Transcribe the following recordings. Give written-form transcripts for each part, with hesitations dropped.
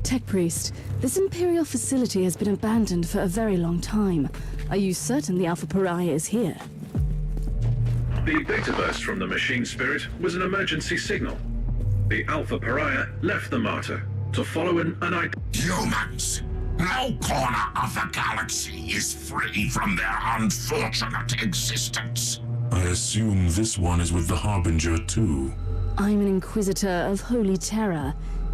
Tech Priest, this Imperial facility has been abandoned for a very long time. Are you certain the Alpha Pariah is here? The data burst from the machine spirit was an emergency signal. The Alpha Pariah left the Martyr to follow an Humans! No corner of the galaxy is free from their unfortunate existence. I assume this one is with the Harbinger too. I'm an Inquisitor of Holy Terror.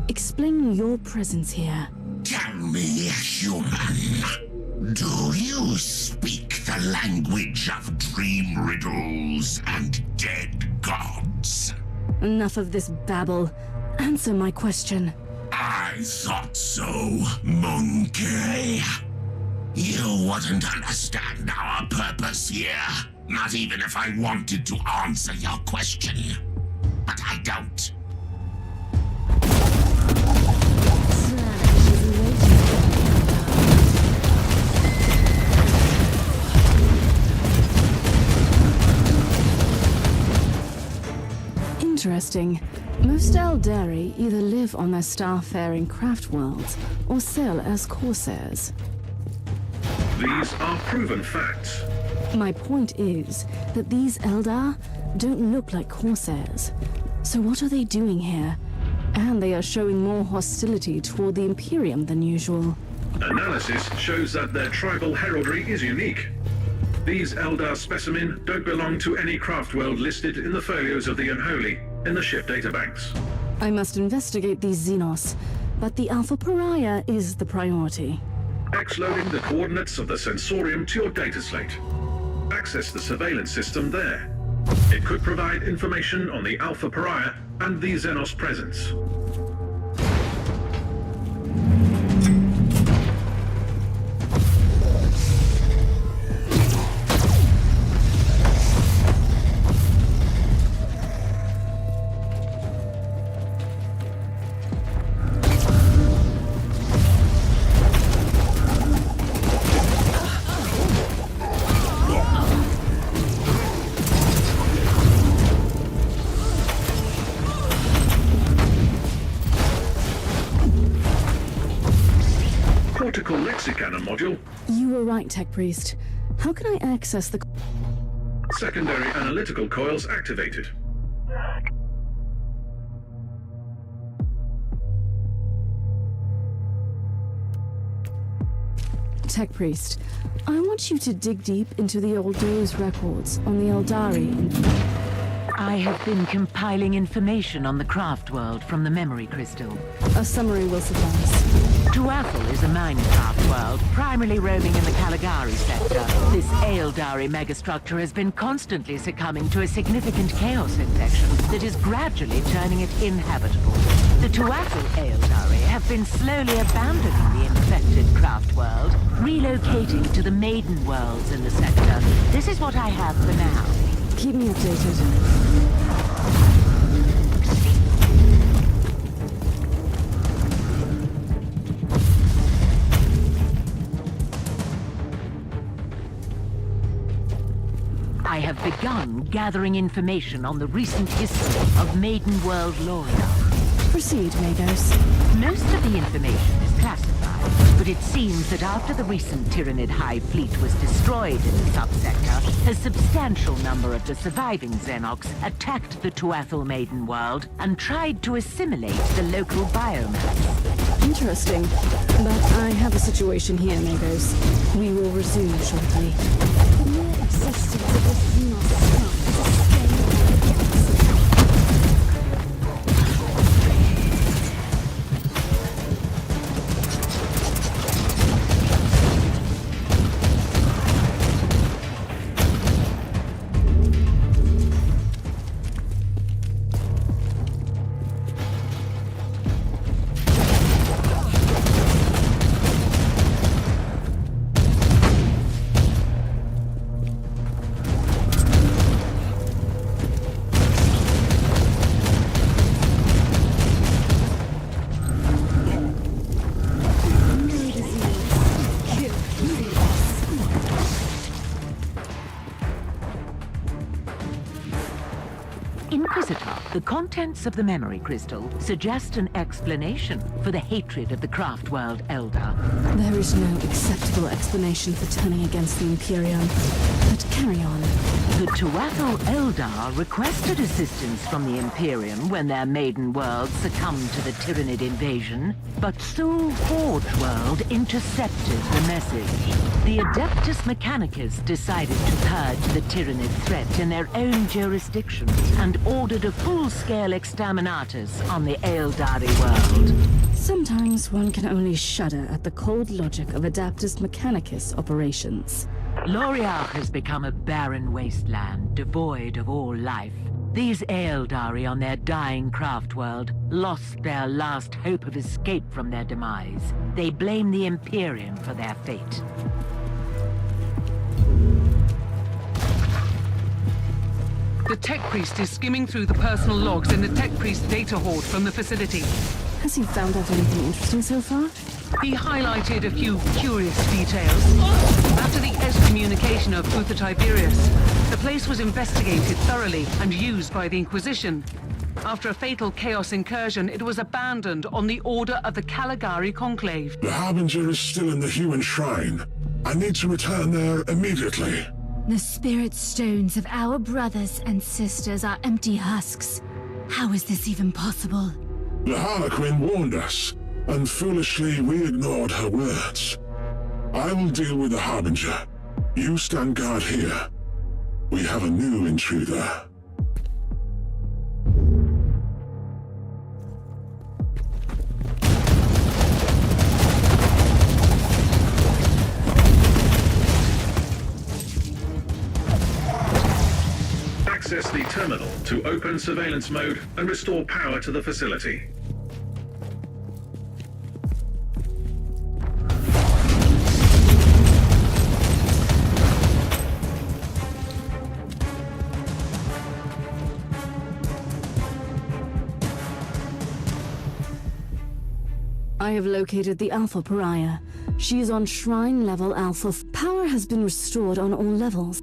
Explain your presence here. Tell me, human, do you speak the language of dream riddles and dead gods? Enough of this babble. Answer my question. I thought so, monkey. You wouldn't understand our purpose here, not even if I wanted to answer your question. But I don't. Interesting. Most Eldari either live on their starfaring craft worlds or sail as corsairs. These are proven facts. My point is that these Eldar don't look like corsairs. So what are they doing here? And they are showing more hostility toward the Imperium than usual. Analysis shows that their tribal heraldry is unique. These Eldar specimen don't belong to any craft world listed in the folios of the Unholy in the ship databanks. I must investigate these Xenos, but the Alpha Pariah is the priority. X-loading the coordinates of the sensorium to your data slate. Access the surveillance system there. It could provide information on the Alpha Pariah and the Xenos presence. Cortical Lexicannon module. You were right, Tech Priest. How can I access the... Secondary analytical coils activated. Tech Priest, I want you to dig deep into the old Doe's records on the Eldari I have been compiling information on the craft world from the memory crystal. A summary will suffice. Tuathal is a minecraft world, primarily roaming in the Caligari sector. This Eldari megastructure has been constantly succumbing to a significant chaos infection that is gradually turning it inhabitable. The Tuathal Eldari have been slowly abandoning the infected craft world, relocating to the maiden worlds in the sector. This is what I have for now. Keep me updated. I have begun gathering information on the recent history of Maiden World Loria. Proceed, Magos. Most of the information is classified, but it seems that after the recent Tyranid High Fleet was destroyed in the subsector, a substantial number of the surviving Xenox attacked the Tuathal Maiden World and tried to assimilate the local biomass. Interesting. But I have a situation here, Magos. We will resume shortly. The mere existence of this Xenos scum is a stain on the galaxy. Inquisitor, the contents of the memory crystal suggest an explanation for the hatred of the Craftworld Elder. There is no acceptable explanation for turning against the Imperium. But carry on. The Tuatha Eldar requested assistance from the Imperium when their maiden world succumbed to the Tyranid invasion, but Soul Forge World intercepted the message. The Adeptus Mechanicus decided to purge the Tyranid threat in their own jurisdictions and ordered a full-scale exterminatus on the Eldari world. Sometimes one can only shudder at the cold logic of Adeptus Mechanicus operations. Loriach has become a barren wasteland, devoid of all life. These Eldari on their dying craft world lost their last hope of escape from their demise. They blame the Imperium for their fate. The Tech Priest is skimming through the personal logs in the Tech Priest data hoard from the facility. Has he found out anything interesting so far? He highlighted a few curious details. After the excommunication of Uther Tiberius, the place was investigated thoroughly and used by the Inquisition. After a fatal Chaos incursion, it was abandoned on the order of the Caligari Conclave. The Harbinger is still in the human shrine. I need to return there immediately. The spirit stones of our brothers and sisters are empty husks. How is this even possible? The Harlequin warned us, and foolishly we ignored her words. I will deal with the Harbinger. You stand guard here. We have a new intruder. Access the terminal to open surveillance mode and restore power to the facility. I have located the Alpha Pariah. She is on Shrine level Alpha. Power has been restored on all levels.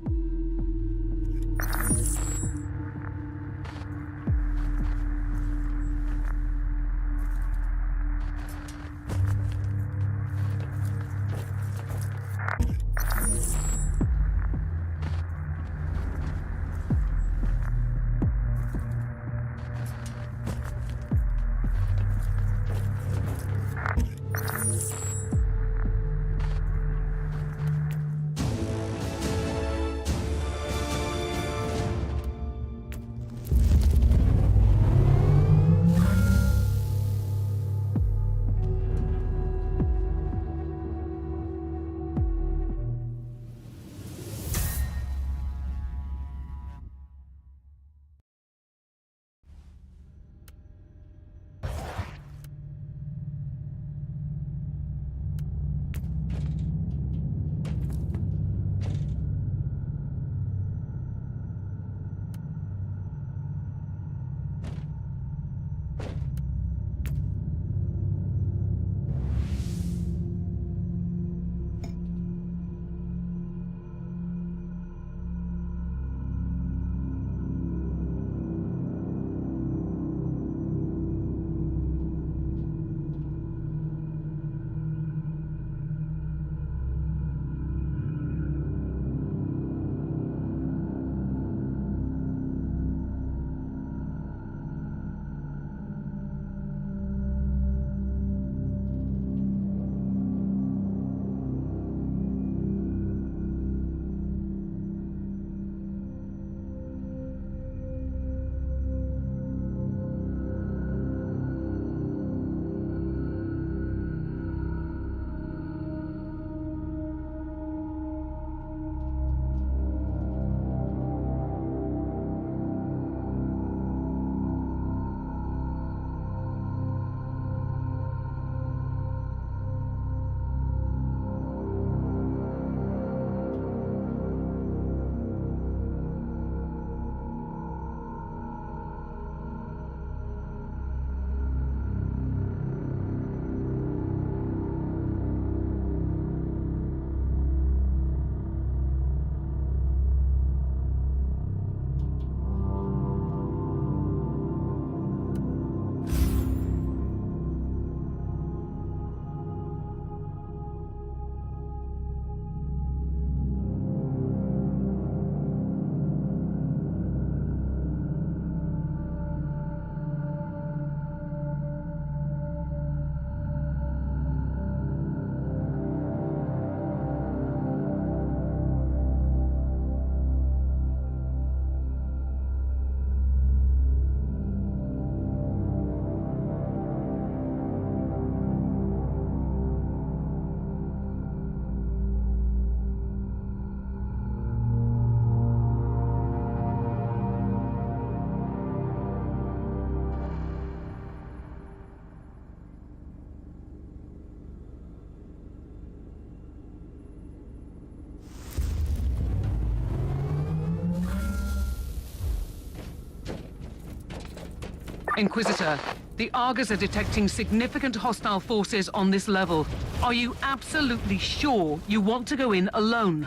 Inquisitor, the Argos are detecting significant hostile forces on this level. Are you absolutely sure you want to go in alone?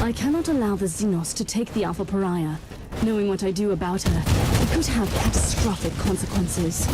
I cannot allow the Xenos to take the Alpha Pariah. Knowing what I do about her, it could have catastrophic consequences.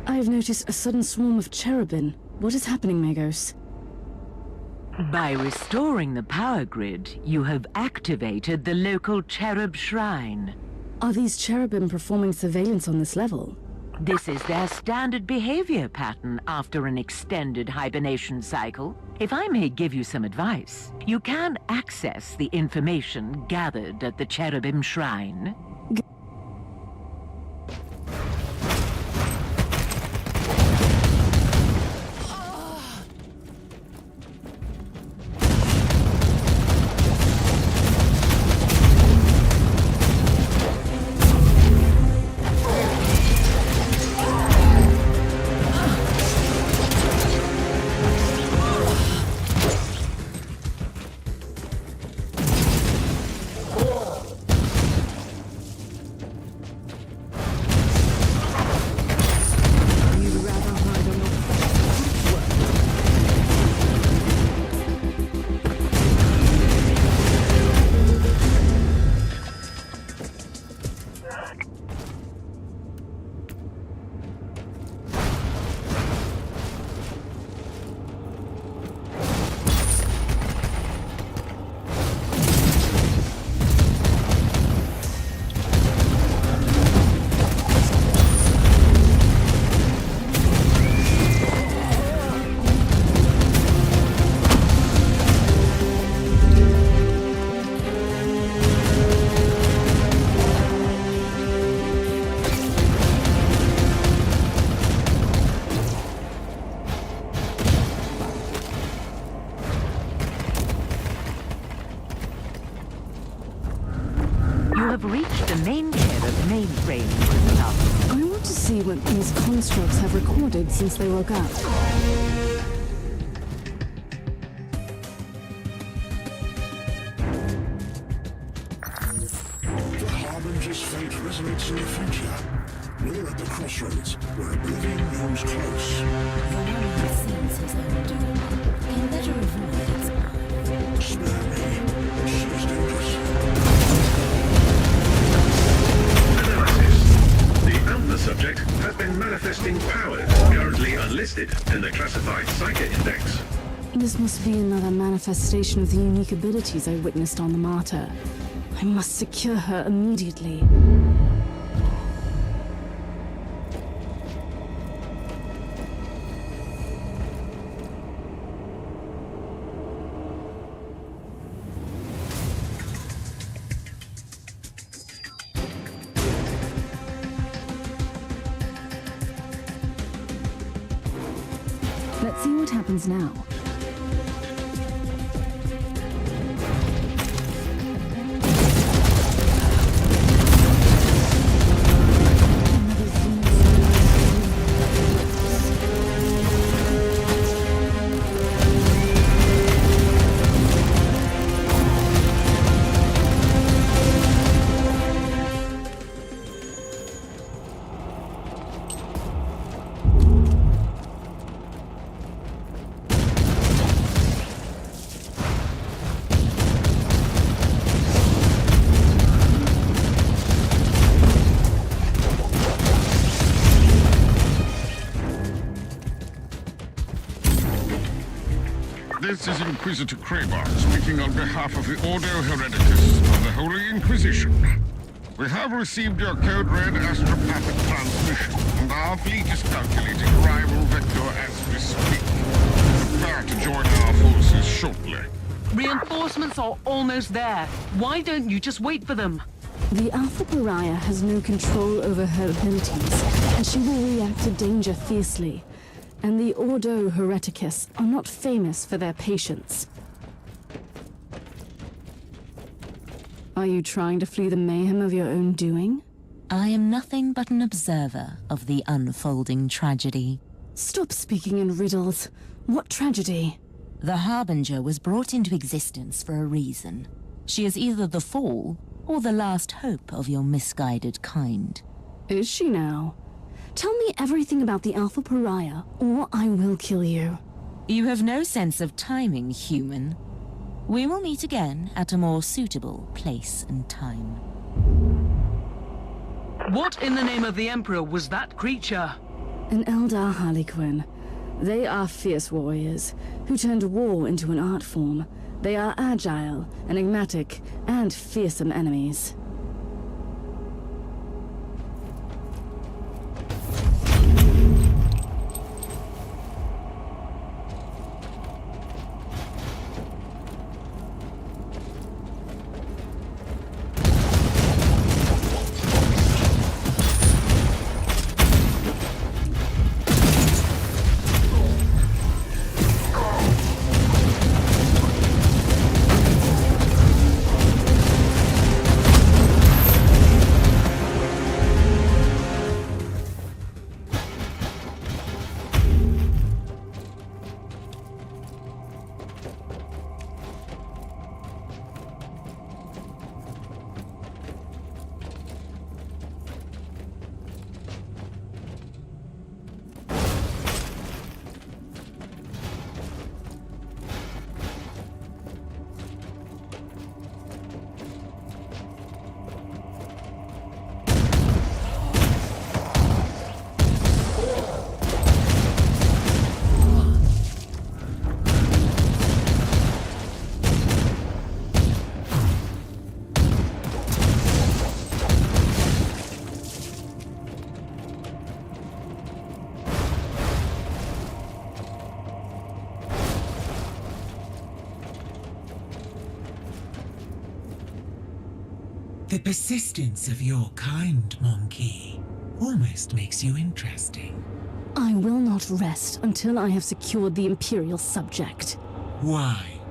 I've noticed a sudden swarm of cherubim. What is happening, Magos? By restoring the power grid, you have activated the local cherub shrine. Are these cherubim performing surveillance on this level? This is their standard behavior pattern after an extended hibernation cycle. If I may give you some advice, you can access the information gathered at the cherubim shrine. I want to see what these constructs have recorded since they woke up. The Harbinger's fate resonates in the future. We're at the crossroads, where oblivion looms close. The one who sees his own doom can better avoid its path. Spare me. She's dangerous. The subject has been manifesting powers currently unlisted in the classified Psyche Index. This must be another manifestation of the unique abilities I witnessed on the Martyr. I must secure her immediately. Let's see what happens now. This is Inquisitor Krabar, speaking on behalf of the Ordo Hereticus of the Holy Inquisition. We have received your code red astropathic transmission, and our fleet is calculating arrival vector as we speak. Prepare to join our forces shortly. Reinforcements are almost there. Why don't you just wait for them? The Alpha Pariah has no control over her abilities, and she will react to danger fiercely. And the Ordo Hereticus are not famous for their patience. Are you trying to flee the mayhem of your own doing? I am nothing but an observer of the unfolding tragedy. Stop speaking in riddles. What tragedy? The Harbinger was brought into existence for a reason. She is either the fall or the last hope of your misguided kind. Is she now? Tell me everything about the Alpha Pariah, or I will kill you. You have no sense of timing, human. We will meet again at a more suitable place and time. What in the name of the Emperor was that creature? An Eldar Harlequin. They are fierce warriors, who turned war into an art form. They are agile, enigmatic, and fearsome enemies. The persistence of your kind, Monkey, almost makes you interesting. I will not rest until I have secured the Imperial subject. Why?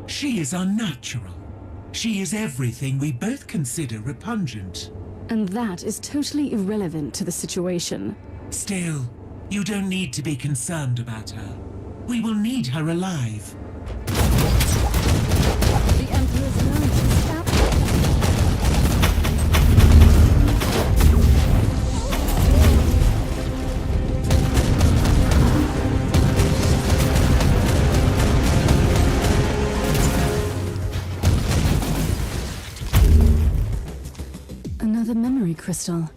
She is unnatural. She is everything we both consider repugnant. And that is totally irrelevant to the situation. Still, you don't need to be concerned about her. We will need her alive. The Emperor's learned to stab. Another memory crystal.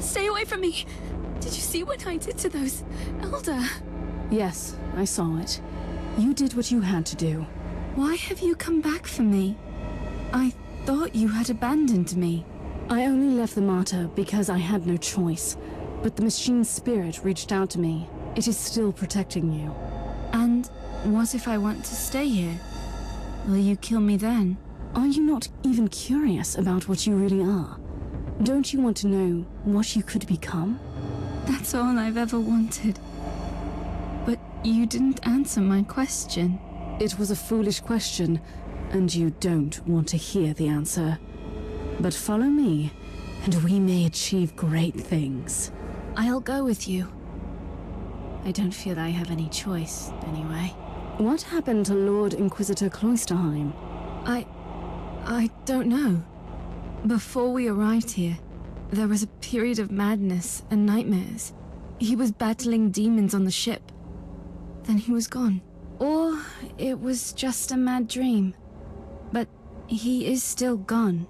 Stay away from me! Did you see what I did to those Elder? Yes, I saw it. You did what you had to do. Why have you come back for me? I thought you had abandoned me. I only left the Martyr because I had no choice. But the machine's spirit reached out to me. It is still protecting you. And what if I want to stay here? Will you kill me then? Are you not even curious about what you really are? Don't you want to know what you could become? That's all I've ever wanted. But you didn't answer my question. It was a foolish question, and you don't want to hear the answer. But follow me, and we may achieve great things. I'll go with you. I don't feel I have any choice, anyway. What happened to Lord Inquisitor Cloisterheim? I don't know. Before we arrived here, there was a period of madness and nightmares. he was battling demons on the ship. Then he was gone. Or it was just a mad dream. But he is still gone.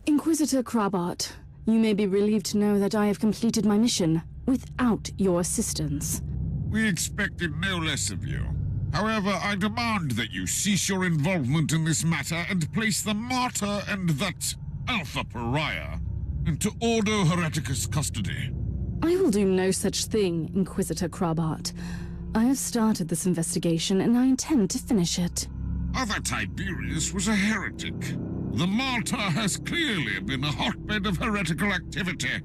Inquisitor Krabart, you may be relieved to know that I have completed my mission without your assistance. We expected no less of you. However, I demand that you cease your involvement in this matter and place the Martyr and that Alpha Pariah into Ordo Hereticus custody. I will do no such thing, Inquisitor Krabart. I have started this investigation and I intend to finish it. Other Tiberius was a heretic. The Martyr has clearly been a hotbed of heretical activity.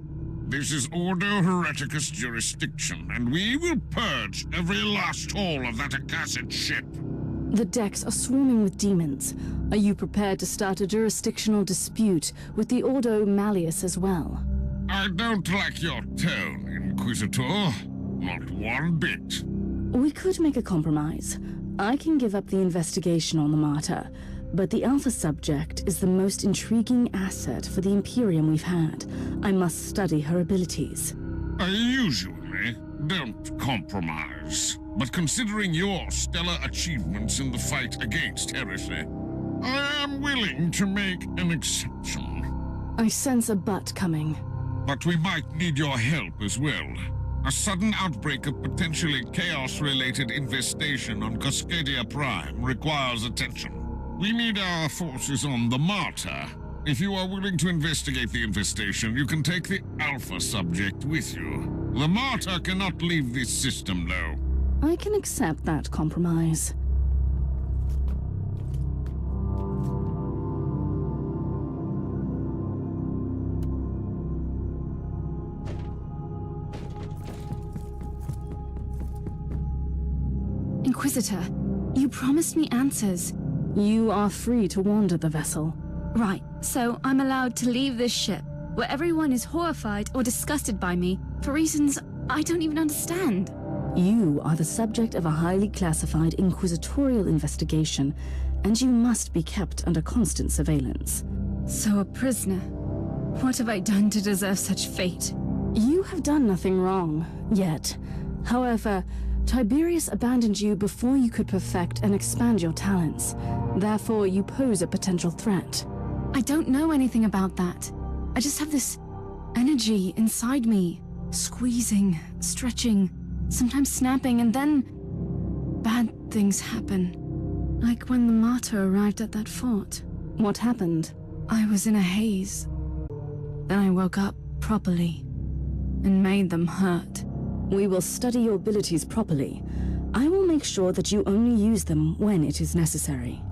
This is Ordo Hereticus jurisdiction, and we will purge every last hole of that accursed ship. The decks are swarming with demons. Are you prepared to start a jurisdictional dispute with the Ordo Malleus as well? I don't like your tone, Inquisitor. Not one bit. We could make a compromise. I can give up the investigation on the Martyr, but the Alpha subject is the most intriguing asset for the Imperium we've had. I must study her abilities. I usually don't compromise, but considering your stellar achievements in the fight against heresy, I am willing to make an exception. I sense a but coming. But we might need your help as well. A sudden outbreak of potentially chaos-related infestation on Cascadia Prime requires attention. We need our forces on the Martyr. If you are willing to investigate the infestation, you can take the Alpha subject with you. The Martyr cannot leave this system, though. I can accept that compromise. Inquisitor, you promised me answers. You are free to wander the vessel. Right, so I'm allowed to leave this ship, where everyone is horrified or disgusted by me, for reasons I don't even understand. You are the subject of a highly classified inquisitorial investigation, and you must be kept under constant surveillance. So a prisoner. What have I done to deserve such fate? You have done nothing wrong, yet. However, Tiberius abandoned you before you could perfect and expand your talents. Therefore, you pose a potential threat. I don't know anything about that. I just have this energy inside me, squeezing, stretching, sometimes snapping, and then bad things happen. Like when the Martyr arrived at that fort. What happened? I was in a haze. Then I woke up properly and made them hurt. We will study your abilities properly. I will make sure that you only use them when it is necessary.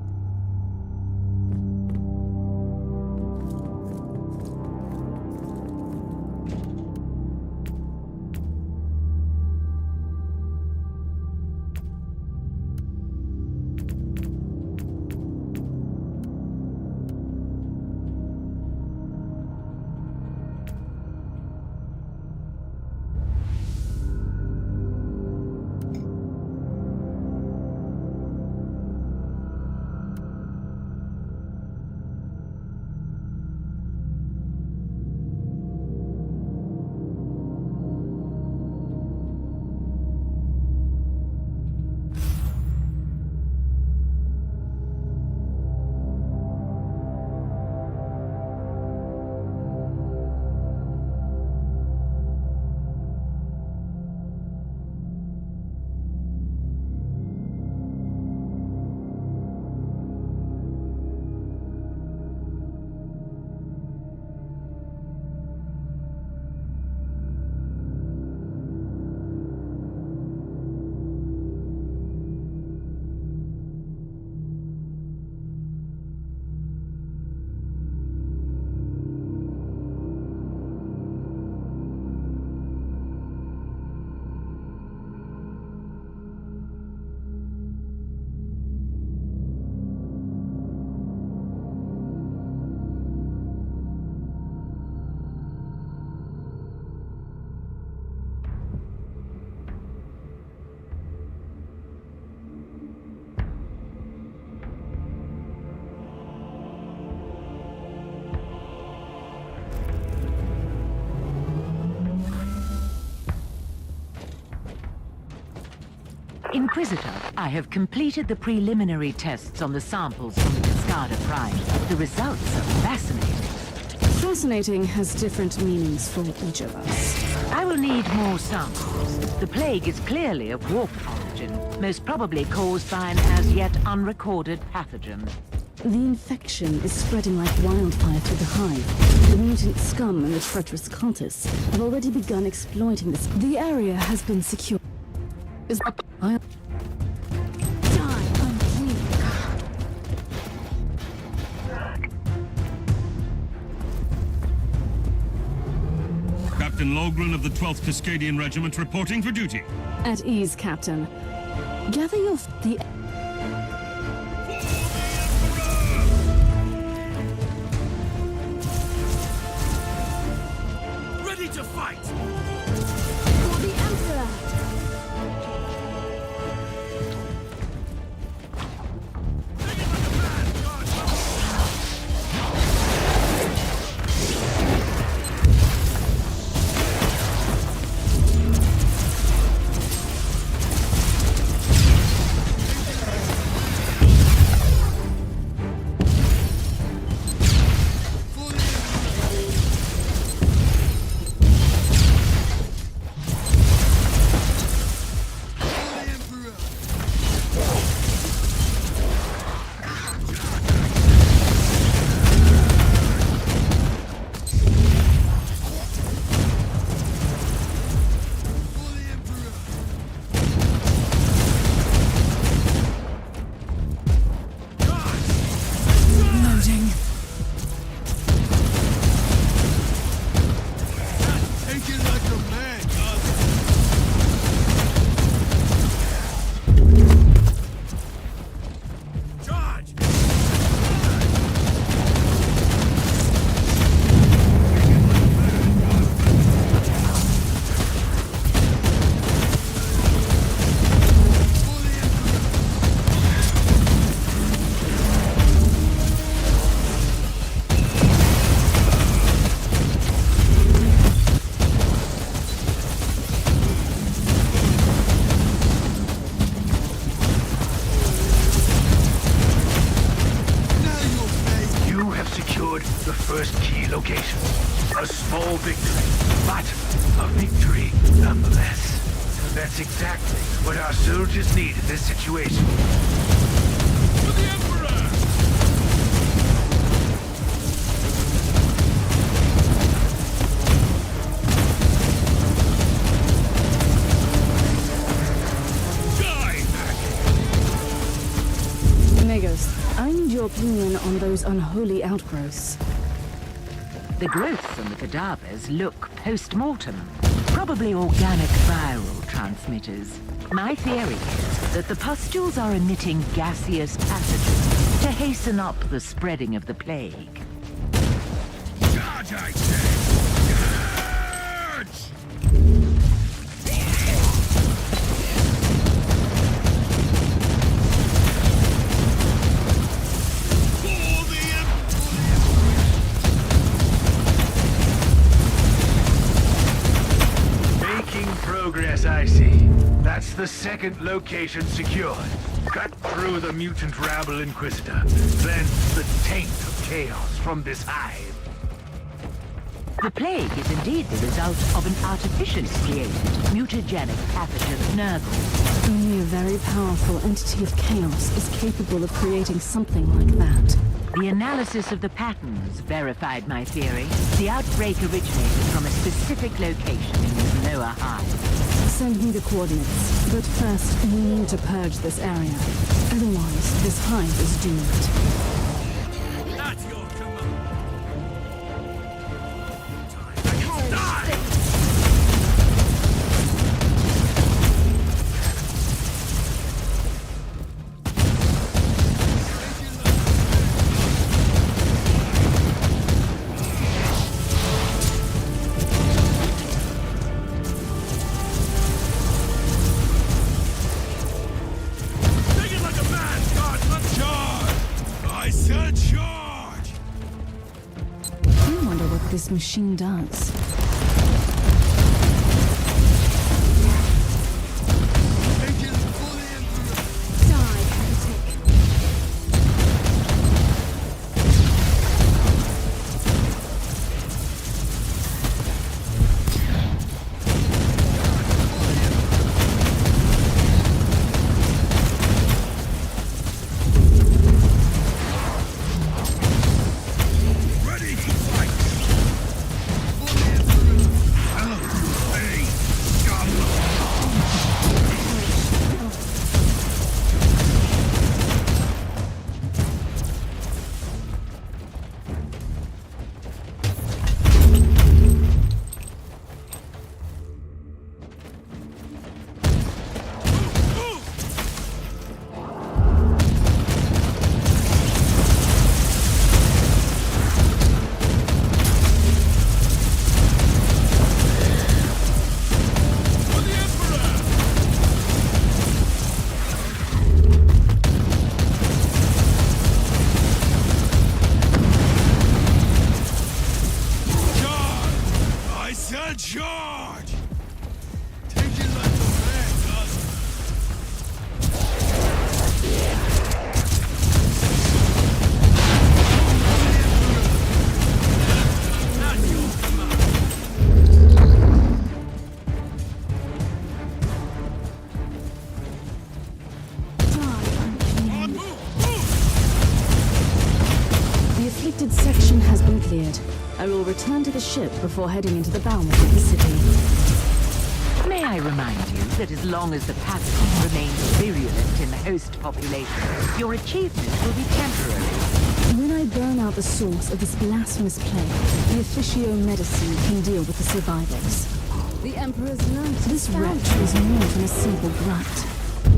Inquisitor, I have completed the preliminary tests on the samples from the Cascada Prime. The results are fascinating. Fascinating has different meanings for each of us. I will need more samples. The plague is clearly of warp origin, most probably caused by an as yet unrecorded pathogen. The infection is spreading like wildfire through the hive. The mutant scum and the treacherous cultists have already begun exploiting this. The area has been secured. Is that I die unclean. Captain Logren of the 12th Cascadian Regiment reporting for duty. At ease, Captain. Gather your the. Ready to fight! For the Emperor! Opinion on those unholy outgrowths. The growths on the cadavers look post-mortem, probably organic viral transmitters. My theory is that the pustules are emitting gaseous pathogens to hasten up the spreading of the plague. Charge, I say! Charge! Progress, I see. That's the second location secured. Cut through the mutant rabble Inquisitor. Then the taint of chaos from this hive. The plague is indeed the result of an artificially created mutagenic pathogen Nurgle. Only a very powerful entity of chaos is capable of creating something like that. The analysis of the patterns verified my theory. The outbreak originated from a specific location in this lower hive. Send me the coordinates, but first we need to purge this area. Otherwise, this hive is doomed. That's your command! This machine does. I will return to the ship before heading into the bowels of the city. May I remind you that as long as the pathogen remains virulent in the host population, your achievement will be temporary. When I burn out the source of this blasphemous plague, the officio medicine can deal with the survivors. The Emperor's learned this wretch was more than a simple grunt.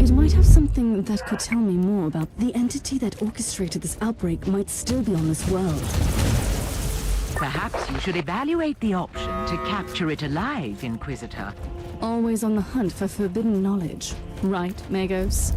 It might have something that could tell me more about the entity that orchestrated this outbreak might still be on this world. Perhaps you should evaluate the option to capture it alive, Inquisitor. Always on the hunt for forbidden knowledge. Right, Magos?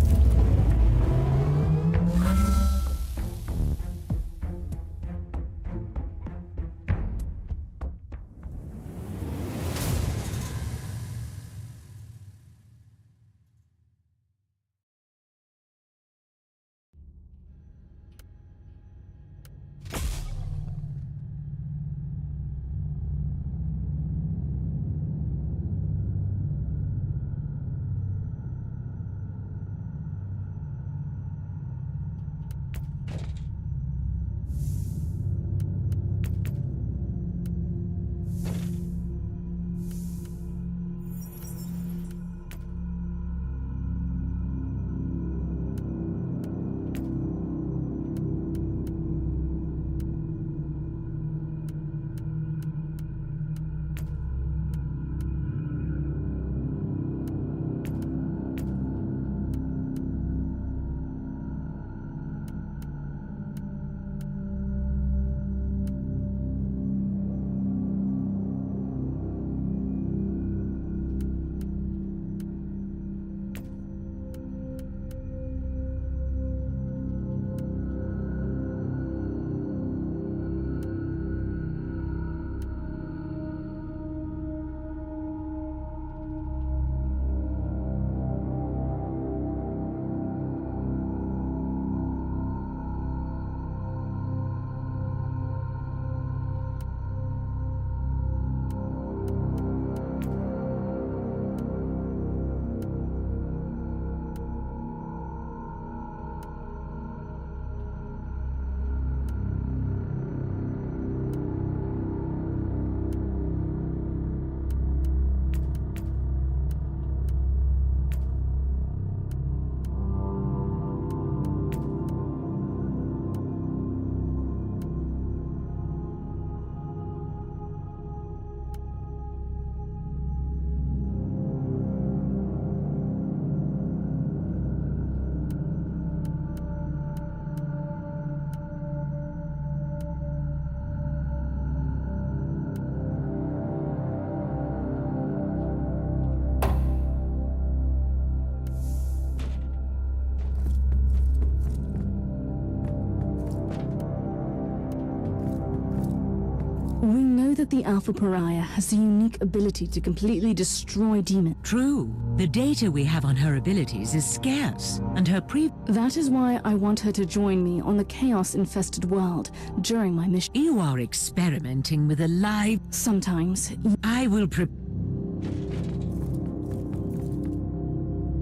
We know that the Alpha Pariah has the unique ability to completely destroy demons. True. The data we have on her abilities is scarce, and her That is why I want her to join me on the chaos-infested world during my mission. You are experimenting with a live... Sometimes. I will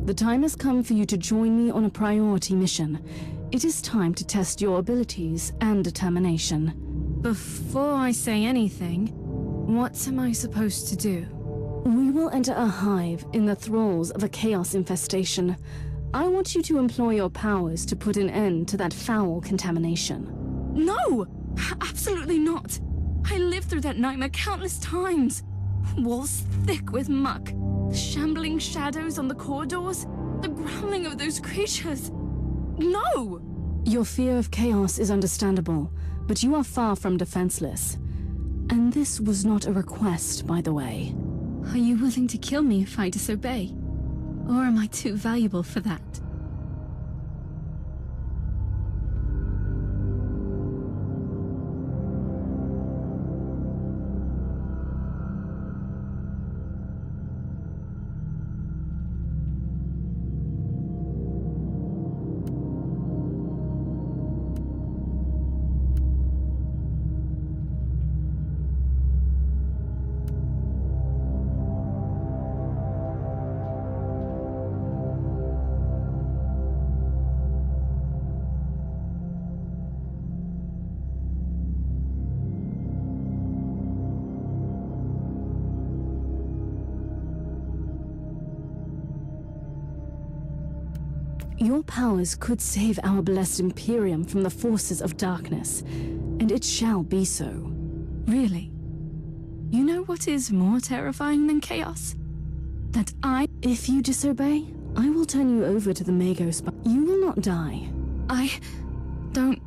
The time has come for you to join me on a priority mission. It is time to test your abilities and determination. Before I say anything, what am I supposed to do? We will enter a hive in the thralls of a chaos infestation. I want you to employ your powers to put an end to that foul contamination. No! Absolutely not! I lived through that nightmare countless times. Walls thick with muck, shambling shadows on the corridors, the growling of those creatures. No! Your fear of chaos is understandable, but you are far from defenseless. And this was not a request, by the way. Are you willing to kill me if I disobey? Or am I too valuable for that? Your powers could save our blessed Imperium from the forces of darkness, and it shall be so. Really? You know what is more terrifying than chaos? That If you disobey, I will turn you over to the Magos, but you will not die. I don't...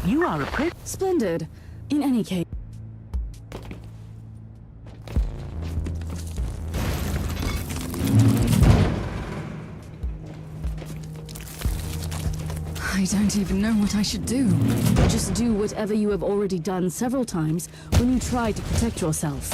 You are a prick. Splendid. In any case... I don't even know what I should do. Just do whatever you have already done several times when you try to protect yourself.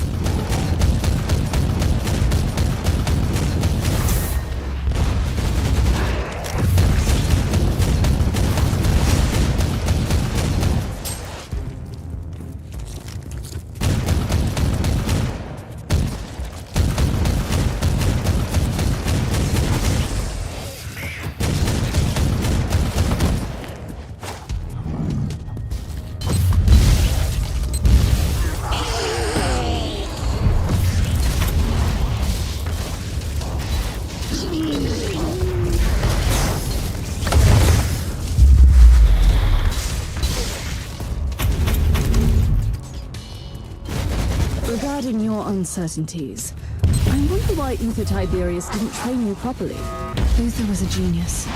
Regarding your uncertainties, I wonder why Uther Tiberius didn't train you properly. Uther was a genius,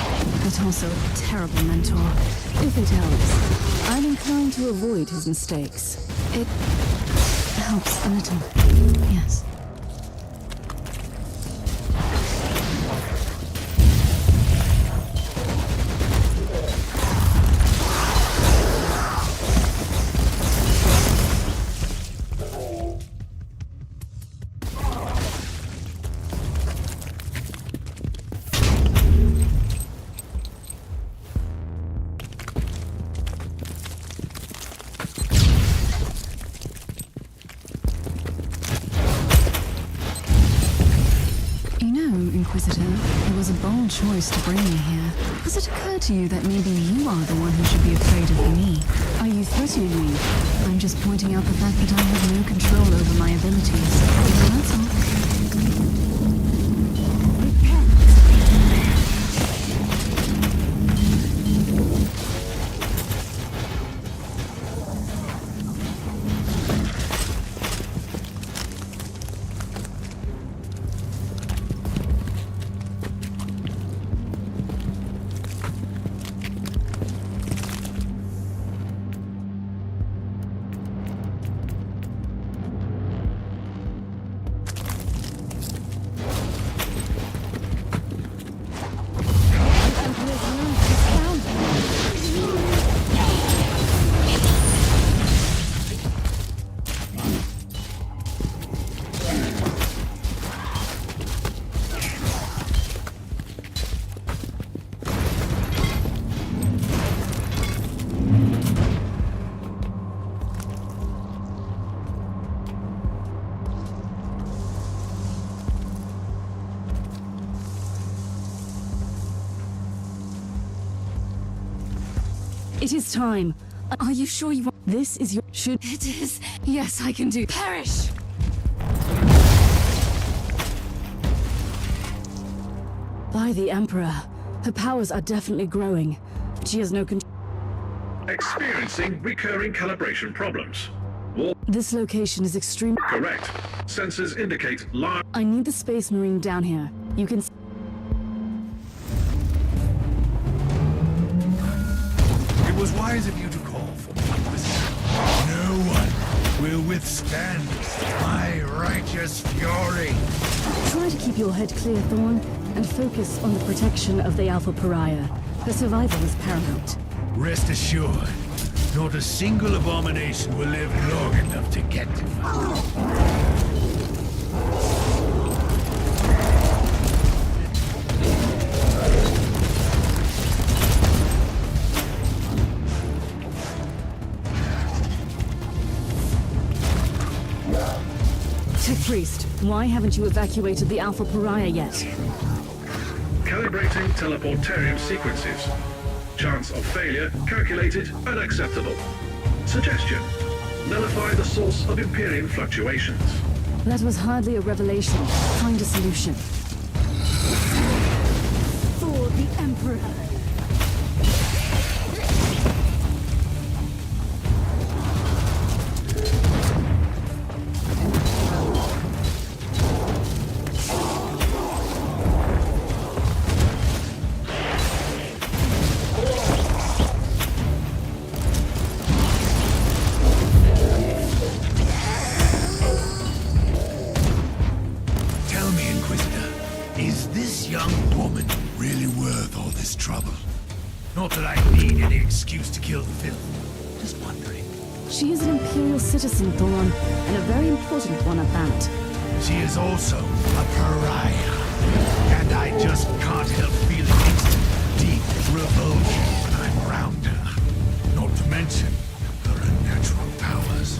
but also a terrible mentor. If it helps, I'm inclined to avoid his mistakes. It helps a little, yes. Inquisitor, it was a bold choice to bring me here. Has it occurred to you that maybe you are the one who should be afraid of me? Are you threatening me? I'm just pointing out the fact that I have no control over my abilities. That's all. It is time. Are you sure you want... This is your... Should... It is. Yes, I can do... Perish! By the Emperor, Her powers are definitely growing. She has no control. Experiencing recurring calibration problems. This location is extreme. Correct. Sensors indicate large. I need the Space Marine down here. You can. It was wise of you to call for me, Inquisitor. No one will withstand my righteous fury. Try to keep your head clear, Thorn, and focus on the protection of the Alpha Pariah. Her survival is paramount. Rest assured, not a single abomination will live long enough to get to me. Tech Priest, why haven't you evacuated the Alpha Pariah yet? Calibrating teleportarium sequences. Chance of failure calculated unacceptable. Suggestion: nullify the source of Imperium fluctuations. That was hardly a revelation. Find a solution. For the Emperor. Not that I need any excuse to kill the filth. Just wondering. She is an Imperial citizen, Thorn, and a very important one at that. She is also a pariah. And I just can't help feeling instant, deep revulsion when I'm around her. Not to mention her unnatural powers.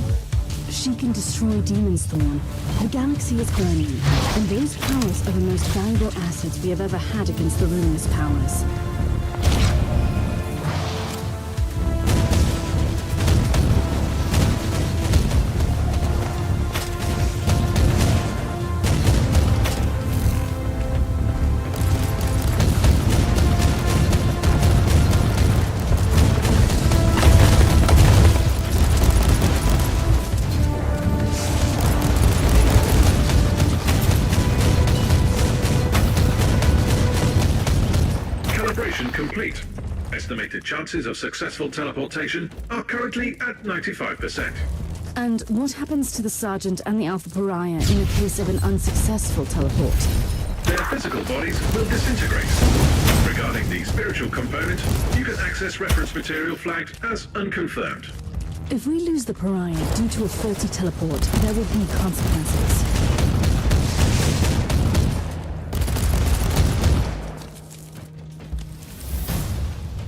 She can destroy demons, Thorn. The galaxy is burning, and those powers are the most valuable assets we have ever had against the luminous powers. Complete. Estimated chances of successful teleportation are currently at 95%. And what happens to the Sergeant and the Alpha Pariah in the case of an unsuccessful teleport? Their physical bodies will disintegrate. Regarding the spiritual component, you can access reference material flagged as unconfirmed. If we lose the Pariah due to a faulty teleport, there will be consequences.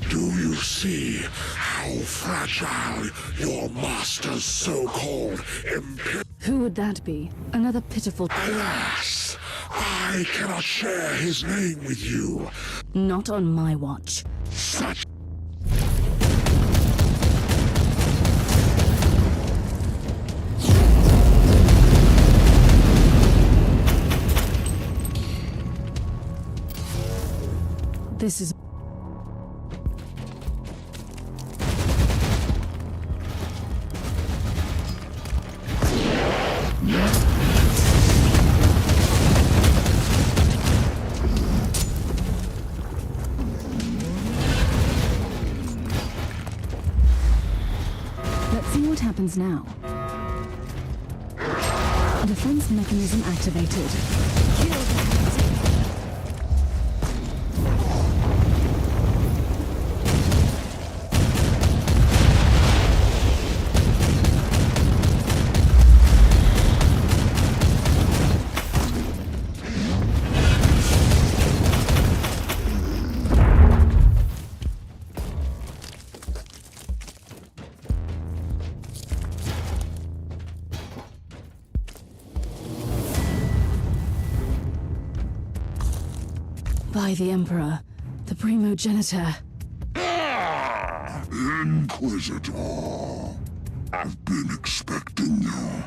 Do you see how fragile your master's so-called Imperium? Who would that be? Another pitiful... Alas, I cannot share his name with you. Not on my watch. Such... This is... Let's see what happens now. Defense mechanism activated. Kill the heretic. By the Emperor, the primogenitor. Inquisitor, I've been expecting you.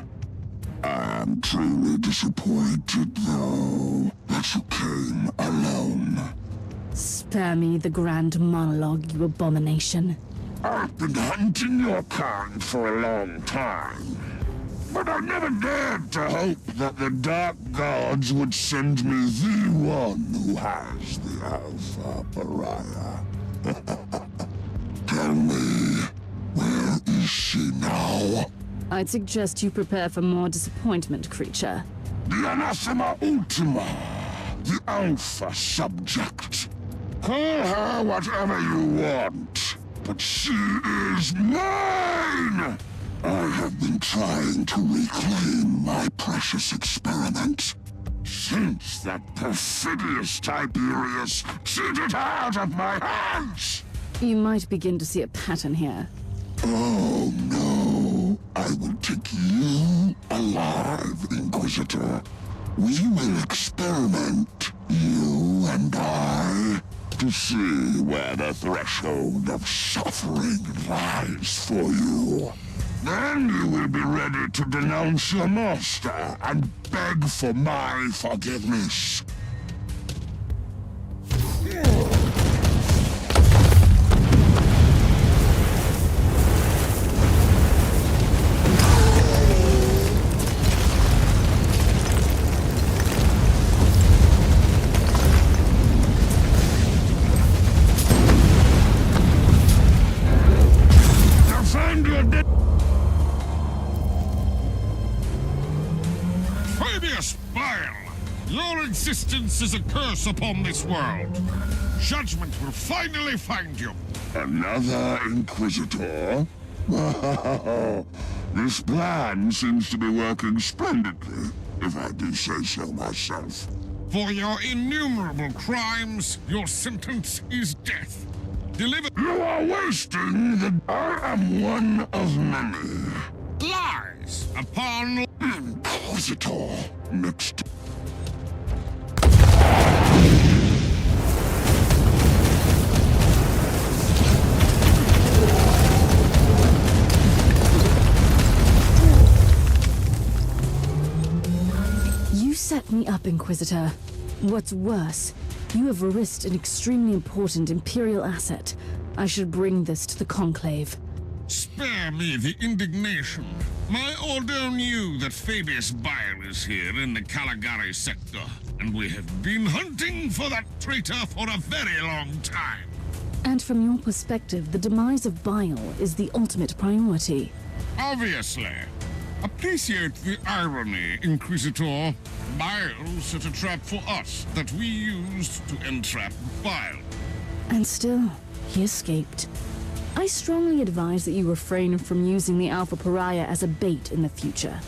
I'm truly disappointed, though, that you came alone. Spare me the grand monologue, you abomination. I've been hunting your kind for a long time, but I never dared to hope that the Dark Gods would send me the one who has the Alpha Pariah. Tell me, where is she now? I'd suggest you prepare for more disappointment, creature. The Anathema Ultima, the Alpha Subject. Call her whatever you want, but she is mine! I have been trying to reclaim my precious experiment since that perfidious Tiberius cheated her out of my hands! You might begin to see a pattern here. Oh no, I will take you alive, Inquisitor. We will experiment, you and I, to see where the threshold of suffering lies for you. Then you will be ready to denounce your master and beg for my forgiveness. Your existence is a curse upon this world. Judgment will finally find you. Another Inquisitor? This plan seems to be working splendidly, if I do say so myself. For your innumerable crimes, your sentence is death. Deliver— You are wasting the— I am one of many. Lies upon— Inquisitor mixed— You set me up, Inquisitor. What's worse, you have risked an extremely important Imperial asset. I should bring this to the Conclave. Spare me the indignation. My order knew that Fabius Bile is here in the Caligari sector, and we have been hunting for that traitor for a very long time. And from your perspective, the demise of Bile is the ultimate priority. Obviously. Appreciate the irony, Inquisitor. Bile set a trap for us that we used to entrap Bile. And still, he escaped. I strongly advise that you refrain from using the Alpha Pariah as a bait in the future.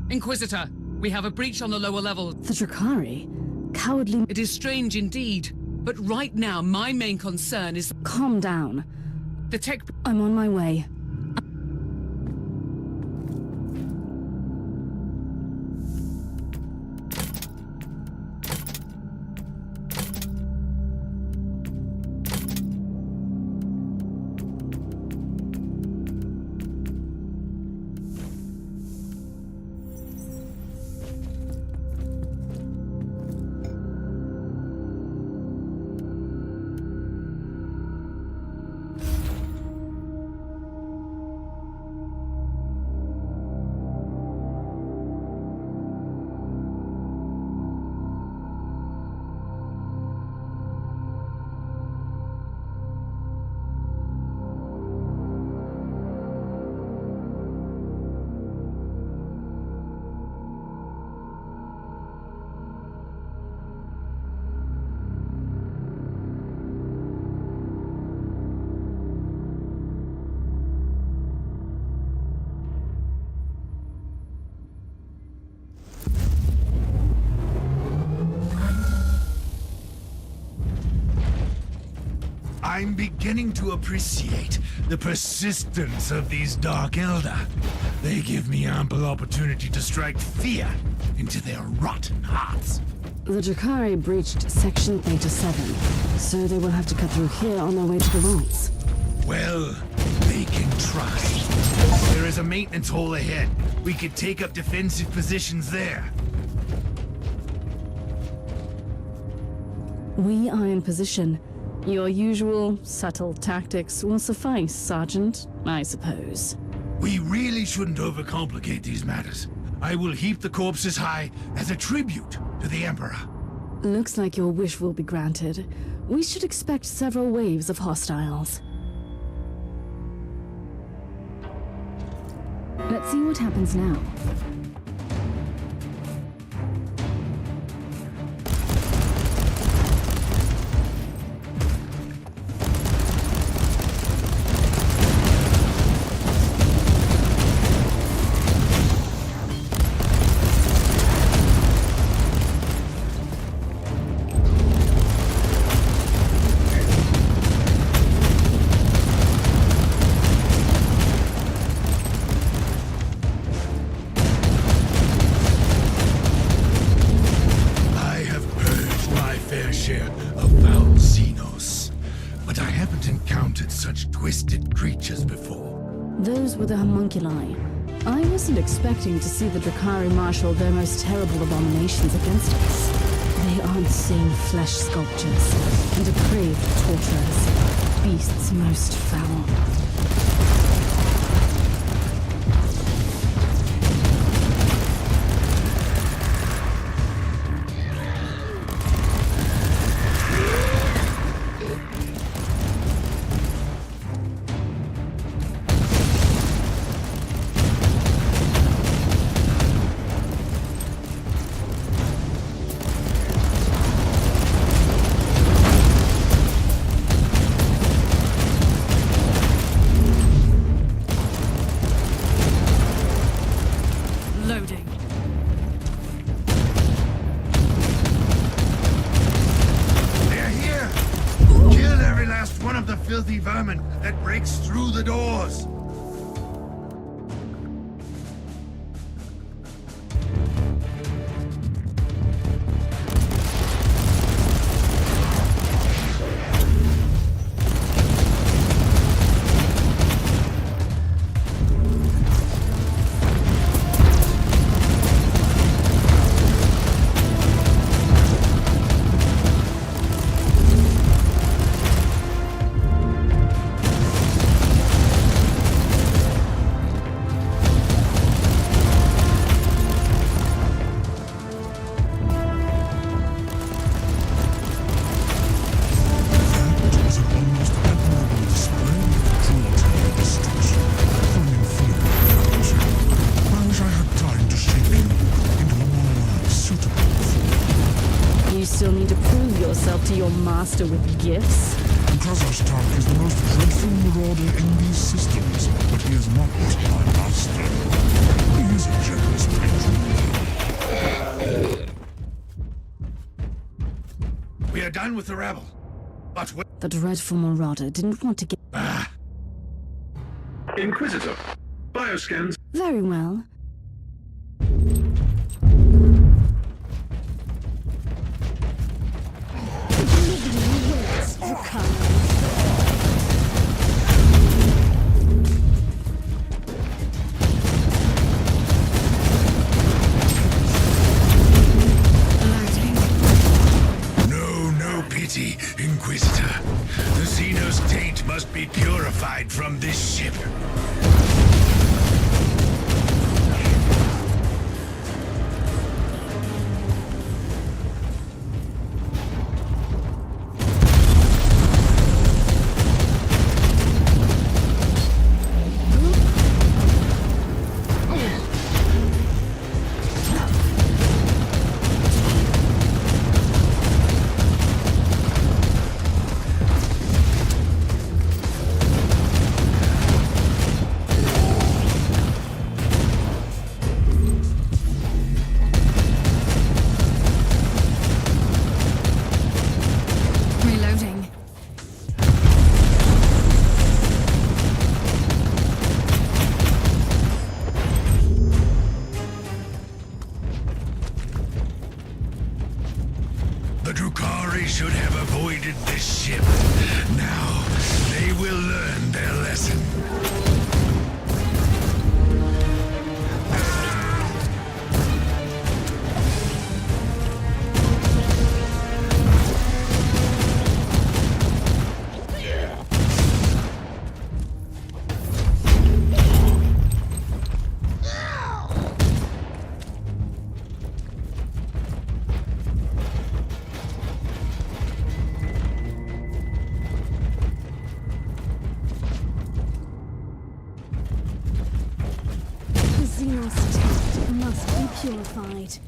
Inquisitor, we have a breach on the lower level. The Drakari? Cowardly... It is strange indeed, but right now my main concern is... Calm down. The tech... I'm on my way. I'm beginning to appreciate the persistence of these Dark Elder. They give me ample opportunity to strike fear into their rotten hearts. The Drakari breached Section Theta 7, so they will have to cut through here on their way to the vaults. Well, they can try. There is a maintenance hole ahead. We could take up defensive positions there. We are in position. Your usual subtle tactics will suffice, Sergeant, I suppose. We really shouldn't overcomplicate these matters. I will heap the corpses high as a tribute to the Emperor. Looks like your wish will be granted. We should expect several waves of hostiles. Let's see what happens now. Those were the homunculi. I wasn't expecting to see the Drakari marshal their most terrible abominations against us. They are insane flesh sculptures and depraved torturers, beasts most foul. Filthy vermin that breaks through the doors. master with gifts? Stark is the most dreadful marauder in these systems, but he is not my master. He is a generous patron. We are done with the rebel. But The dreadful marauder didn't want to get... Inquisitor. Bioscans. Very well. No pity, Inquisitor. The Xenos taint must be purified from this ship. Should have avoided this ship. Now, they will learn their lesson. Purified.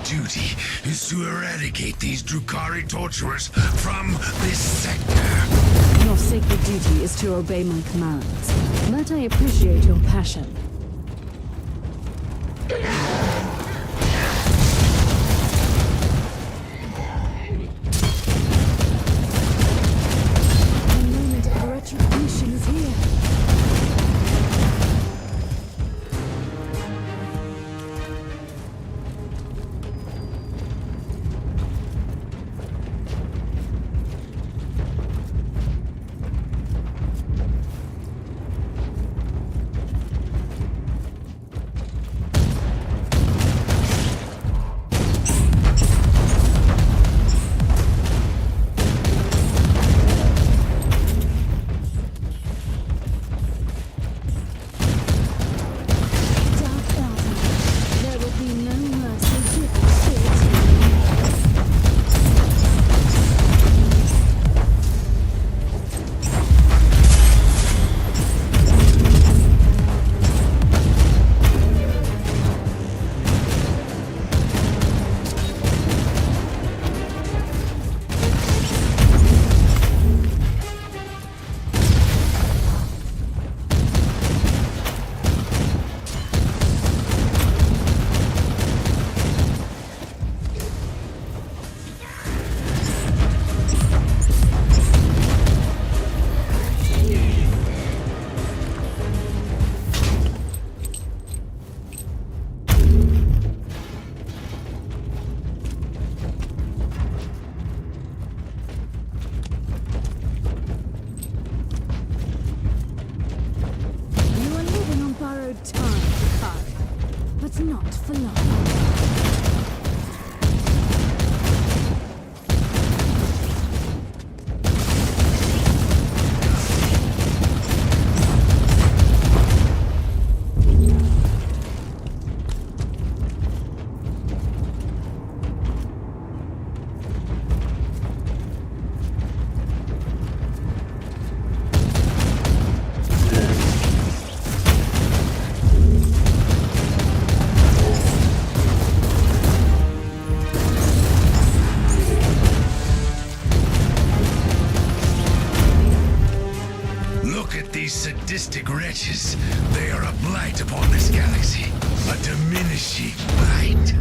Duty is to eradicate these Drukhari torturers from this sector. Your sacred duty is to obey my commands, but I appreciate your passion. The moment of retribution is here. for love. Sadistic wretches. They are a blight upon this galaxy. A diminishing light.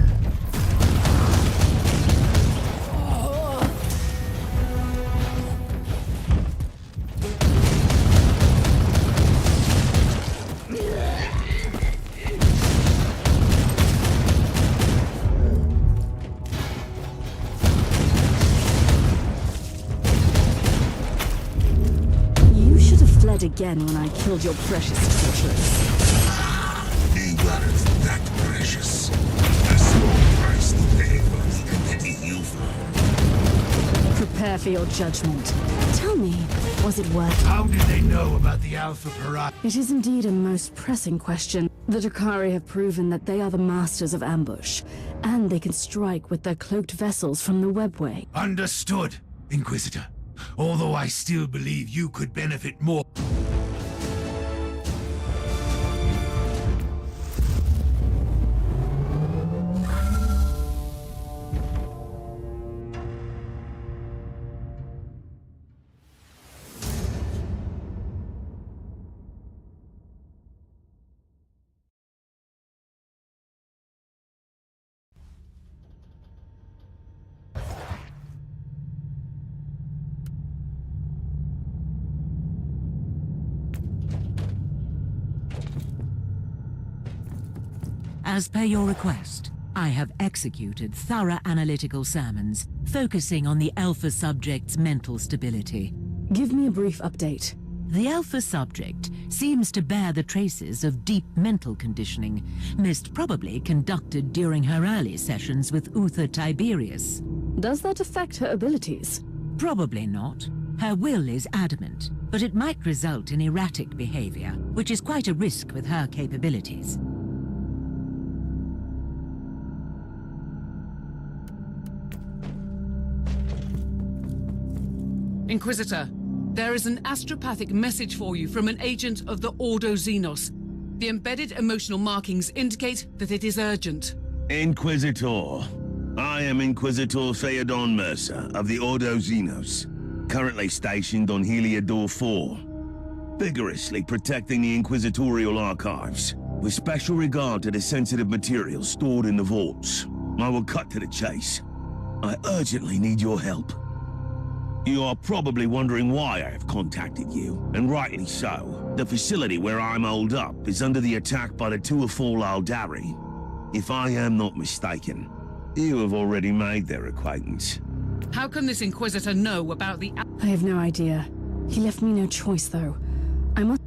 Again when I killed your precious torturers. He weren't that precious. A small price to pay for the entity you found. Prepare for your judgment. Tell me, was it worth it? How did they know about the Alpha Pariah? It is indeed a most pressing question. The Drakari have proven that they are the masters of ambush, and they can strike with their cloaked vessels from the webway. Understood, Inquisitor. Although I still believe you could benefit more. As per your request, I have executed thorough analytical sermons, focusing on the Alpha subject's mental stability. Give me a brief update. The Alpha subject seems to bear the traces of deep mental conditioning, most probably conducted during her early sessions with Uther Tiberius. Does that affect her abilities? Probably not. Her will is adamant, but it might result in erratic behavior, which is quite a risk with her capabilities. Inquisitor, there is an astropathic message for you from an agent of the Ordo Xenos. The embedded emotional markings indicate that it is urgent. Inquisitor. I am Inquisitor Theodon Mercer of the Ordo Xenos, currently stationed on Heliodor 4, vigorously protecting the Inquisitorial archives, with special regard to the sensitive materials stored in the vaults. I will cut to the chase. I urgently need your help. You are probably wondering why I have contacted you, and rightly so. The facility where I'm holed up is under the attack by the Tuatha Aldari. If I am not mistaken, you have already made their acquaintance. How can this Inquisitor know about the... I have no idea. He left me no choice, though. I must...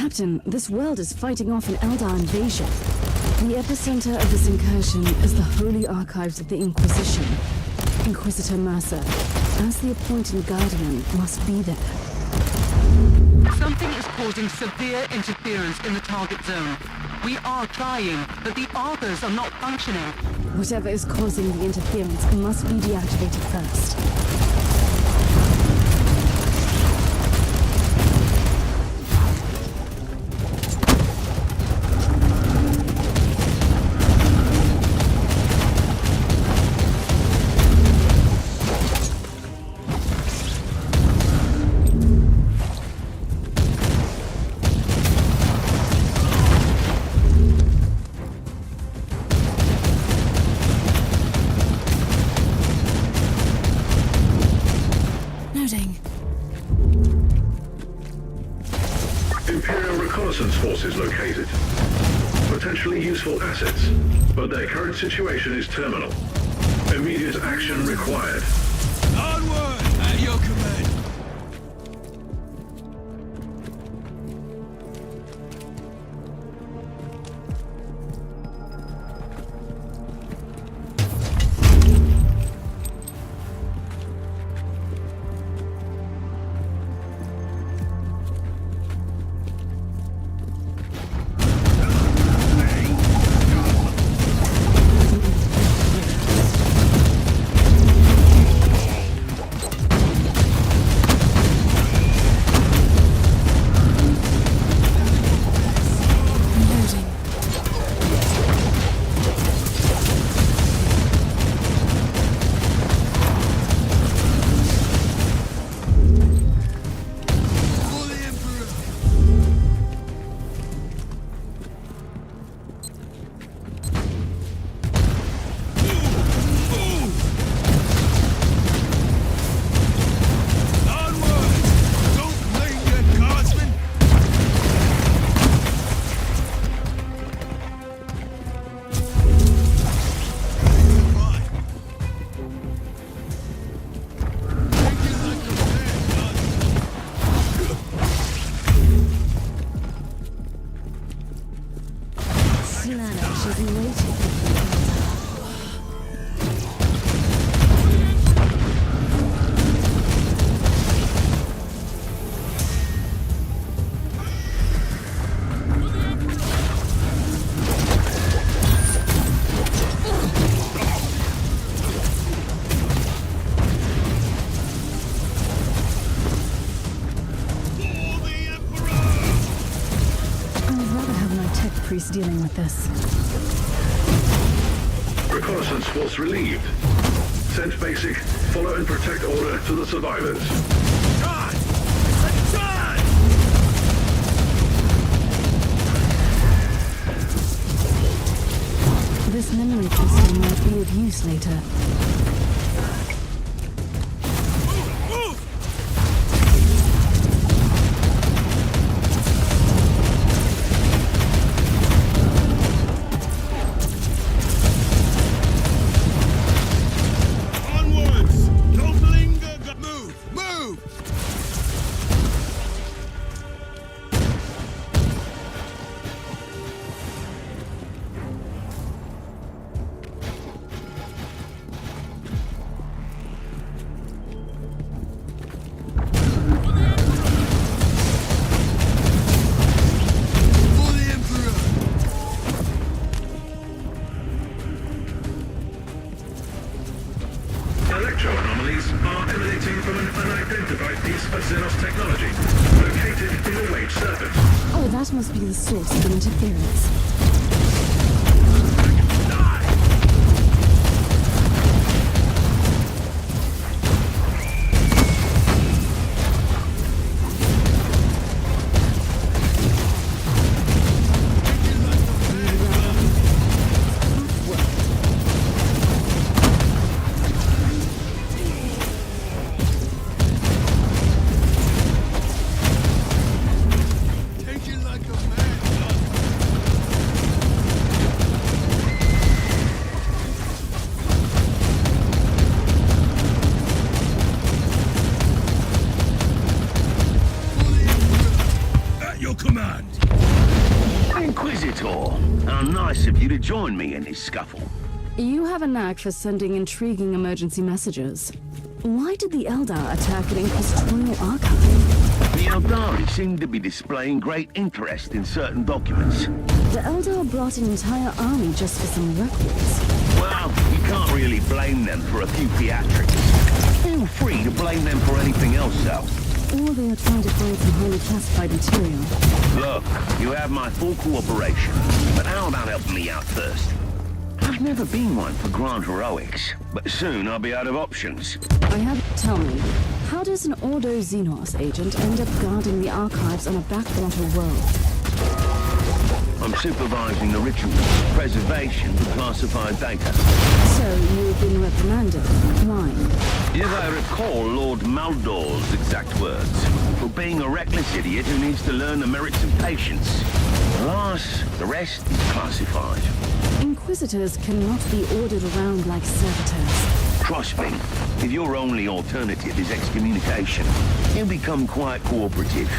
Captain, this world is fighting off an Eldar invasion. The epicenter of this incursion is the holy archives of the Inquisition. Inquisitor Mercer, as the appointed guardian, must be there. Something is causing severe interference in the target zone. We are trying, but the arbors are not functioning. Whatever is causing the interference must be deactivated first. Forces located. Potentially useful assets, but their current situation is terminal. Immediate action required. Onward! At your command! Dealing with this. Reconnaissance force relieved. Send basic, follow and protect order to the survivors. John! John! This memory crystal might be of use later. Must be the source of the interference. to join me in this scuffle. You have a knack for sending intriguing emergency messages. Why did the Eldar attack an Inquisitorial archive? The Eldari seem to be displaying great interest in certain documents. The Eldar brought an entire army just for some records. Well, you can't really blame them for a few theatrics. Feel free to blame them for anything else, though. Or they are trying to find some highly classified material. Look, you have my full cooperation, but how about helping me out first? I've never been one for grand heroics, but soon I'll be out of options. Tell me, how does an Ordo Xenos agent end up guarding the archives on a backwater world? I'm supervising the ritual, preservation of classified data. So you've been reprimanded. Why? If I recall Lord Maldor's exact words, for being a reckless idiot who needs to learn the merits of patience. Alas, the rest is classified. Inquisitors cannot be ordered around like servitors. Trust me, if your only alternative is excommunication, you'll become quite cooperative.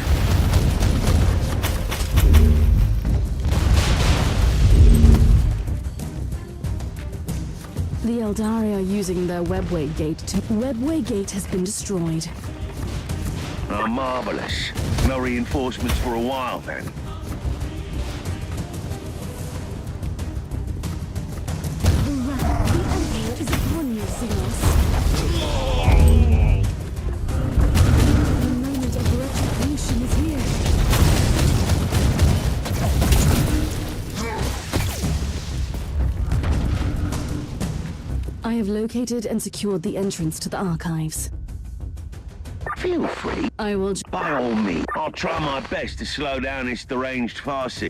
The Eldari are using their webway gate to... Webway gate has been destroyed. Oh, marvelous. No reinforcements for a while, then. The Emperor is upon you, Xenos. The moment of retribution is here. I have located and secured the entrance to the archives. Feel free. I will... By all means, I'll try my best to slow down this deranged farce.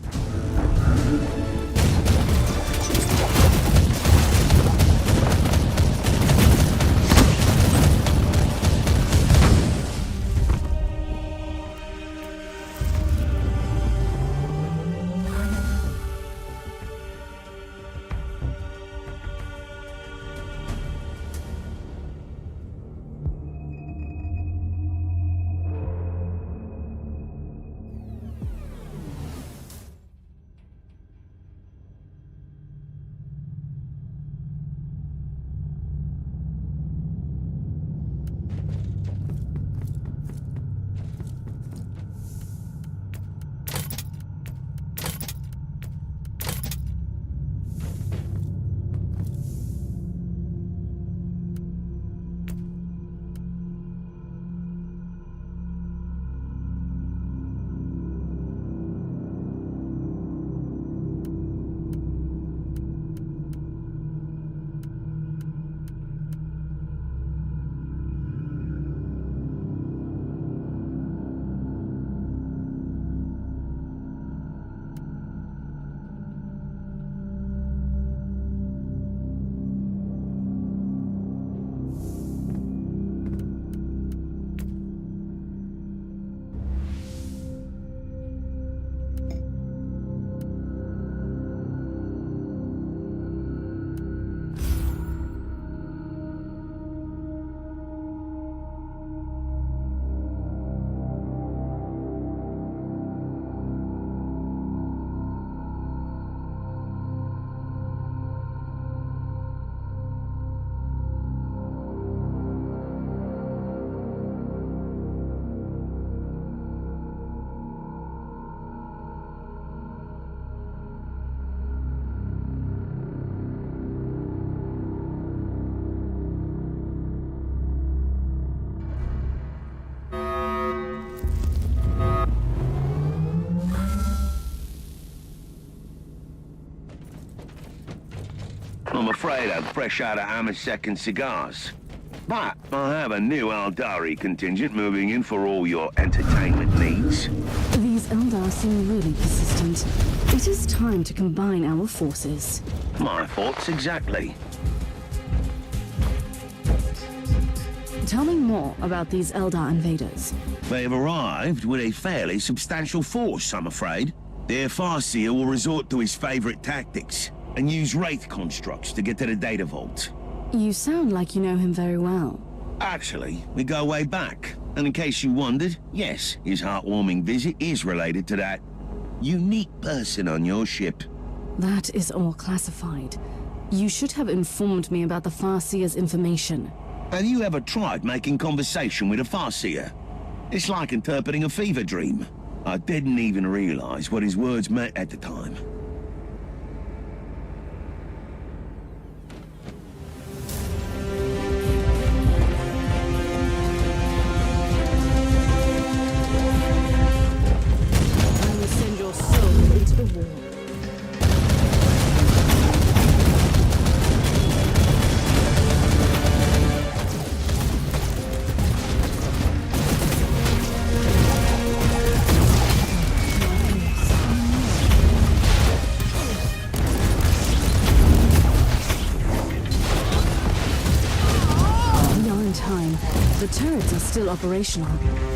I'm afraid I'm fresh out of Hammer's second cigars. But I have a new Eldari contingent moving in for all your entertainment needs. These Eldar seem really persistent. It is time to combine our forces. My thoughts exactly. Tell me more about these Eldar invaders. They've arrived with a fairly substantial force, I'm afraid. Their Farseer will resort to his favorite tactics and use Wraith constructs to get to the data vault. You sound like you know him very well. Actually, we go way back. And in case you wondered, yes, his heartwarming visit is related to that unique person on your ship. That is all classified. You should have informed me about the Farseer's information. Have you ever tried making conversation with a Farseer? It's like interpreting a fever dream. I didn't even realize what his words meant at the time. I will send your soul into the war. The turrets are still operational.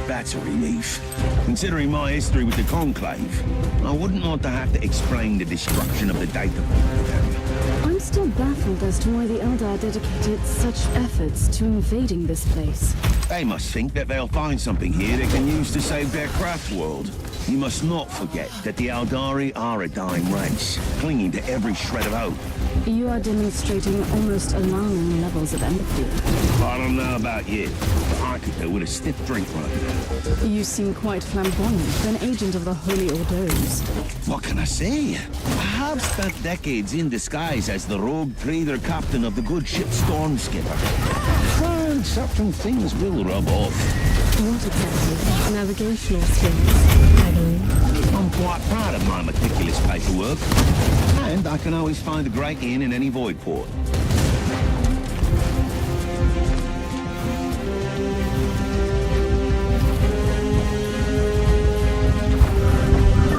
That's a relief. Considering my history with the Conclave, I wouldn't want to have to explain the destruction of the data vault to them. I'm still baffled as to why the Eldar dedicated such efforts to invading this place. They must think that they'll find something here they can use to save their craft world. You must not forget that the Eldari are a dying race, clinging to every shred of hope. You are demonstrating almost alarming levels of empathy. I don't know about you, but I could do with a stiff drink right now. You seem quite flamboyant for an agent of the Holy Orders. What can I say? I have spent decades in disguise as the rogue trader captain of the good ship Storm Skipper. And certain things will rub off. What exactly? Navigational skills, I believe. I'm quite proud of my meticulous paperwork. And I can always find a great inn in any void port.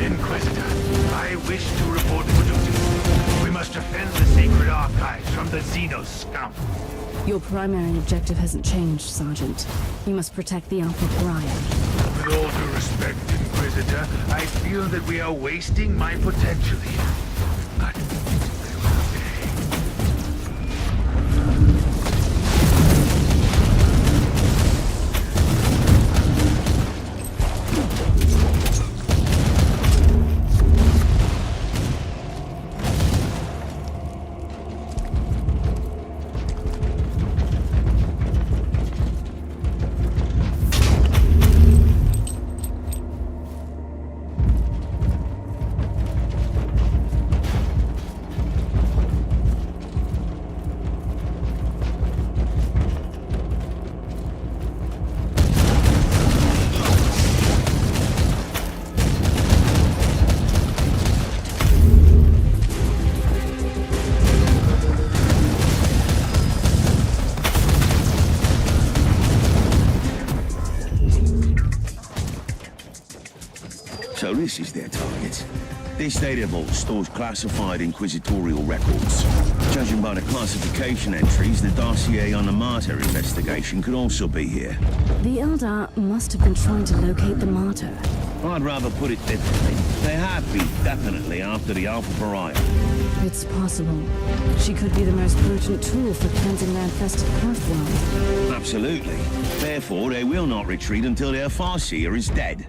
Inquisitor, I wish to report for duty. We must defend the sacred archives from the Xenos scoundrels. Your primary objective hasn't changed, Sergeant. You must protect the Alpha Pariah. With all due respect, Inquisitor, I feel that we are wasting my potential here. But very well So this is their target. This data vault stores classified inquisitorial records. Judging by the classification entries, the dossier on the Martyr investigation could also be here. The Eldar must have been trying to locate the Martyr. I'd rather put it differently. They have been definitely after the Alpha Pariah. It's possible. She could be the most potent tool for cleansing their infested Earthworld. Absolutely. Therefore, they will not retreat until their Farseer is dead.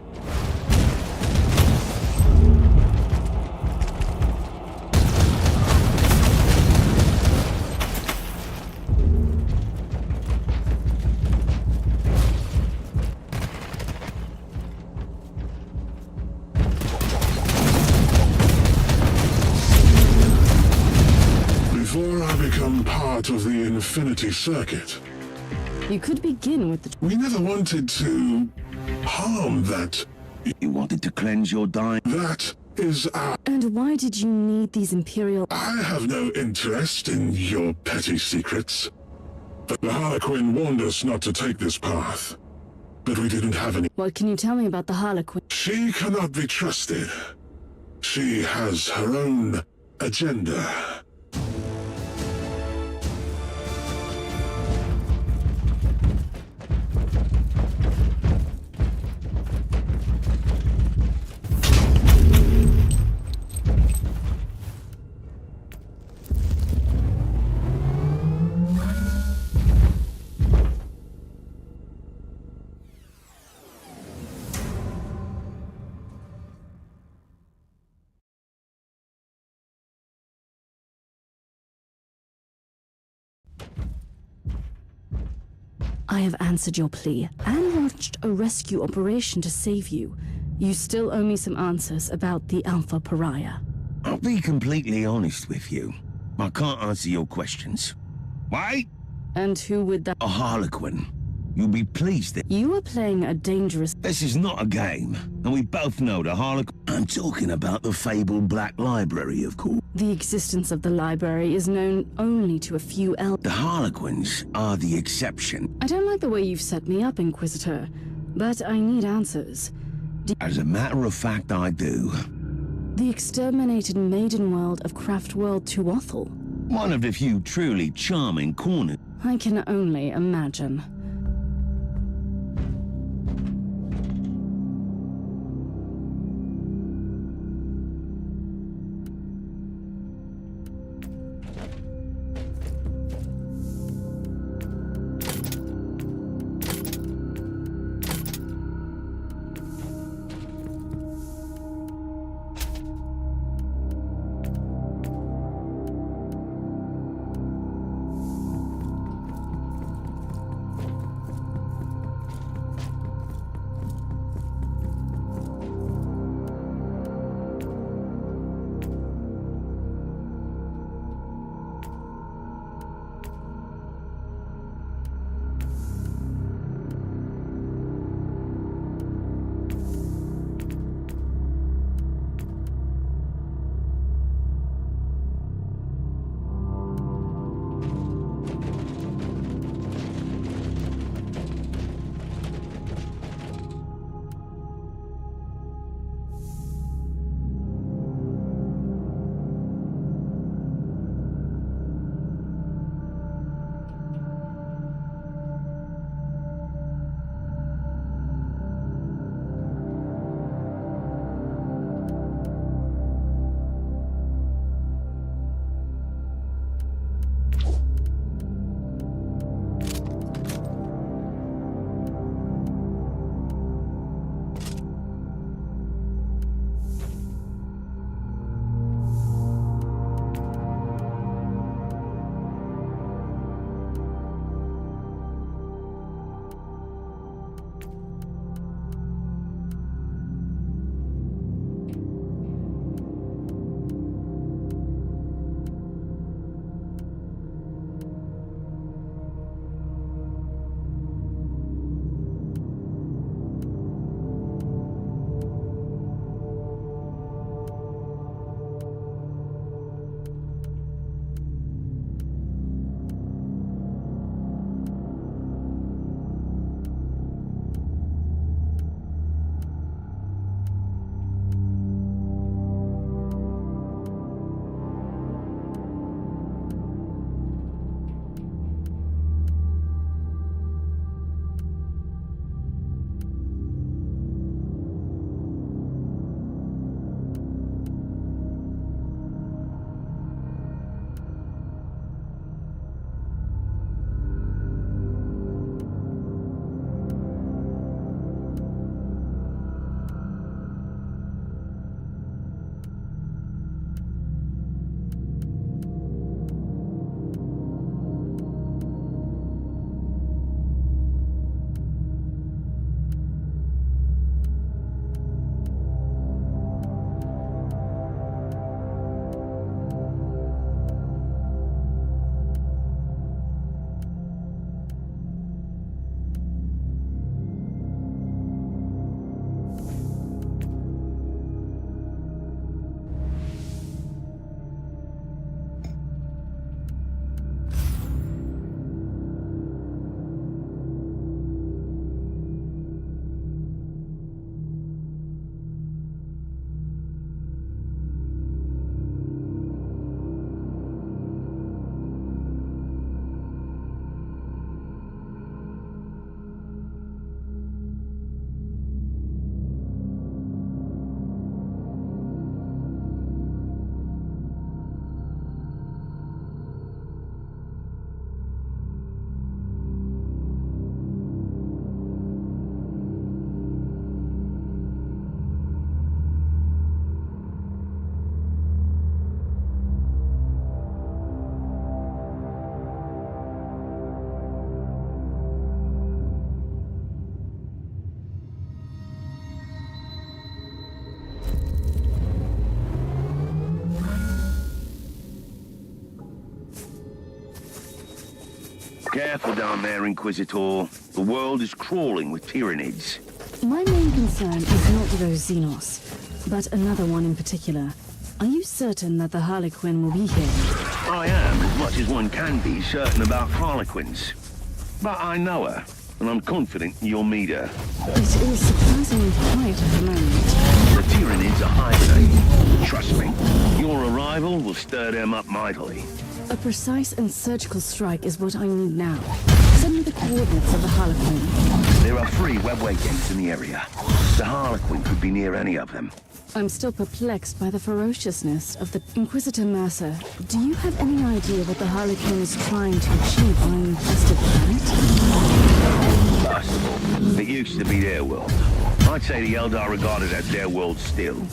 Before I become part of the Infinity Circuit, You could begin with the... we never wanted to harm that. You wanted to cleanse your dying... That is our... And why did you need these Imperial... I have no interest in your petty secrets. But the Harlequin warned us not to take this path. But we didn't have any... What can you tell me about the Harlequin? She cannot be trusted. She has her own agenda. I have answered your plea and launched a rescue operation to save you. You still owe me some answers about the Alpha Pariah. I'll be completely honest with you. I can't answer your questions. Wait! And who would that— A Harlequin. You'll be pleased that— You are playing a dangerous— This is not a game, and we both know the Harlequin— I'm talking about the fabled Black Library, of course. The existence of the library is known only to a few The Harlequins are the exception. I don't like the way you've set me up, Inquisitor, but I need answers. As a matter of fact, I do. The exterminated maiden world of Craftworld Tuathal. One of the few truly charming corners. I can only imagine. Careful down there, Inquisitor. The world is crawling with tyrannids. My main concern is not those Xenos, but another one in particular. Are you certain that the Harlequin will be here? I am, as much as one can be, certain about Harlequins. But I know her, and I'm confident you'll meet her. It is surprisingly quiet at the moment. The tyrannids are hiding. Trust me, your arrival will stir them up mightily. A precise and surgical strike is what I need now. Send me the coordinates of the Harlequin. There are 3 webway gates in the area. The Harlequin could be near any of them. I'm still perplexed by the ferociousness of the Inquisitor Mercer. Do you have any idea what the Harlequin is trying to achieve on an infested planet? Possible. It used to be their world. I'd say the Eldar regard it as their world still.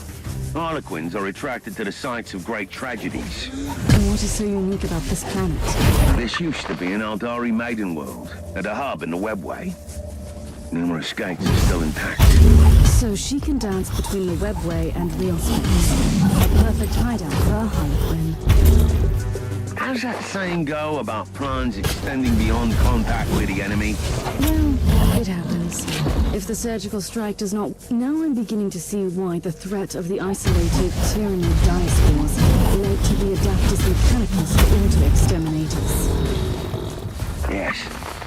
Harlequins are attracted to the sites of great tragedies. And what is so unique about this planet? This used to be an Eldari maiden world, at a hub in the webway. Numerous gates are still intact. So she can dance between the webway and real space. A perfect hideout for a Harlequin. How's that saying go about plans extending beyond contact with the enemy? Well, it happens. If the surgical strike does not... Now I'm beginning to see why the threat of the isolated tyranny diaspores led to the Adapters Mechanicals to auto-exterminate us. Yes,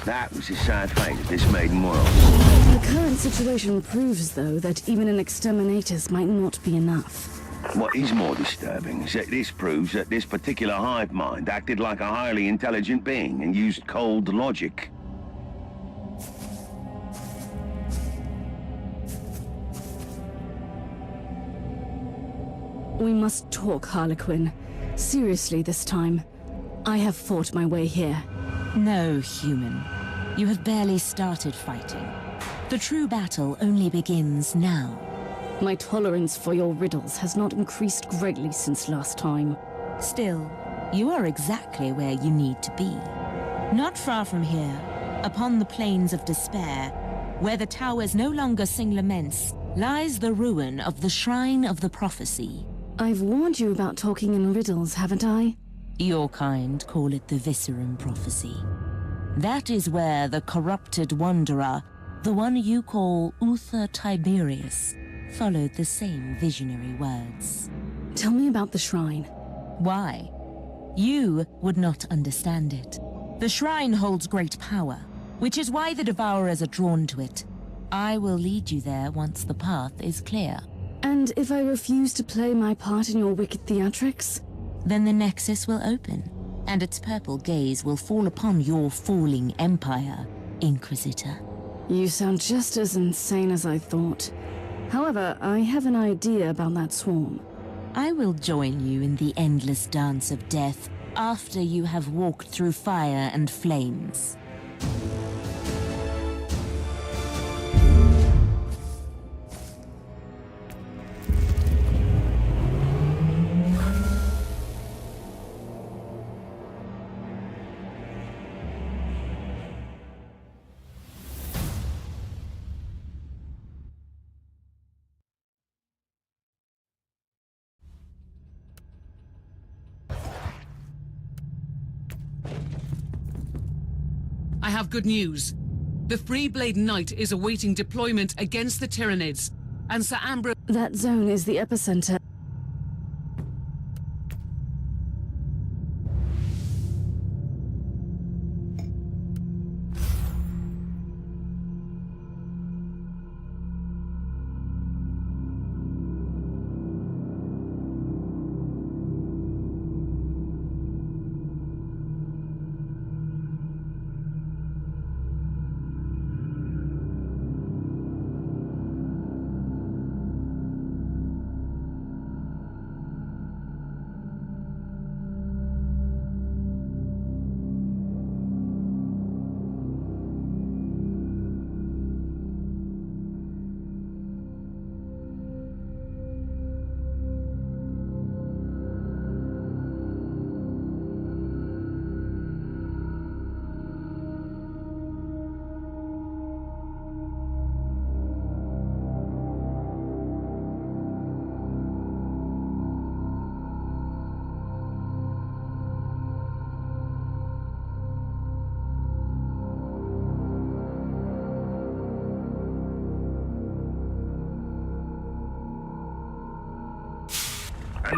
that was the sad fate of this maiden world. The current situation proves, though, that even an exterminatus might not be enough. What is more disturbing is that this proves that this particular hive mind acted like a highly intelligent being and used cold logic. We must talk, Harlequin. Seriously this time. I have fought my way here. No, human. You have barely started fighting. The true battle only begins now. My tolerance for your riddles has not increased greatly since last time. Still, you are exactly where you need to be. Not far from here, upon the plains of despair, where the towers no longer sing laments, lies the ruin of the Shrine of the Prophecy. I've warned you about talking in riddles, haven't I? Your kind call it the Viscerum Prophecy. That is where the corrupted wanderer, the one you call Uther Tiberius, followed the same visionary words. Tell me about the shrine. Why? You would not understand it. The shrine holds great power, which is why the Devourers are drawn to it. I will lead you there once the path is clear. And if I refuse to play my part in your wicked theatrics? Then the Nexus will open, and its purple gaze will fall upon your falling empire, Inquisitor. You sound just as insane as I thought. However, I have an idea about that swarm. I will join you in the endless dance of death after you have walked through fire and flames. I have good news. The Freeblade Knight is awaiting deployment against the Tyranids, and Sir Ambrose... That zone is the epicenter.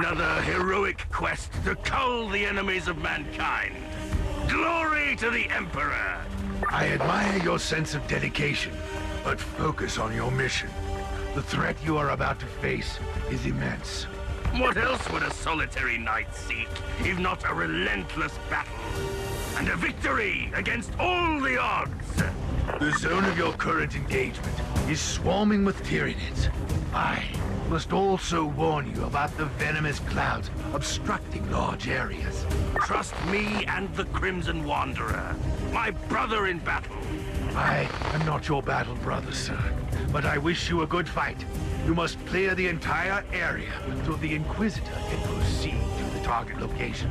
Another heroic quest to cull the enemies of mankind. Glory to the Emperor! I admire your sense of dedication, but focus on your mission. The threat you are about to face is immense. What else would a solitary knight seek, if not a relentless battle? And a victory against all the odds! The zone of your current engagement is swarming with Tyranids. I must also warn you about the venomous clouds obstructing large areas. Trust me and the Crimson Wanderer, my brother in battle. I am not your battle brother, sir, but I wish you a good fight. You must clear the entire area so the Inquisitor can proceed to the target location.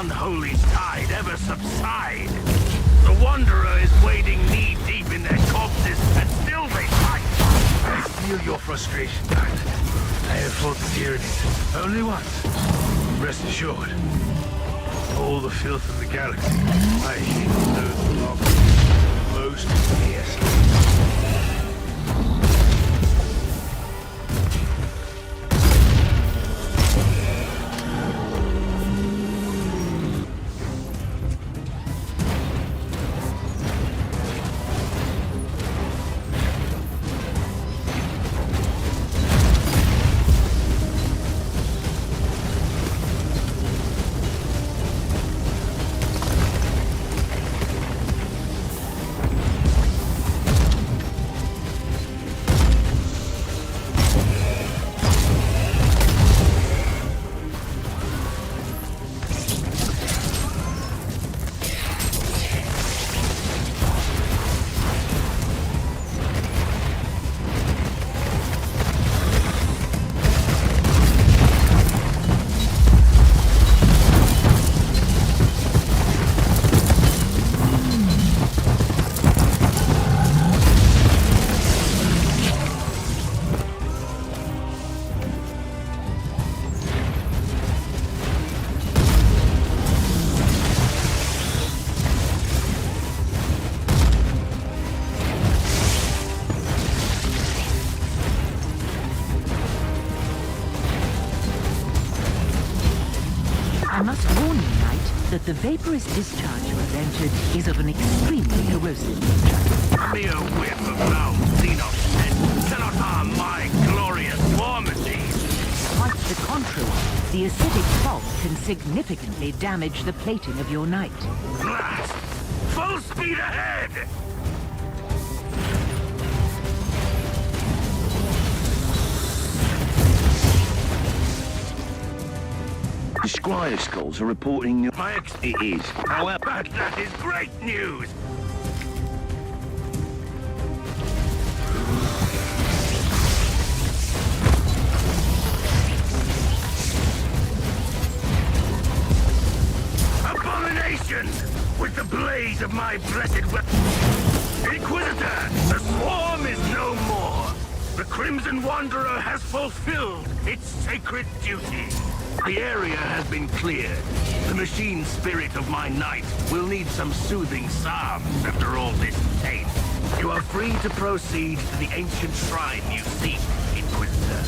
unholy tide ever subside. The Wanderer is wading knee-deep in their corpses, and still they fight. I feel your frustration, Pilot. I have fought the Tyranids only once. Rest assured, all the filth of the galaxy, I hate those long, most fiercely. must warn you, Knight, that the vaporous discharge you have entered is of an extremely corrosive nature. Mere whiff of foul xenos scent cannot harm my glorious war machine. Quite the contrary. The acidic fog can significantly damage the plating of your Knight. Blast! Full speed ahead! The Squire Skulls are reporting your... It is. However... But that is great news! Abomination! With the blaze of my blessed weapon... Inquisitor! The swarm is no more! The Crimson Wanderer has fulfilled its sacred duty. The area has been cleared. The machine spirit of my knight will need some soothing psalms after all this taint. You are free to proceed to the ancient shrine you seek, Inquisitor.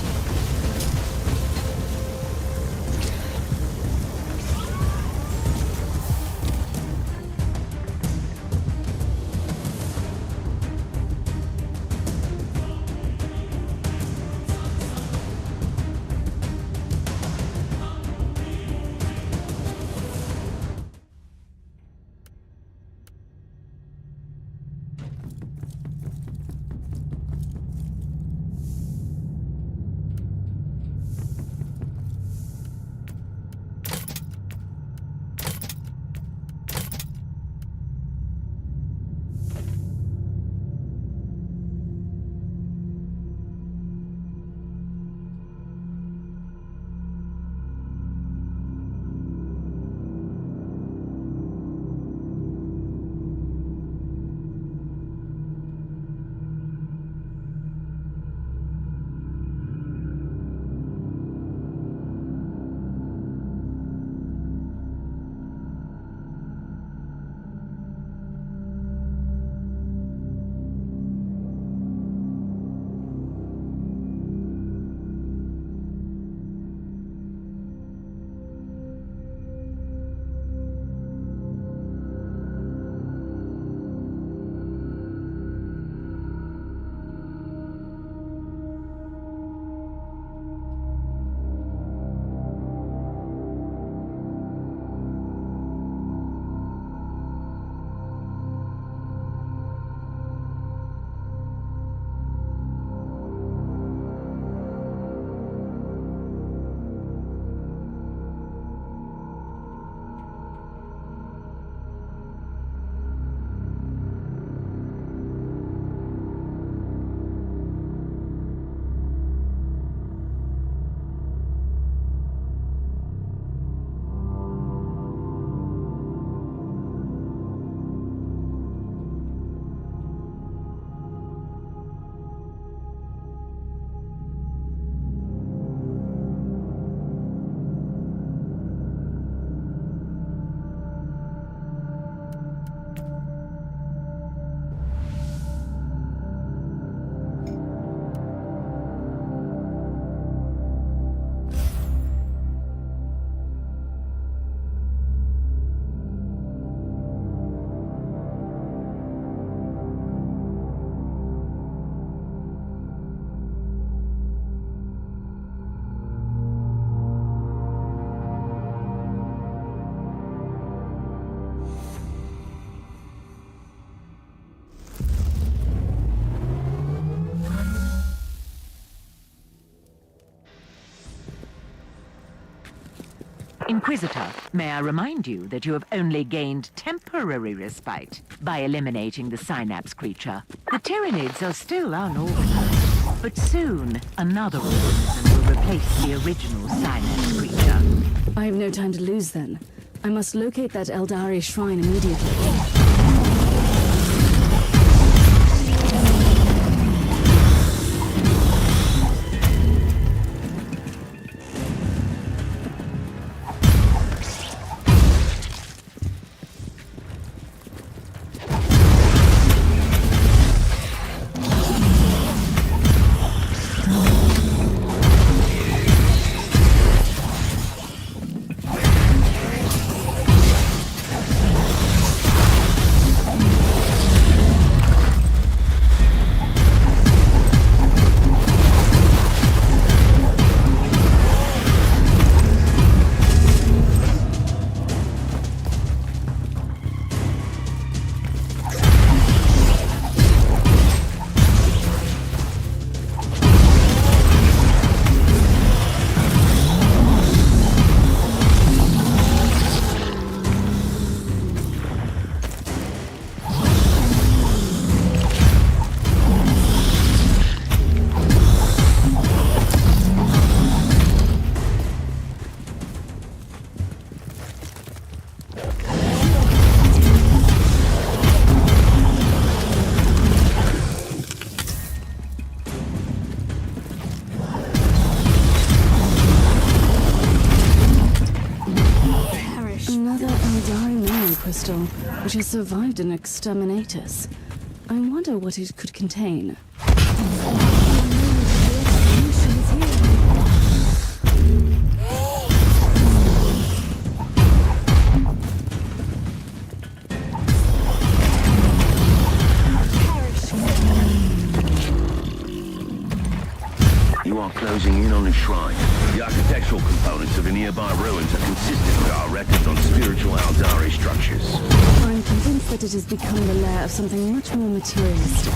Inquisitor, may I remind you that you have only gained temporary respite by eliminating the Synapse creature. The Tyranids are still unorganized, but soon another organism will replace the original Synapse creature. I have no time to lose then. I must locate that Eldari shrine immediately. crystal, which has survived an exterminatus. I wonder what it could contain. You are closing in on the shrine. The architectural components of the nearby ruins are consistent with our records on spiritual Aldari structures. I'm convinced that it has become the lair of something much more materialistic.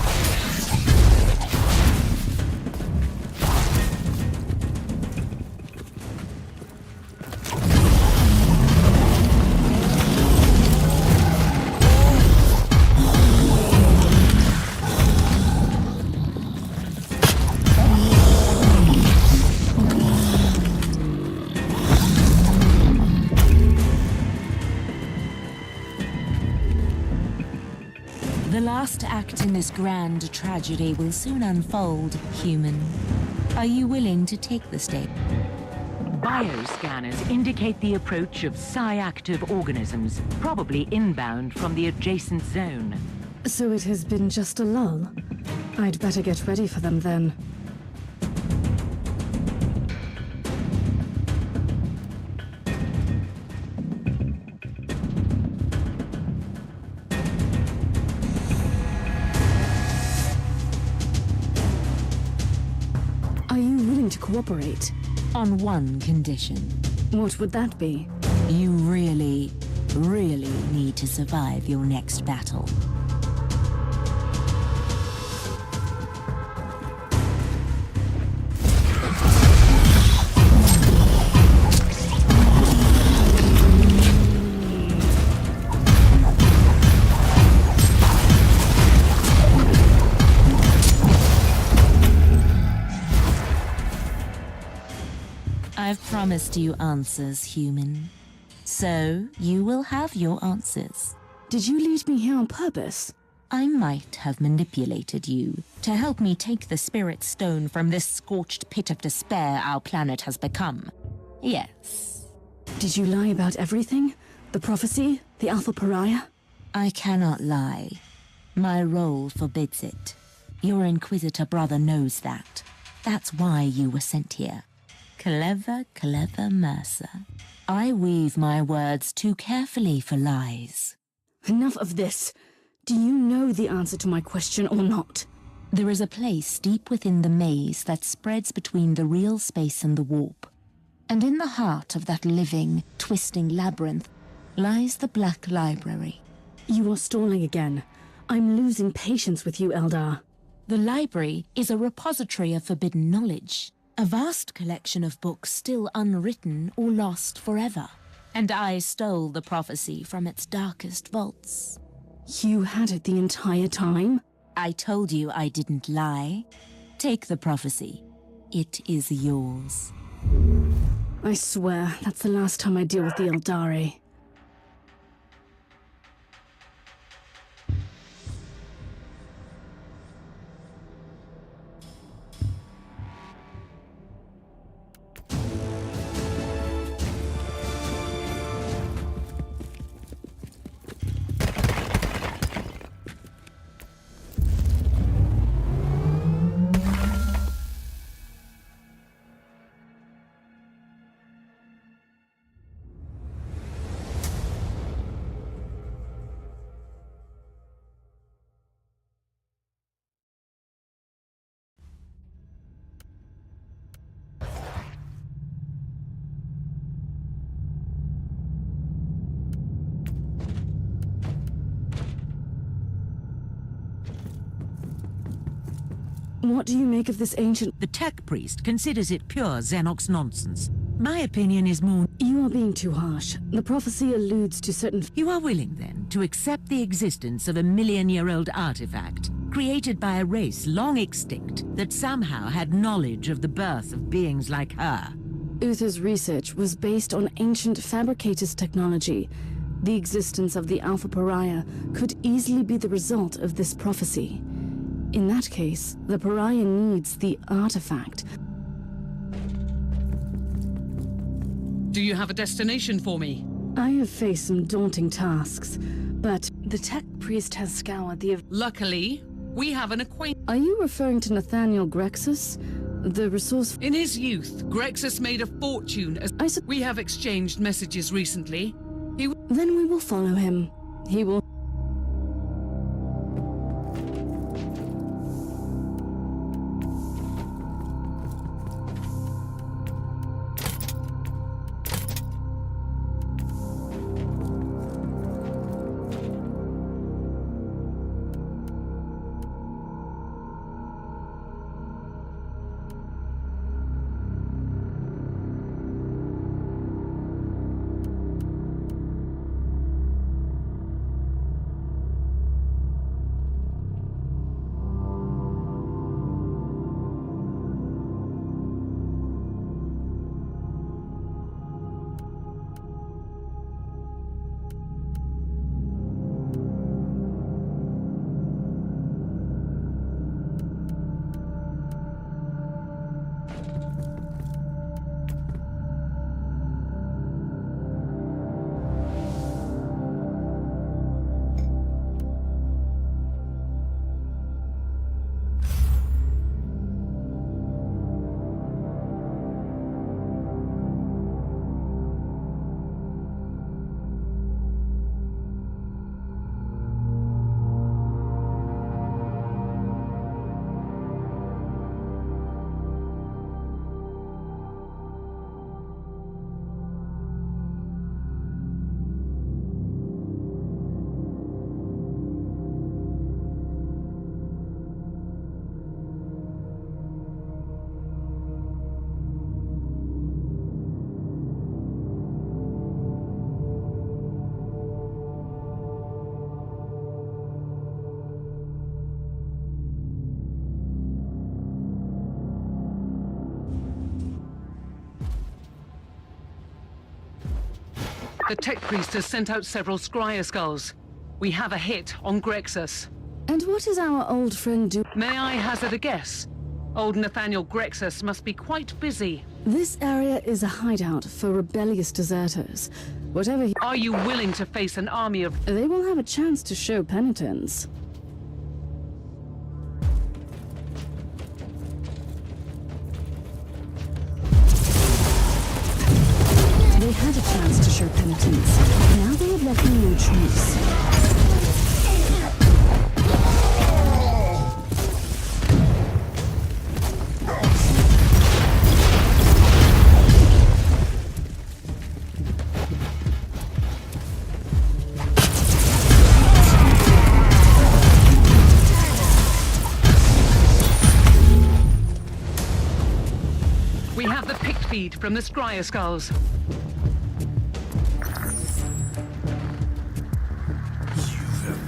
The last act in this grand tragedy will soon unfold, human. Are you willing to take the stake? Bioscanners indicate the approach of psi-active organisms, probably inbound from the adjacent zone. So it has been just a lull. I'd better get ready for them then. Are you willing to cooperate? On one condition. What would that be? You really need to survive your next battle. I've promised you answers, human. So, you will have your answers. Did you lead me here on purpose? I might have manipulated you to help me take the spirit stone from this scorched pit of despair our planet has become. Yes. Did you lie about everything? The prophecy? The Alpha Pariah? I cannot lie. My role forbids it. Your Inquisitor brother knows that. That's why you were sent here. Clever, clever Mercer. I weave my words too carefully for lies. Enough of this. Do you know the answer to my question or not? There is a place deep within the maze that spreads between the real space and the warp. And in the heart of that living, twisting labyrinth lies the Black Library. You are stalling again. I'm losing patience with you, Eldar. The library is a repository of forbidden knowledge. A vast collection of books still unwritten or lost forever. And I stole the prophecy from its darkest vaults. You had it the entire time? I told you I didn't lie. Take the prophecy. It is yours. I swear, that's the last time I deal with the Eldari. What do you make of this ancient... The tech priest considers it pure Xenox nonsense. My opinion is more... You are being too harsh. The prophecy alludes to certain... You are willing, then, to accept the existence of a million-year-old artifact, created by a race long extinct, that somehow had knowledge of the birth of beings like her. Uther's research was based on ancient fabricators' technology. The existence of the Alpha Pariah could easily be the result of this prophecy. In that case, the Pariah needs the artifact. Do you have a destination for me? I have faced some daunting tasks, but the tech priest has scoured the... Luckily, we have an acquaintance. Are you referring to Nathaniel Grexus? The resource... In his youth, Grexus made a fortune as... We have exchanged messages recently. Then we will follow him. He will... The tech priest has sent out several scryer skulls. We have a hit on Grexus. And what is our old friend do? May I hazard a guess? Old Nathaniel Grexus must be quite busy. This area is a hideout for rebellious deserters. Whatever he... Are you willing to face an army of... They will have a chance to show penitence. They had a chance to show penitence. Now they have left me no choice. We have the picked feed from the scryer skulls.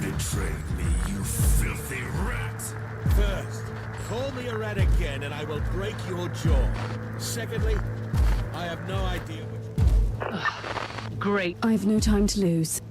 Betrayed me, you filthy rat! First, call me a rat again and I will break your jaw. Secondly, I have no idea what... Great. I have no time to lose.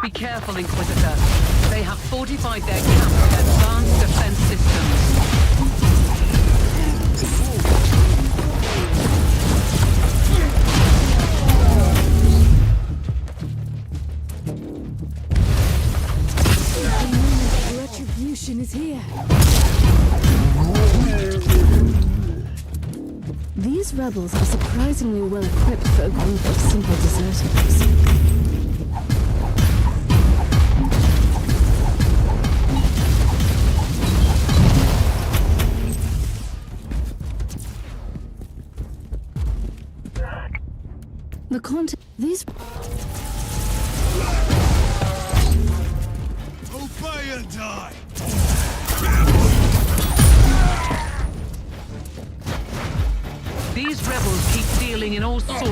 Be careful, Inquisitor. They have fortified their camp with advanced defense systems. Retribution is here. These These rebels are surprisingly well equipped for a group of simple deserters. The content... These... Obey and die! These rebels keep dealing in all sorts of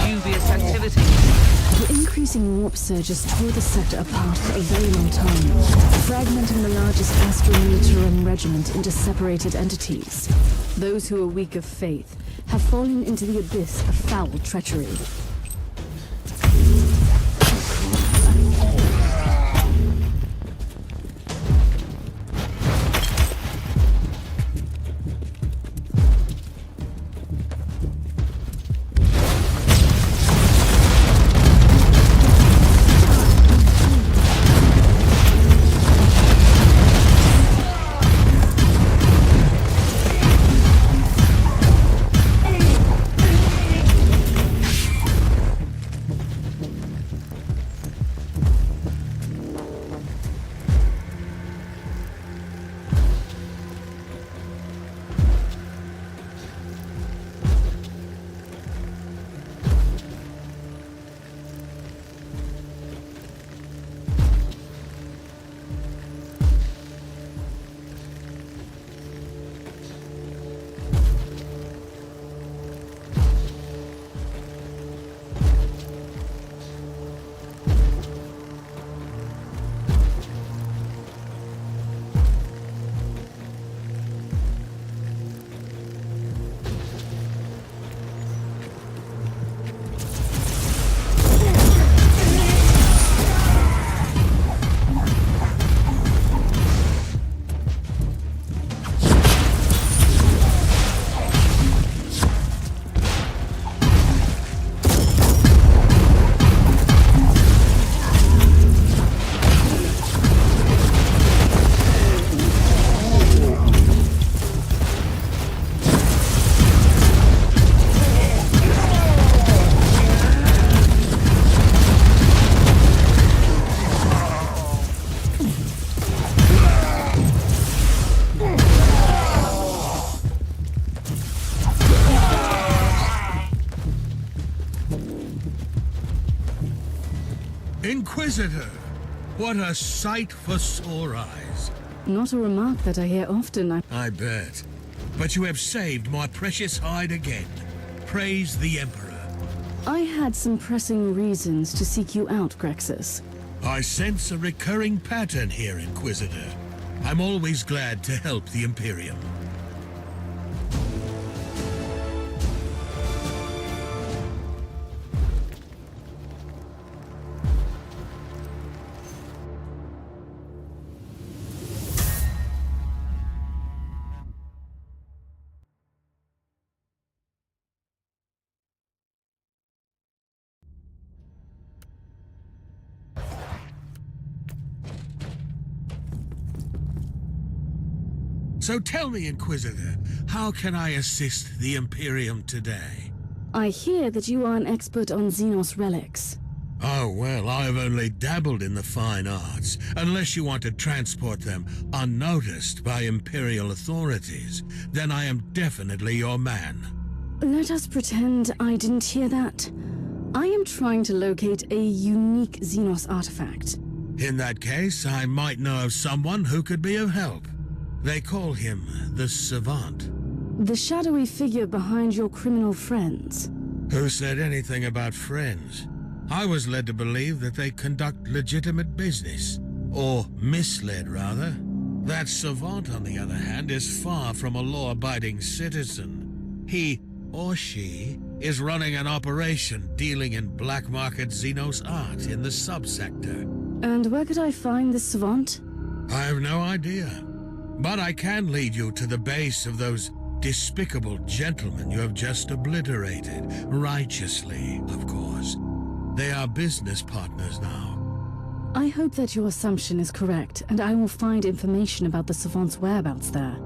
dubious activity. The increasing warp surges tore the sector apart for a very long time, fragmenting the largest Astra regiment into separated entities. Those who are weak of faith have fallen into the abyss of foul treachery. Inquisitor! What a sight for sore eyes. Not a remark that I hear often. I bet. But you have saved my precious hide again. Praise the Emperor. I had some pressing reasons to seek you out, Grexus. I sense a recurring pattern here, Inquisitor. I'm always glad to help the Imperium. So tell me, Inquisitor, how can I assist the Imperium today? I hear that you are an expert on Xenos relics. Oh, well, I've only dabbled in the fine arts, unless you want to transport them unnoticed by Imperial authorities. Then I am definitely your man. Let us pretend I didn't hear that. I am trying to locate a unique Xenos artifact. In that case, I might know of someone who could be of help. They call him the Savant. The shadowy figure behind your criminal friends. Who said anything about friends? I was led to believe that they conduct legitimate business. Or misled, rather. That Savant, on the other hand, is far from a law-abiding citizen. He, or she, is running an operation dealing in black-market Xenos art in the subsector. And where could I find this Savant? I have no idea. But I can lead you to the base of those despicable gentlemen you have just obliterated. Righteously, of course. They are business partners now. I hope that your assumption is correct, and I will find information about the Savant's whereabouts there.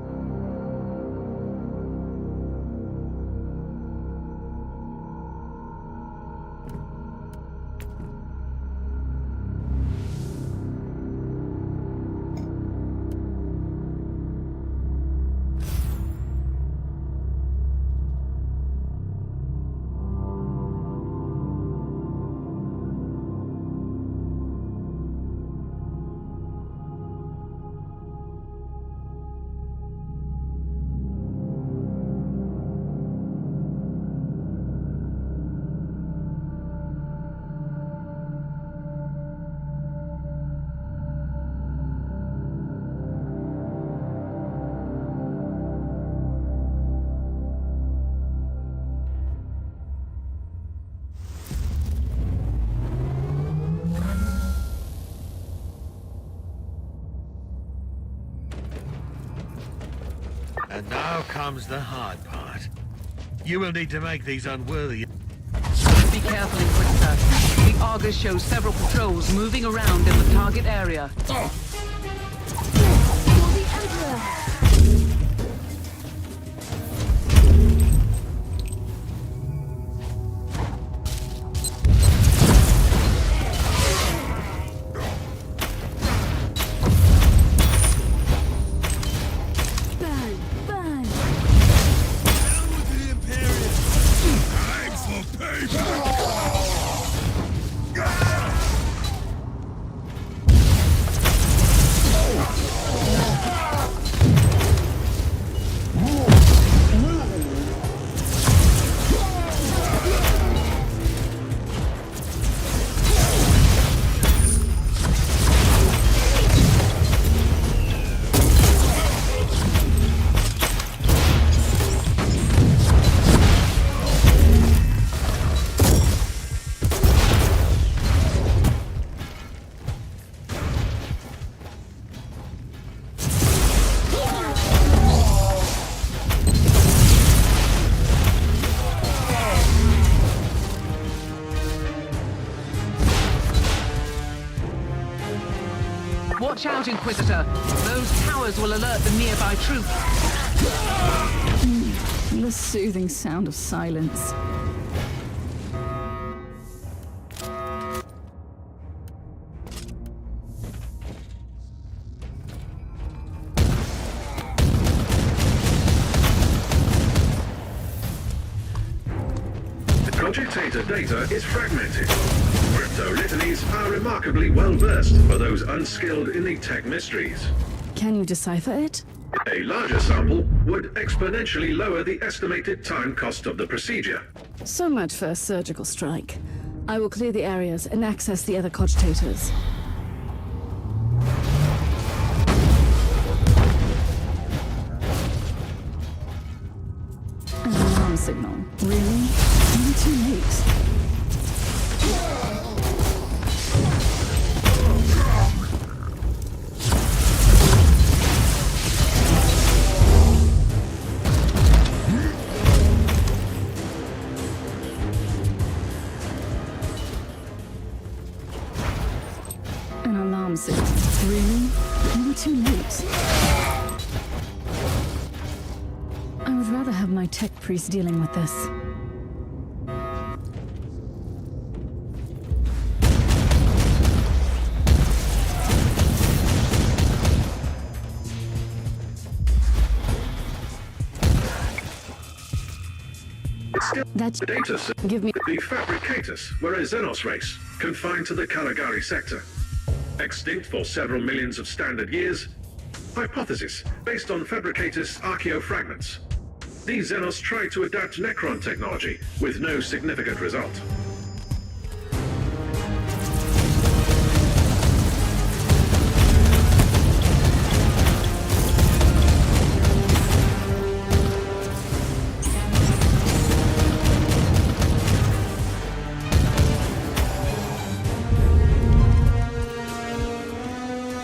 Now comes the hard part. You will need to make these unworthy. Be careful, Inquisitor. The Argus shows several patrols moving around in the target area. Watch out, Inquisitor. Those towers will alert the nearby troops. The soothing sound of silence. Cogitator data is fragmented. Crypto litanies are remarkably well versed for those unskilled in the tech mysteries. Can you decipher it? A larger sample would exponentially lower the estimated time cost of the procedure. So much for a surgical strike. I will clear the areas and access the other cogitators. An alarm signal. Really? I'm too late. An alarm signal. Really? I'm too late. I would rather have my tech priest dealing with this. That's data set. Give me. The Fabricators were a Xenos race, confined to the Caligari sector. Extinct for several millions of standard years. Hypothesis, based on Fabricators archaeofragments. These Xenos tried to adapt Necron technology, with no significant result.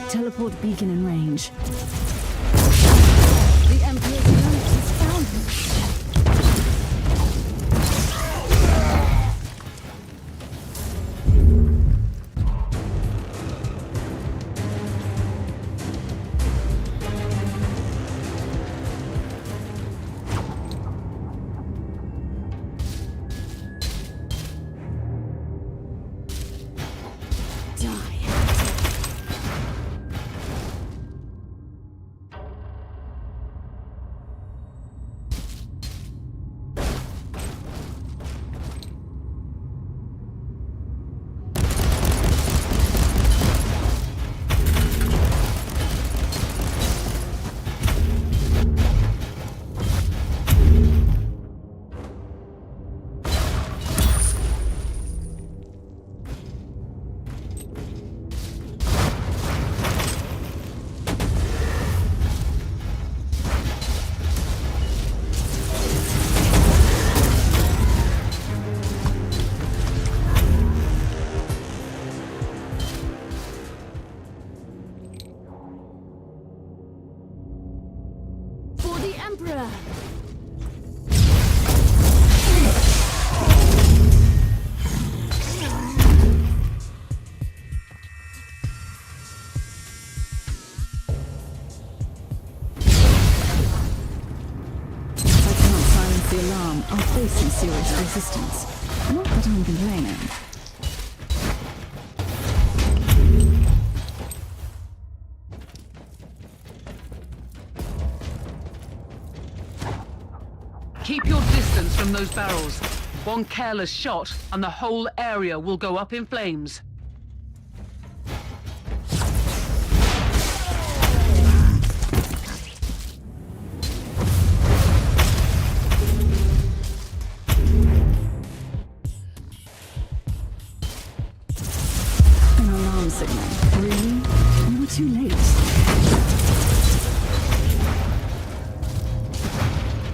Teleport beacon in range. The Emperor's knight has found me. the alarm are facing serious resistance. Not that I'm complaining. Keep your distance from those barrels. One careless shot, and the whole area will go up in flames. An alarm signal. Really? You were too late.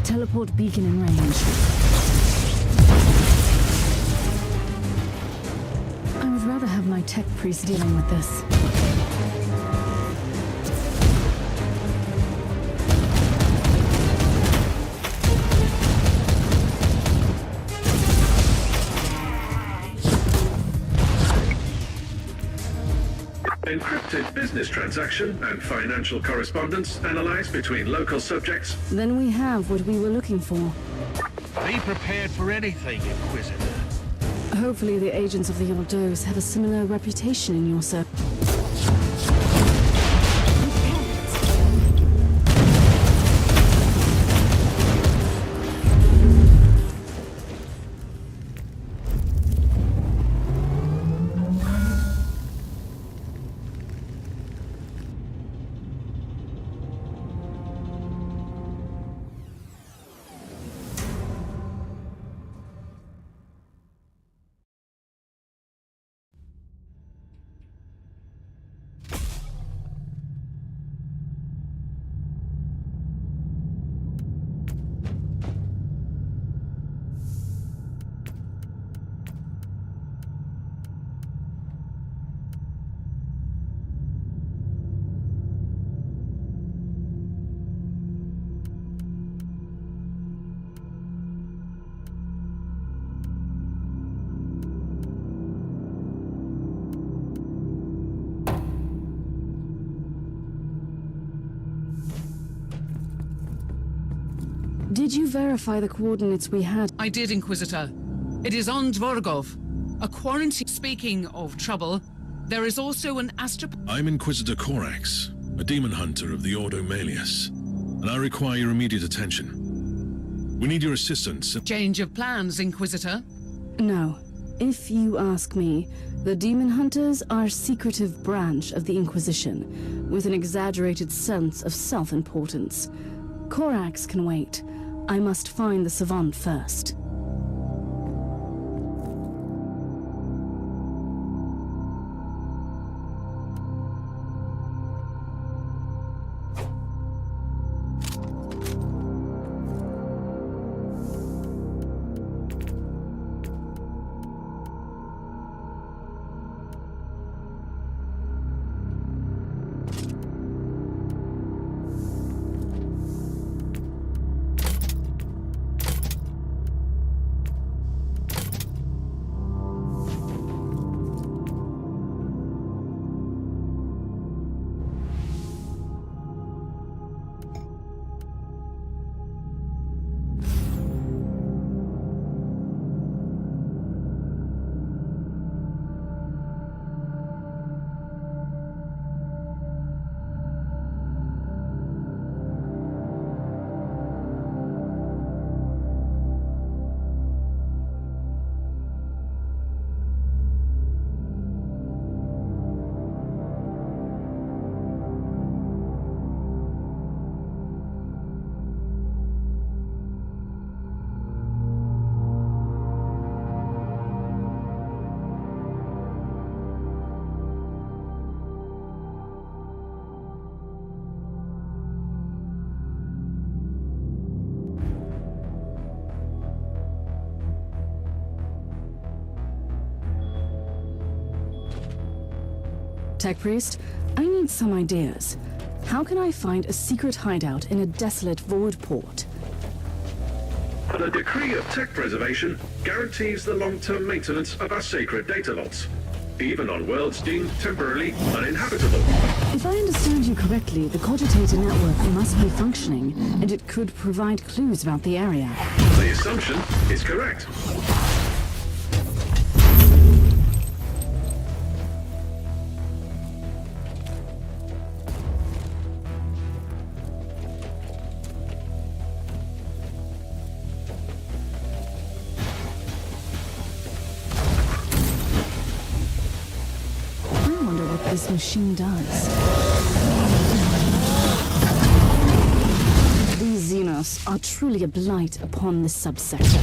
Teleport beacon in range. I would rather have my tech priest dealing with this. Encrypted business transaction and financial correspondence analyzed between local subjects. Then we have what we were looking for. Be prepared for anything, Inquisitor. Hopefully the agents of the Ordos have a similar reputation in your circle. Did you verify the coordinates we had? I did, Inquisitor. It is on Dvorgov. A quarantine. Speaking of trouble, there is also an I'm Inquisitor Corax, a demon hunter of the Ordo Malleus, and I require your immediate attention. We need your assistance. Change of plans, Inquisitor? No. If you ask me, the Demon Hunters are a secretive branch of the Inquisition, with an exaggerated sense of self-importance. Corax can wait. I must find the Savant first. Tech Priest, I need some ideas. How can I find a secret hideout in a desolate void port? The decree of tech preservation guarantees the long-term maintenance of our sacred data logs. even on worlds deemed temporarily uninhabitable. If I understand you correctly, the cogitator network must be functioning, and it could provide clues about the area. The assumption is correct. This machine does. These Xenos are truly a blight upon this subsector.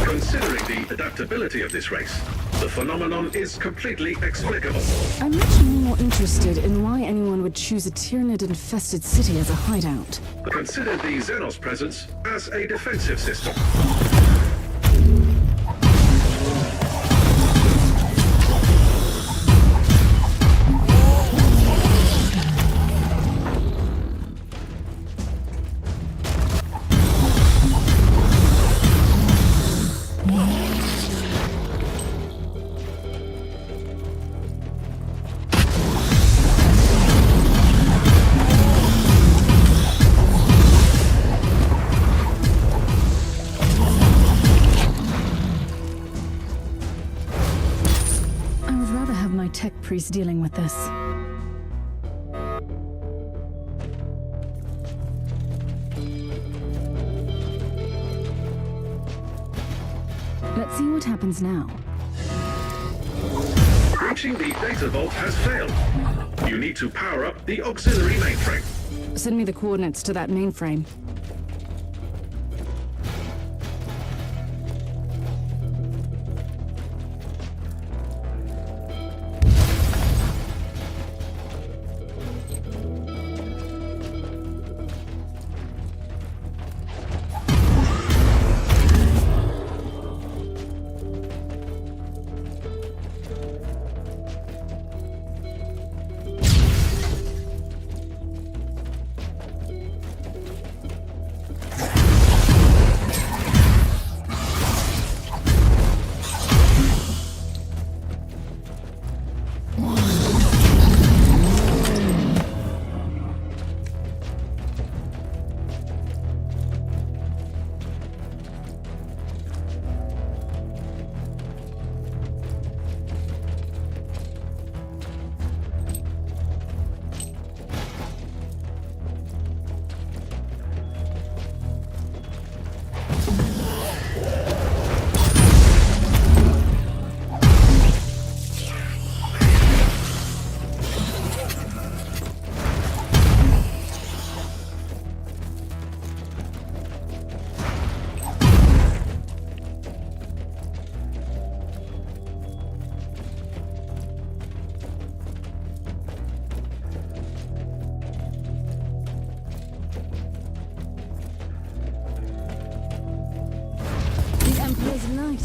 Considering the adaptability of this race, the phenomenon is completely explicable. I'm much more interested in why anyone would choose a Tyranid-infested city as a hideout. Consider the Xenos presence as a defensive system. Tech priest dealing with this. Let's see what happens now. Reaching the data vault has failed. You need to power up the auxiliary mainframe. Send me the coordinates to that mainframe.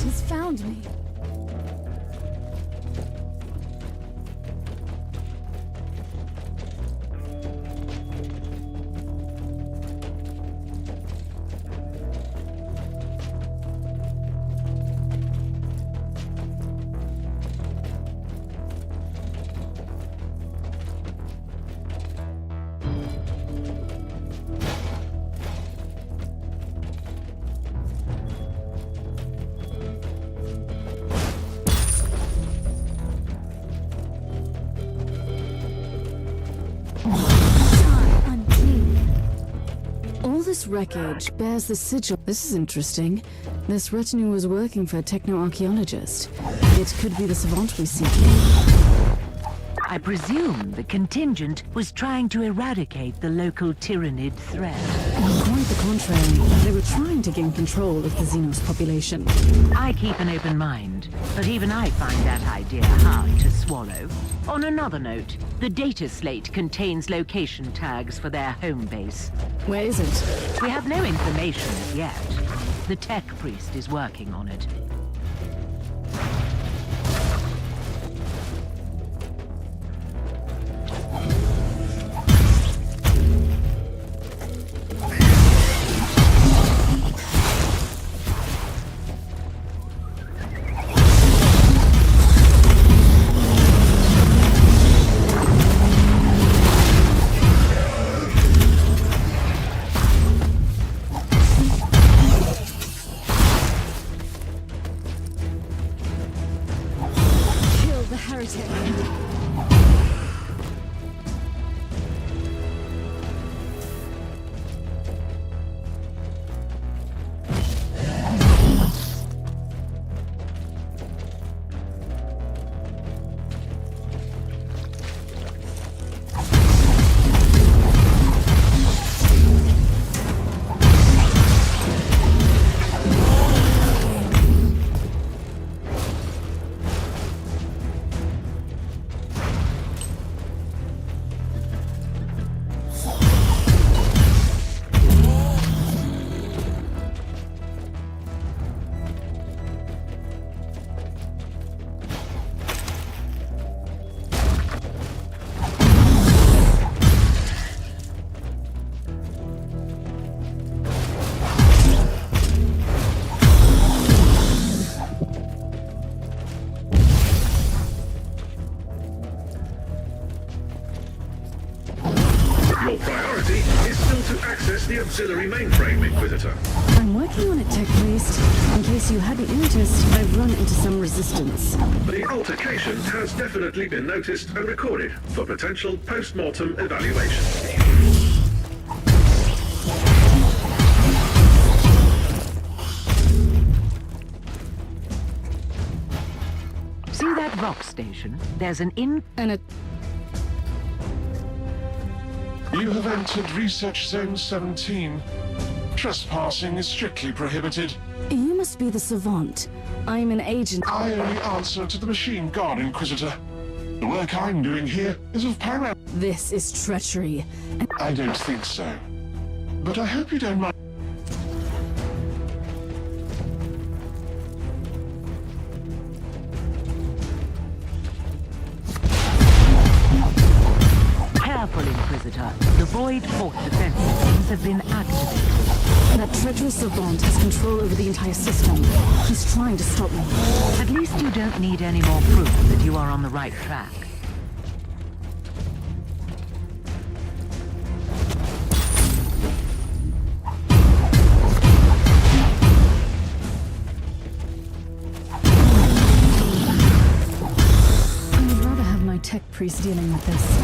He's found me. This wreckage bears the sigil. This is interesting. This retinue was working for a techno-archaeologist. It could be the savant we seek. I presume the contingent was trying to eradicate the local Tyranid threat. Quite the contrary. They were trying to gain control of the Xenos population. I keep an open mind, but even I find that idea hard to swallow. On another note, the data slate contains location tags for their home base. Where is it? We have no information as yet. The tech priest is working on it. auxiliary mainframe, Inquisitor. I'm working on it, Tech Priest. In case you hadn't noticed, I've run into some resistance. The altercation has definitely been noticed and recorded for potential post-mortem evaluation. See that rock station? There's an You have entered Research Zone 17. Trespassing is strictly prohibited. You must be the Savant. I'm an agent. I only answer to the Machine God, Inquisitor. The work I'm doing here is of paramount. This is treachery. I don't think so. But I hope you don't mind. Careful, Inquisitor. The Void Fort defense systems have been activated. That treacherous Savant has control over the entire system. He's trying to stop me. At least you don't need any more proof that you are on the right track. I'd rather have my Tech Priest dealing with this.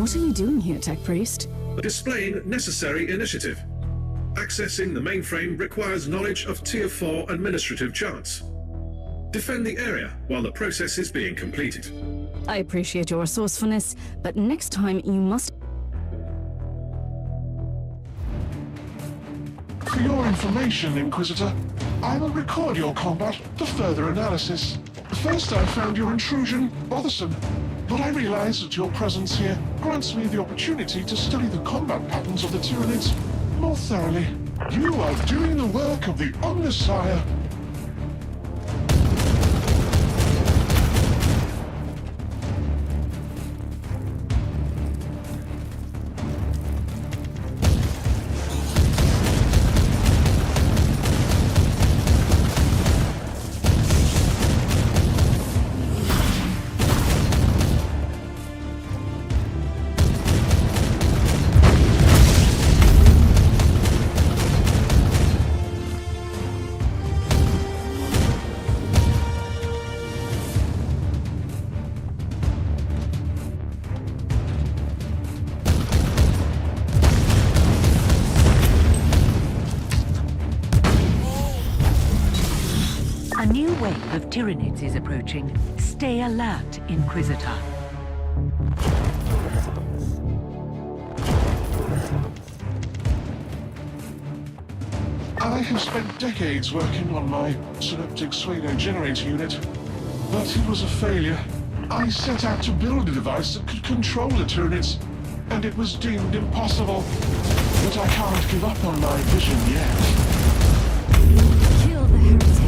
What are you doing here, Tech Priest? Displaying necessary initiative. Accessing the mainframe requires knowledge of Tier 4 administrative charts. Defend the area while the process is being completed. I appreciate your resourcefulness, but next time you must... For your information, Inquisitor, I will record your combat for further analysis. First I found your intrusion bothersome, but I realize that your presence here grants me the opportunity to study the combat patterns of the Tyranids more thoroughly. You are doing the work of the Omnissiah. A new wave of Tyranids is approaching. Stay alert, Inquisitor. I have spent decades working on my synaptic pseudo generator unit, but it was a failure. I set out to build a device that could control the Tyranids, and it was deemed impossible. But I can't give up on my vision yet. Kill the heretic.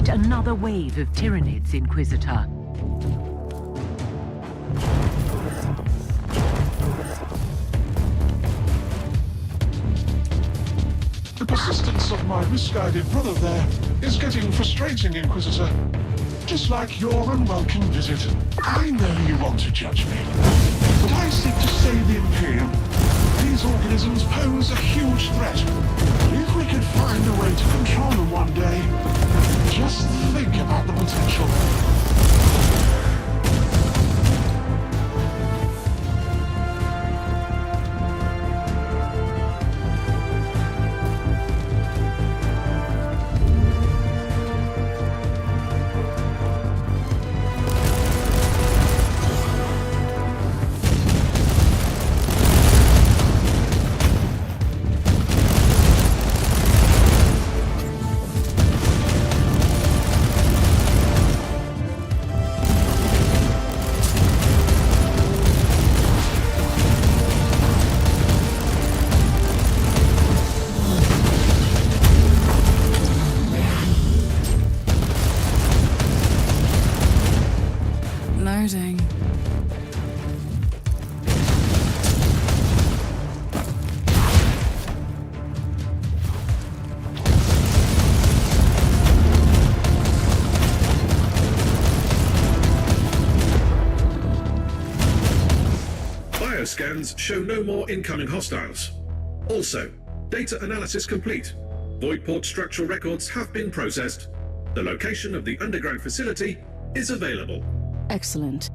Another wave of Tyranids, Inquisitor. The persistence of my misguided brother there is getting frustrating, Inquisitor. Just like your unwelcome visit. I know you want to judge me, but I seek to save the Imperium. These organisms pose a huge threat. If we could find a way to control them one day, just think about the potential. Loading. Bioscans show no more incoming hostiles. Also, data analysis complete. Void port structural records have been processed. The location of the underground facility is available. Excellent.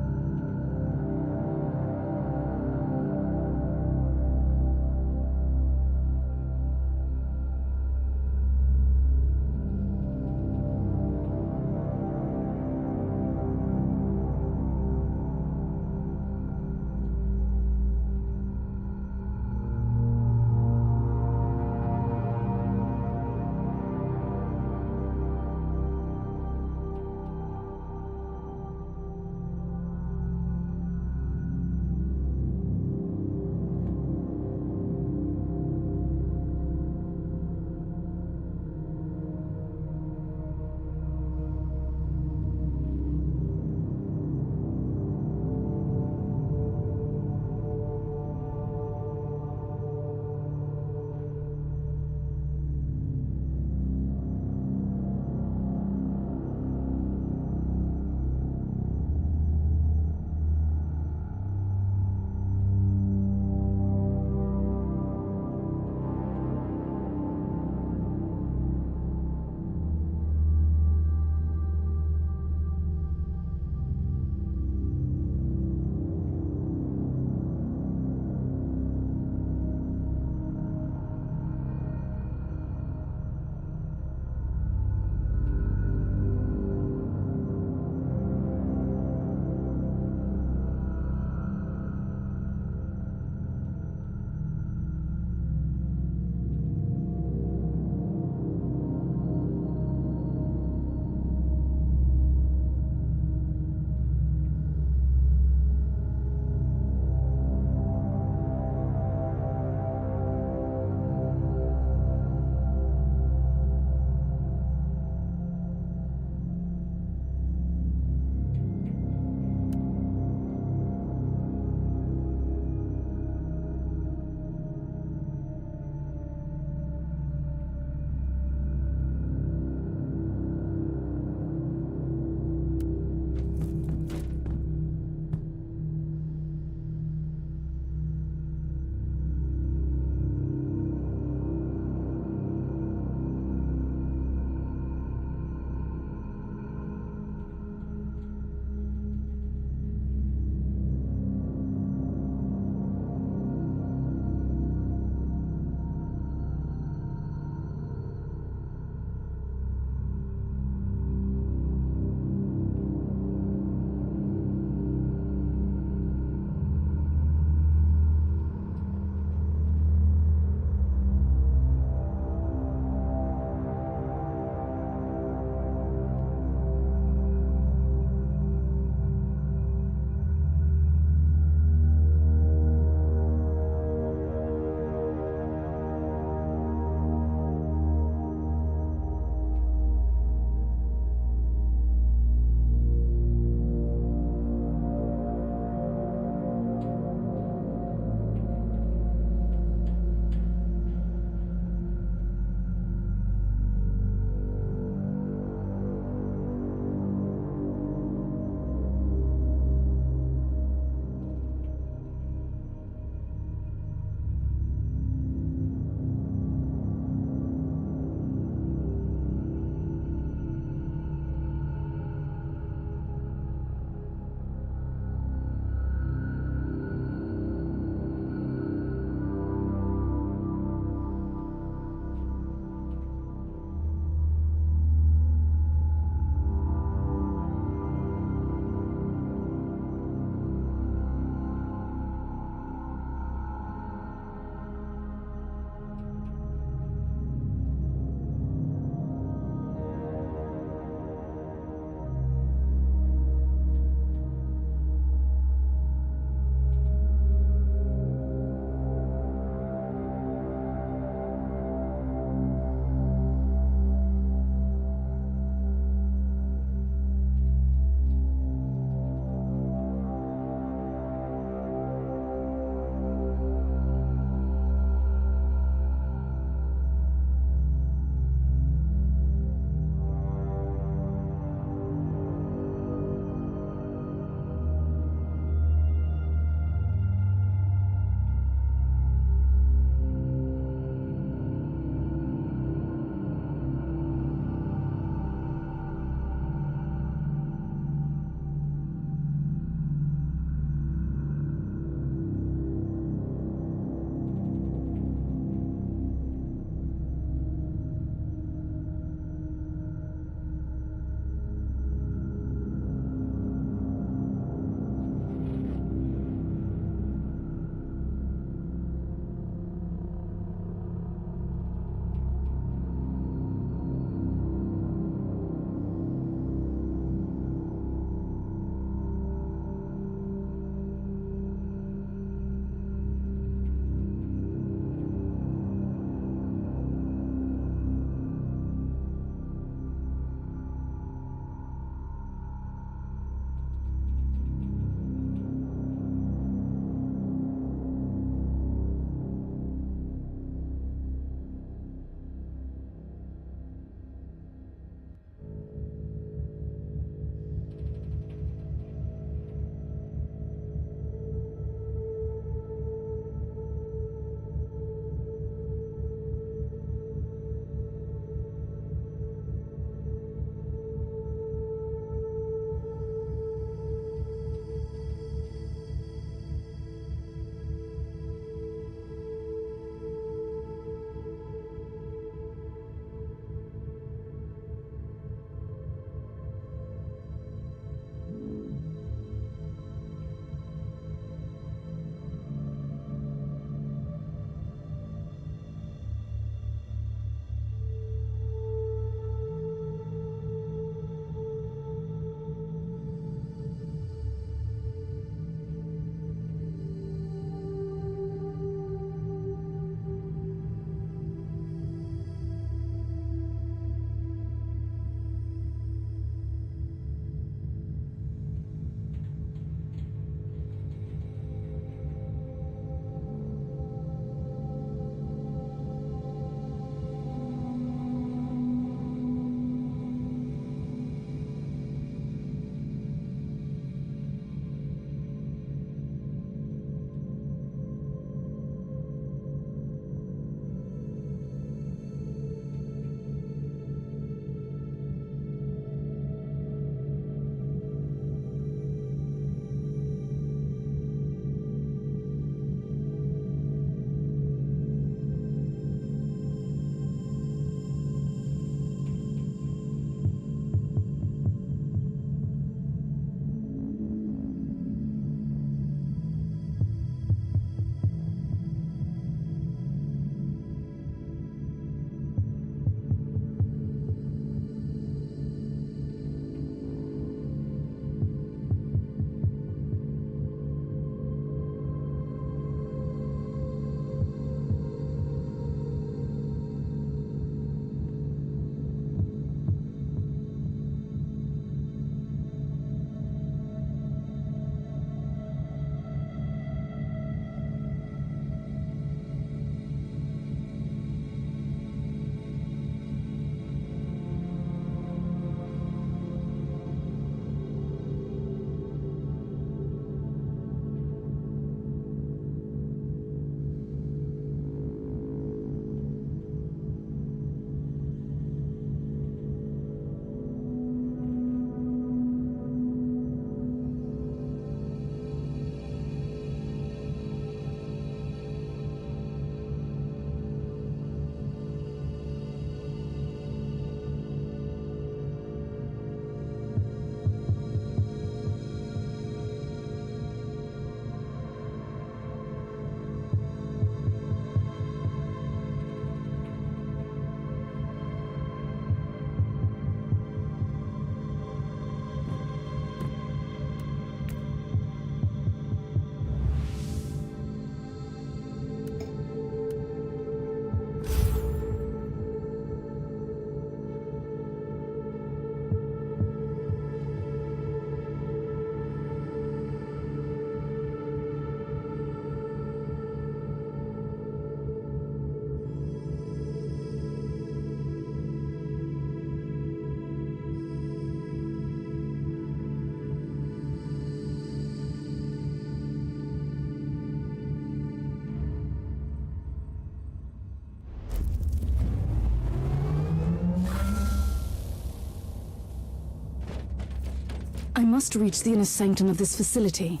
I must reach the inner sanctum of this facility.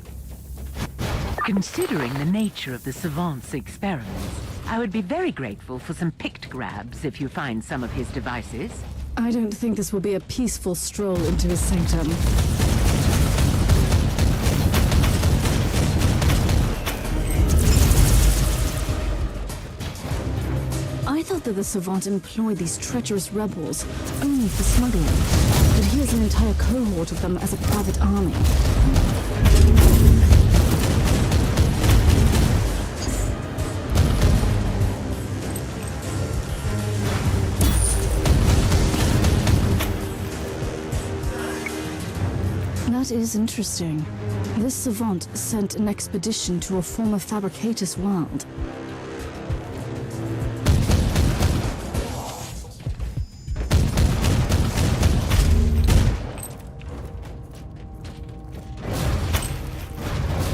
Considering the nature of the Savant's experiments, I would be very grateful for some pictograms if you find some of his devices. I don't think this will be a peaceful stroll into his sanctum. I thought that the Savant employed these treacherous rebels only for smuggling, but he has an entire cohort of them as a private army. That is interesting. This Savant sent an expedition to a former fabricatus world.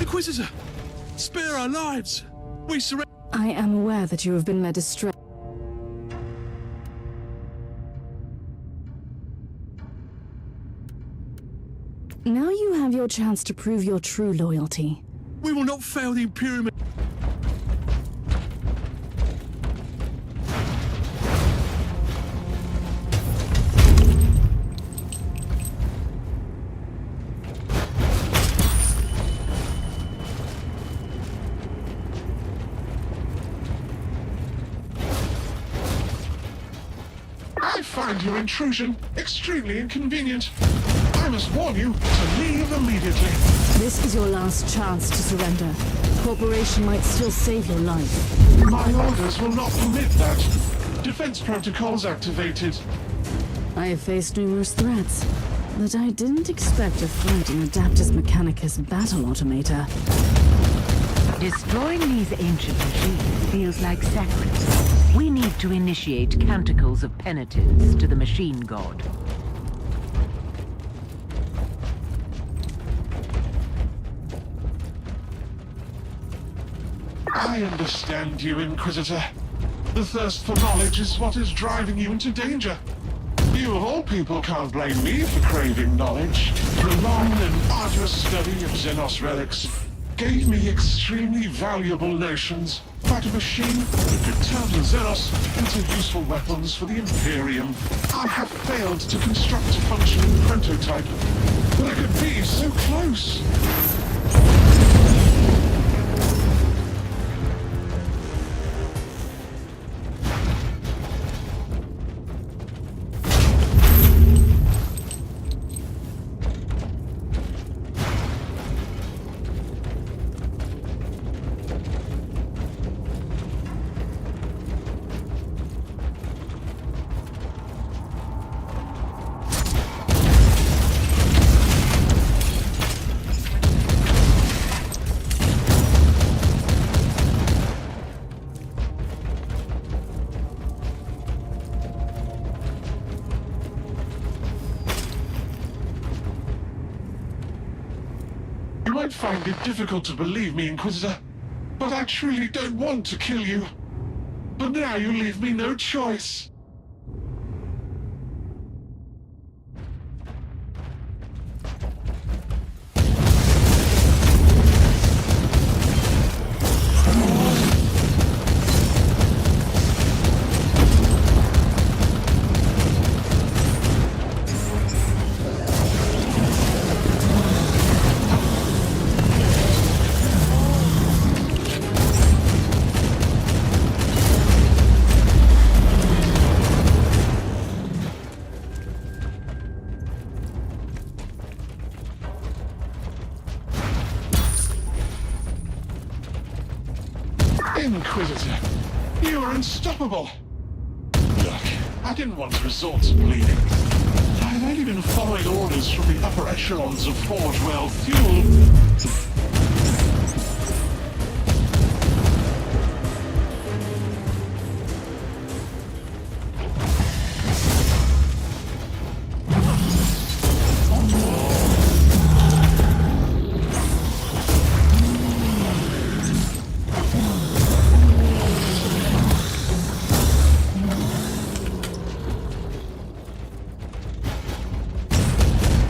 Inquisitor! Spare our lives! We surrender. I am aware that you have been led astray. Now you have your chance to prove your true loyalty. We will not fail the Imperium. I find your intrusion extremely inconvenient. I must warn you to leave immediately. This is your last chance to surrender. Corporation might still save your life. My orders will not permit that. Defense protocols activated. I have faced numerous threats, but I didn't expect a fight in Adaptus Mechanicus battle automata. Destroying these ancient machines feels like sacrifice. We need to initiate canticles of penitence to the machine god. I understand you, Inquisitor. The thirst for knowledge is what is driving you into danger. You of all people can't blame me for craving knowledge. The long and arduous study of Xenos relics gave me extremely valuable notions about a machine that could turn the Xenos into useful weapons for the Imperium. I have failed to construct a functioning prototype, but I could be so close. You might find it difficult to believe me, Inquisitor, but I truly don't want to kill you. But now you leave me no choice. Inquisitor, you are unstoppable. Look, I didn't want to resort to bleeding. I had only been following orders from the upper echelons of Forge World Fuel.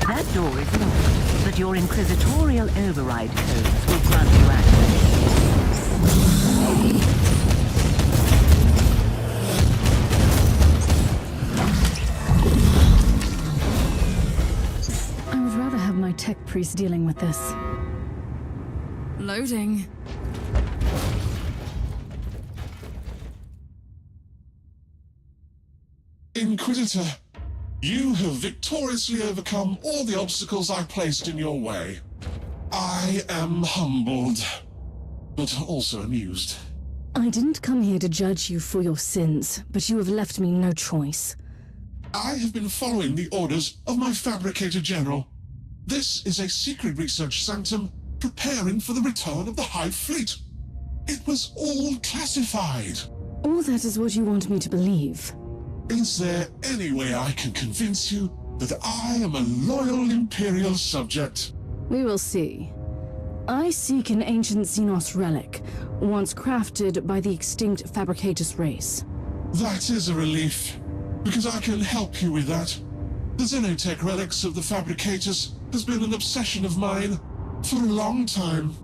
That door is locked. your inquisitorial override codes will grant you access. I would rather have my tech priest dealing with this. Loading. Inquisitor, you have victoriously overcome all the obstacles I placed in your way. I am humbled, but also amused. I didn't come here to judge you for your sins, but you have left me no choice. I have been following the orders of my fabricator general. This is a secret research sanctum preparing for the return of the Hive Fleet. It was all classified. All that is what you want me to believe. Is there any way I can convince you that I am a loyal Imperial subject? We will see. I seek an ancient Xenos relic, once crafted by the extinct Fabricatus race. That is a relief, because I can help you with that. The Xenotech relics of the Fabricatus has been an obsession of mine for a long time.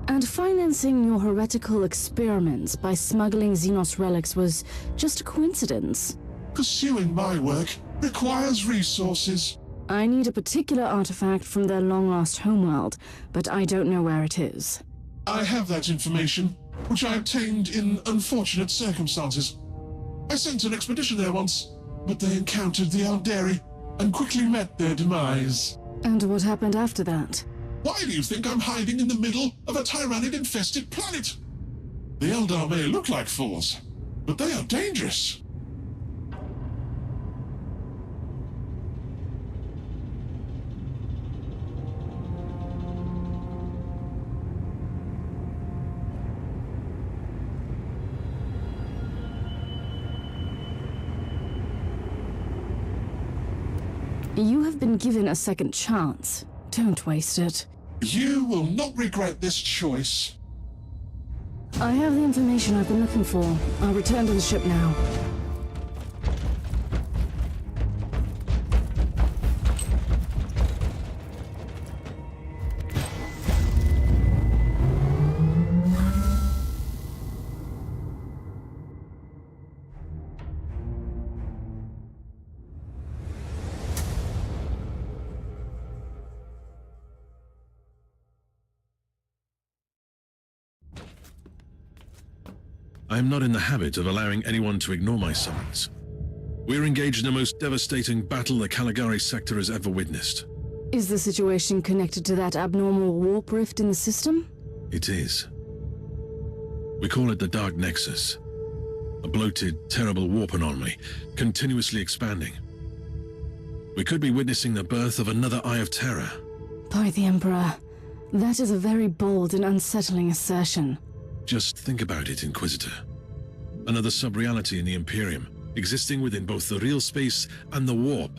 And financing your heretical experiments by smuggling Xenos relics was just a coincidence. Pursuing my work requires resources. I need a particular artifact from their long-lost homeworld, but I don't know where it is. I have that information, which I obtained in unfortunate circumstances. I sent an expedition there once, but they encountered the Eldari and quickly met their demise. And what happened after that? Why do you think I'm hiding in the middle of a Tyrannid-infested planet? The Eldar may look like fools, but they are dangerous. You have been given a second chance. Don't waste it. You will not regret this choice. I have the information I've been looking for. I'll return to the ship now. I am not in the habit of allowing anyone to ignore my summons. We're engaged in the most devastating battle the Caligari sector has ever witnessed. Is the situation connected to that abnormal warp rift in the system? It is. We call it the Dark Nexus. A bloated, terrible warp anomaly, continuously expanding. We could be witnessing the birth of another Eye of Terror. By the Emperor, that is a very bold and unsettling assertion. Just think about it, Inquisitor. Another sub-reality in the Imperium, existing within both the real space and the warp,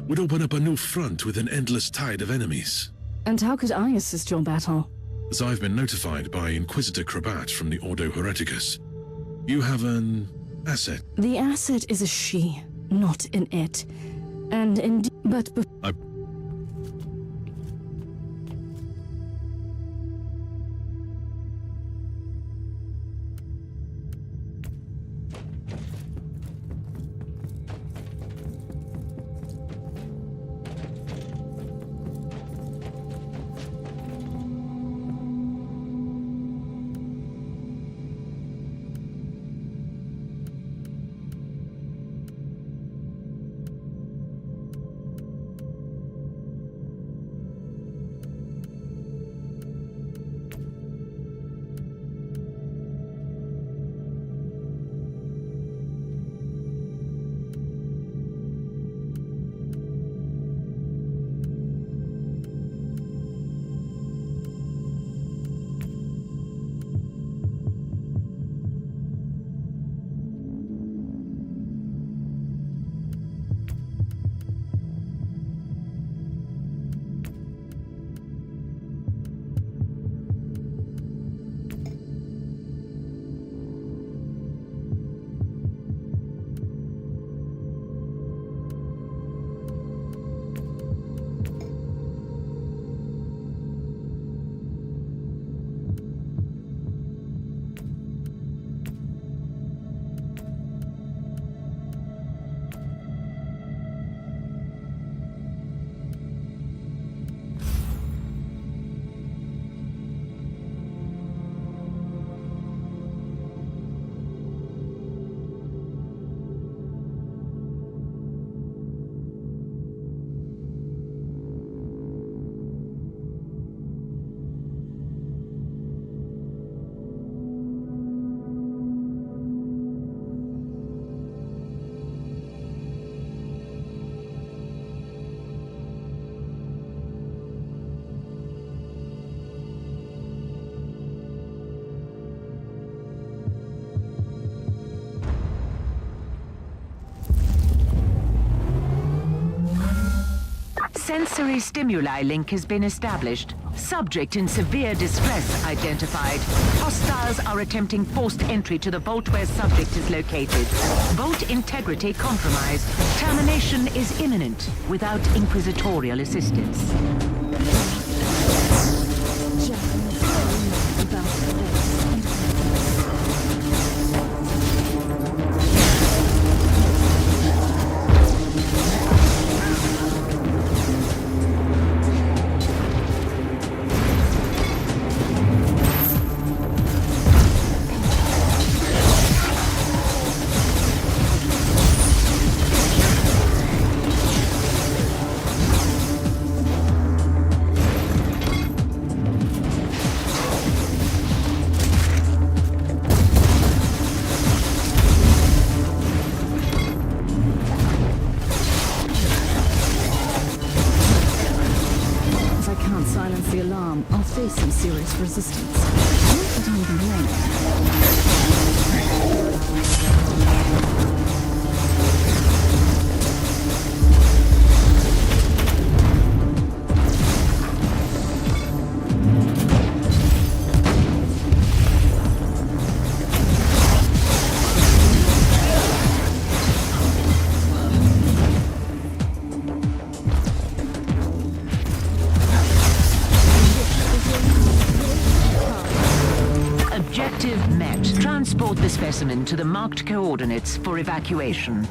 would open up a new front with an endless tide of enemies. And how could I assist your battle? As I've been notified by Inquisitor Krabat from the Ordo Hereticus, you have an asset. The asset is a she, not an it. And indeed, but sensory stimuli link has been established. Subject in severe distress identified. Hostiles are attempting forced entry to the vault where subject is located. Vault integrity compromised. Termination is imminent without inquisitorial assistance. I'll face some serious resistance. Not that I'm complaining. Objective met. Transport the specimen to the marked coordinates for evacuation.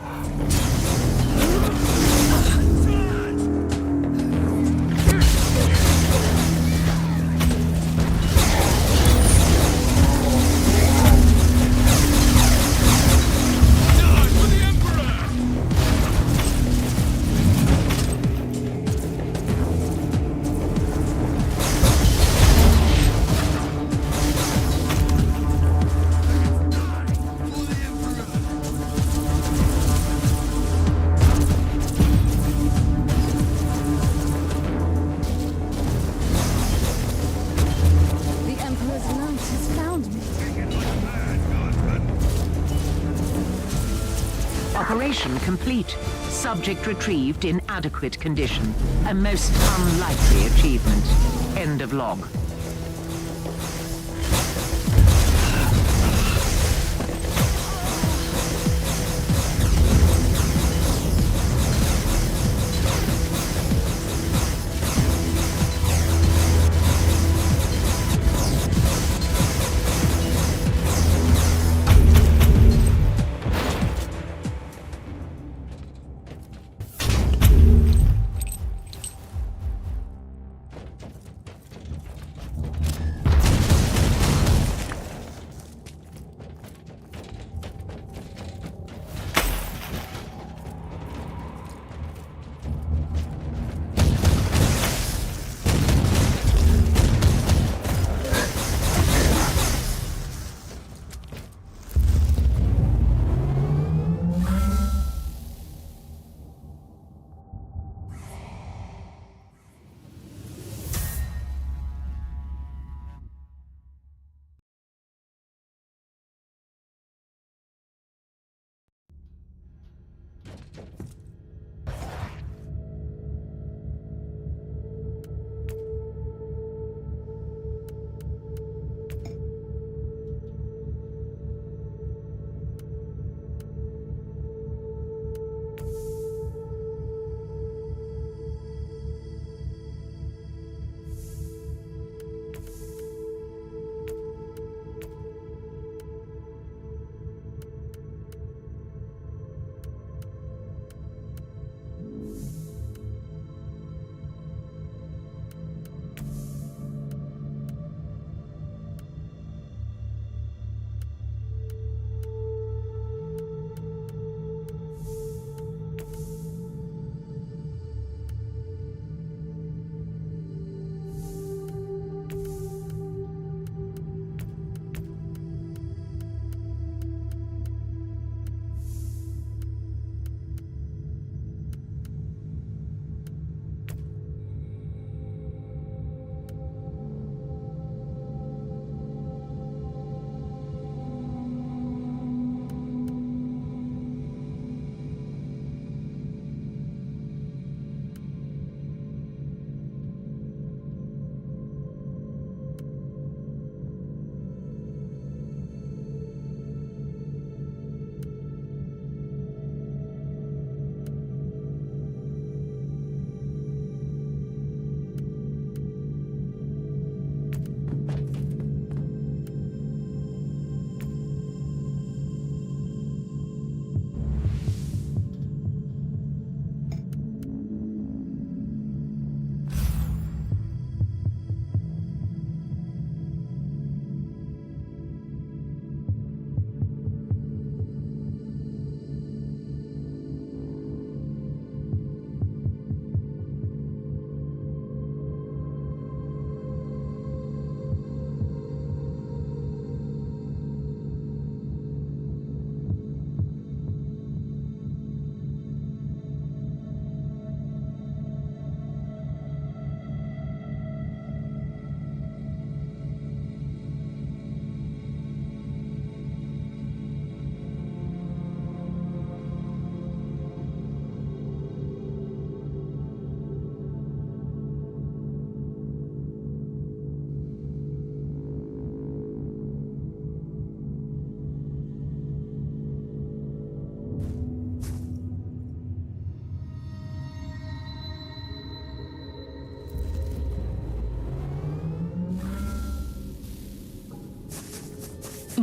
Operation complete. Subject retrieved in adequate condition. A most unlikely achievement. End of log.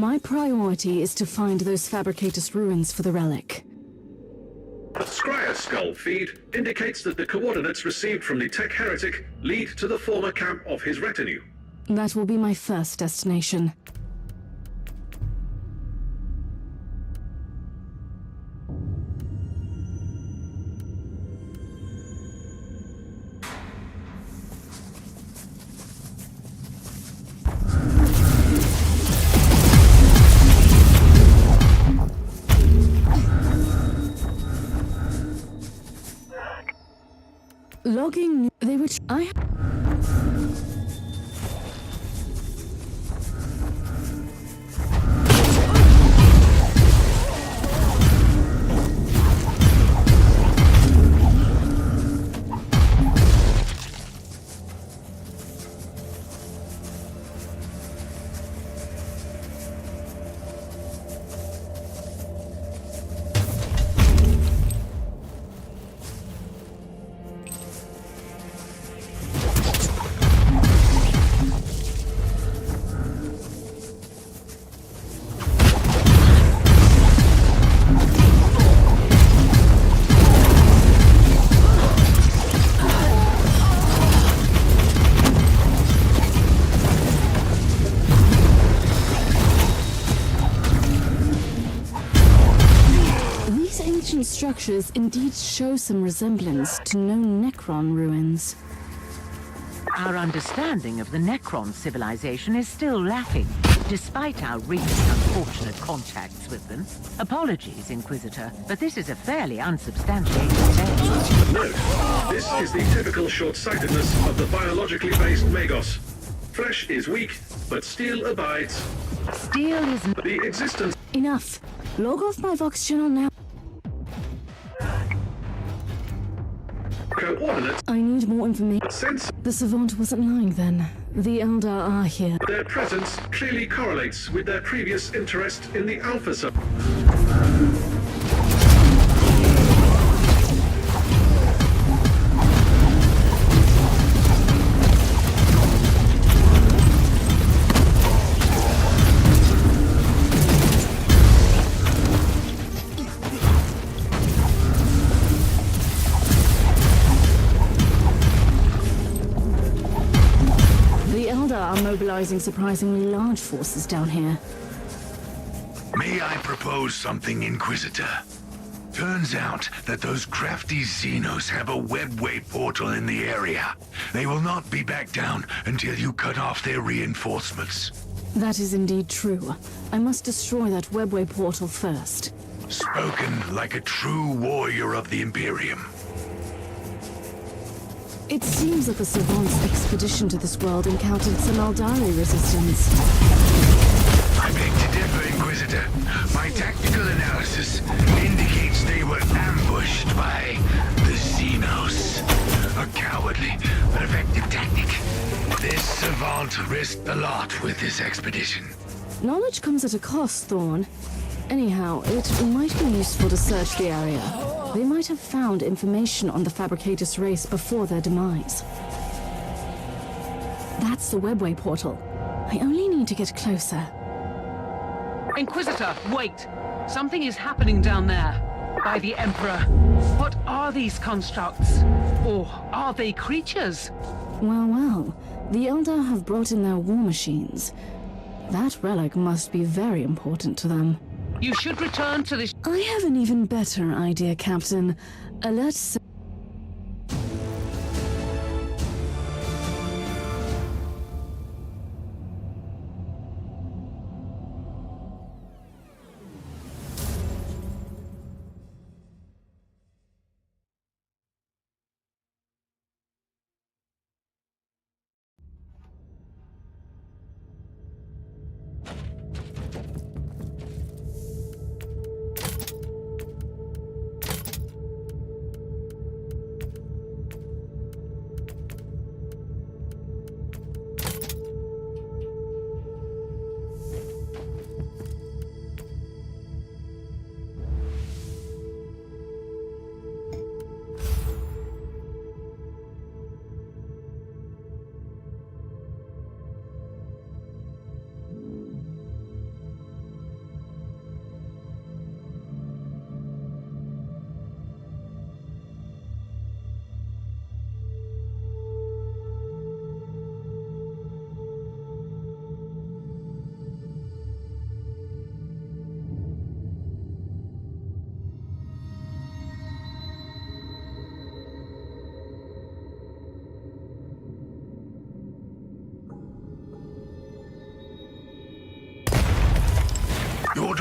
My priority is to find those Fabricators ruins for the relic. The Scryer skull feed indicates that the coordinates received from the tech heretic lead to the former camp of his retinue. That will be my first destination. Logging, they were. Structures indeed show some resemblance to known Necron ruins. Our understanding of the Necron civilization is still lacking, despite our recent unfortunate contacts with them. Apologies, Inquisitor, but this is a fairly unsubstantiated tale. Note, this is the typical short-sightedness of the biologically based Magos. Flesh is weak, but steel abides. Steel is... The existence... Enough. Log off my Vox channel now. Coordinates. I need more information. The Savant wasn't lying then. The Eldar are here. Their presence clearly correlates with their previous interest in the Alpha sub. Are mobilizing surprisingly large forces down here. May I propose something, Inquisitor? Turns out that those crafty Xenos have a webway portal in the area. They will not be back down until you cut off their reinforcements. That is indeed true. I must destroy that webway portal first. Spoken like a true warrior of the Imperium. It seems that the Savant's expedition to this world encountered some Eldari resistance. I beg to differ, Inquisitor. My tactical analysis indicates they were ambushed by the Xenos. A cowardly but effective tactic. This Savant risked a lot with this expedition. Knowledge comes at a cost, Thorn. Anyhow, it might be useful to search the area. They might have found information on the Fabricators race before their demise. That's the webway portal. I only need to get closer. Inquisitor, wait! Something is happening down there. By the Emperor. What are these constructs? Or are they creatures? Well, well. The Eldar have brought in their war machines. That relic must be very important to them. You should return to this... I have an even better idea, Captain. Let's...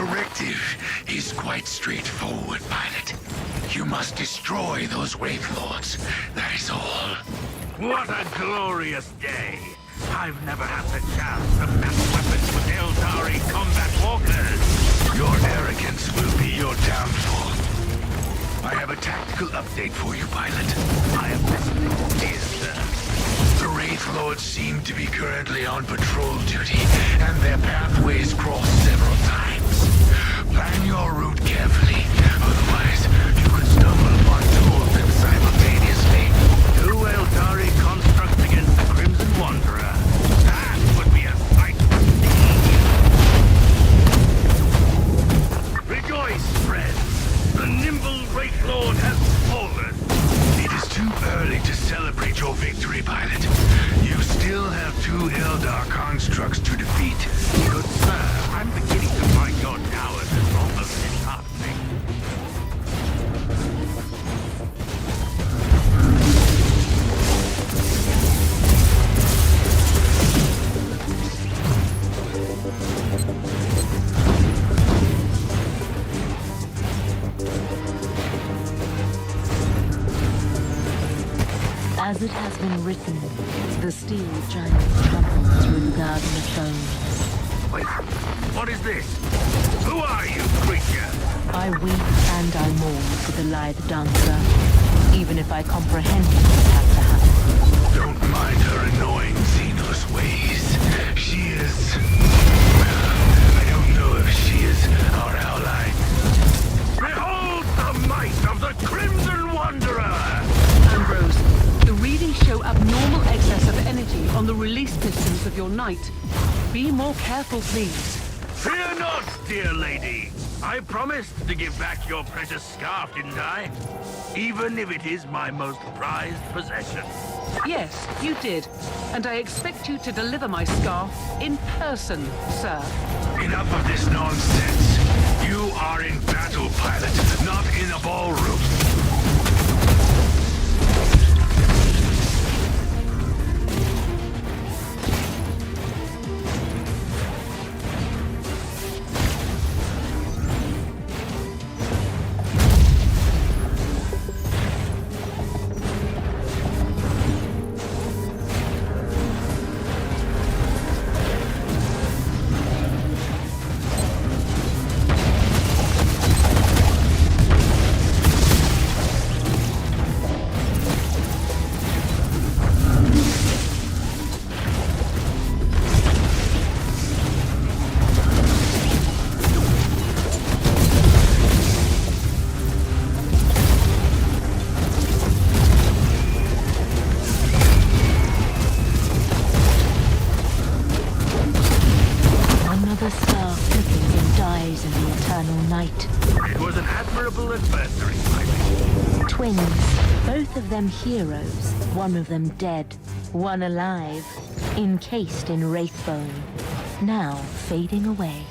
directive is quite straightforward, pilot. You must destroy those Wraith Lords, that is all. What a glorious day! I've never had the chance to match weapons with Eldari combat walkers! Your arrogance will be your downfall. I have a tactical update for you, pilot. I am listening, dear sir. The Wraith Lords seem to be currently on patrol duty, and their pathways cross several times. Plan your route carefully, otherwise you could stumble upon two of them simultaneously. Two Eldari constructs against the Crimson Wanderer. That would be a sight to see. Rejoice, friends! The nimble Wraith Lord has fallen. It is too early to celebrate your victory, pilot. You still have two Eldar constructs to defeat. Good sir, I'm beginning to find your towers as almost disheartening. As it has been written, the steel giant travels through the garden of bones. Wait, what is this? Who are you, creature? I weep and I mourn for the lithe dancer, even if I comprehend what has to happen. Don't mind her annoying Xenos ways. She is... well, I don't know if she is our ally. Behold the might of the Crimson Wanderer! Ambrose, the readings show abnormal excess of energy on the release pistons of your knight. Be more careful, please. Fear not, dear lady. I promised to give back your precious scarf, didn't I? Even if it is my most prized possession. Yes, you did. And I expect you to deliver my scarf in person, sir. Enough of this nonsense. You are in battle, pilot, not in a ballroom. Both of them heroes, one of them dead, one alive, encased in wraithbone, now fading away.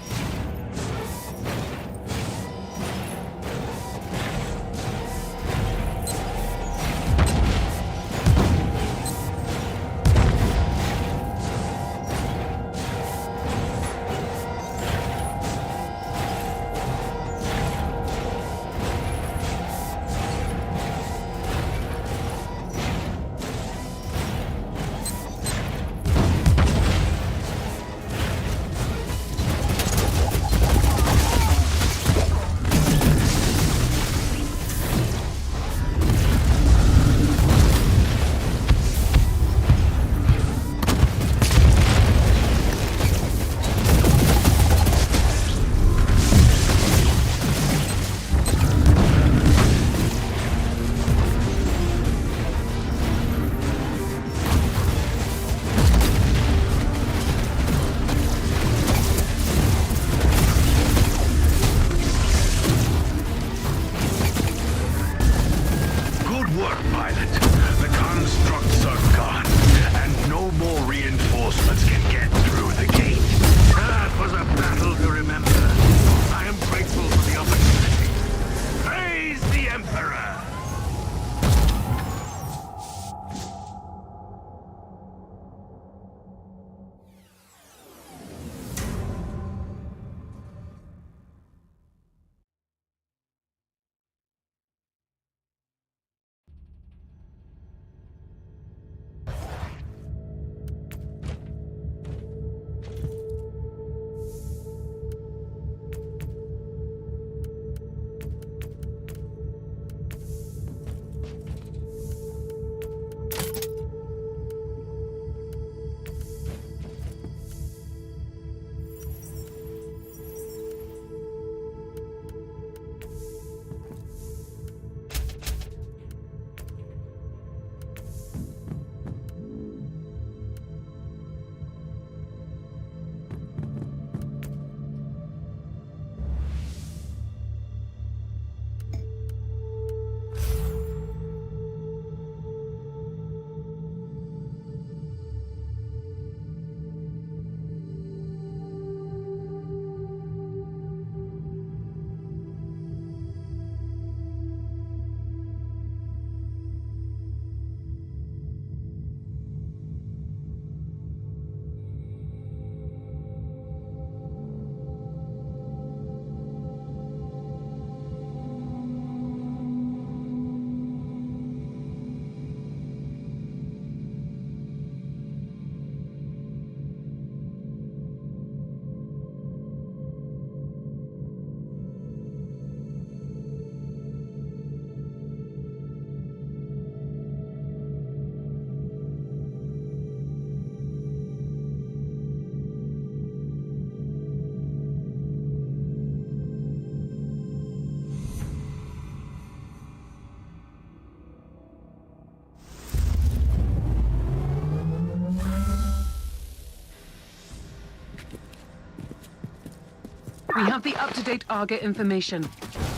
We have the up-to-date Arga information.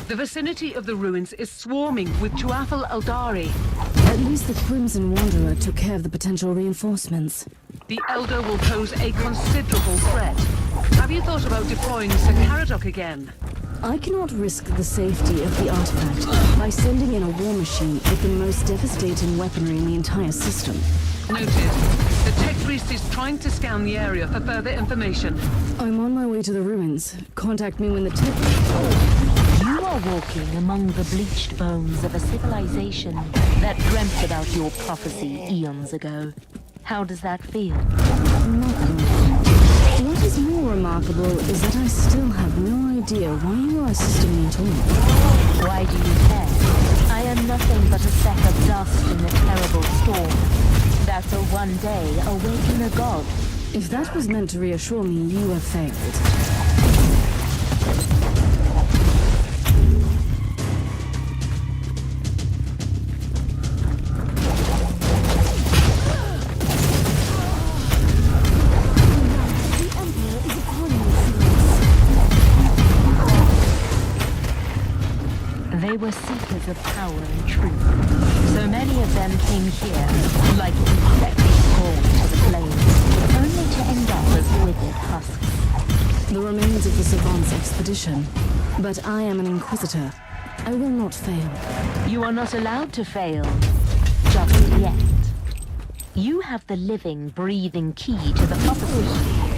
The vicinity of the ruins is swarming with Tuathal Eldari. At least the Crimson Wanderer took care of the potential reinforcements. The Elder will pose a considerable threat. Have you thought about deploying Sir Caradog again? I cannot risk the safety of the artifact by sending in a war machine with the most devastating weaponry in the entire system. Noted. The Tech Priest is trying to scan the area for further information. I'm on my way to the ruins. Contact me when the tech... You are walking among the bleached bones of a civilization that dreamt about your prophecy eons ago. How does that feel? What is more remarkable is that I still have no idea why you are assisting me at all. Why do you care? I am nothing but a speck of dust in the terrible storm that will one day awaken a god. If that was meant to reassure me, you have failed. They were seekers of power and truth. So many of them came here, like insects crawled to the flames, only to end up as withered husks. The remains of the Savant's expedition. But I am an Inquisitor. I will not fail. You are not allowed to fail. Just yet. You have the living, breathing key to the prophecy.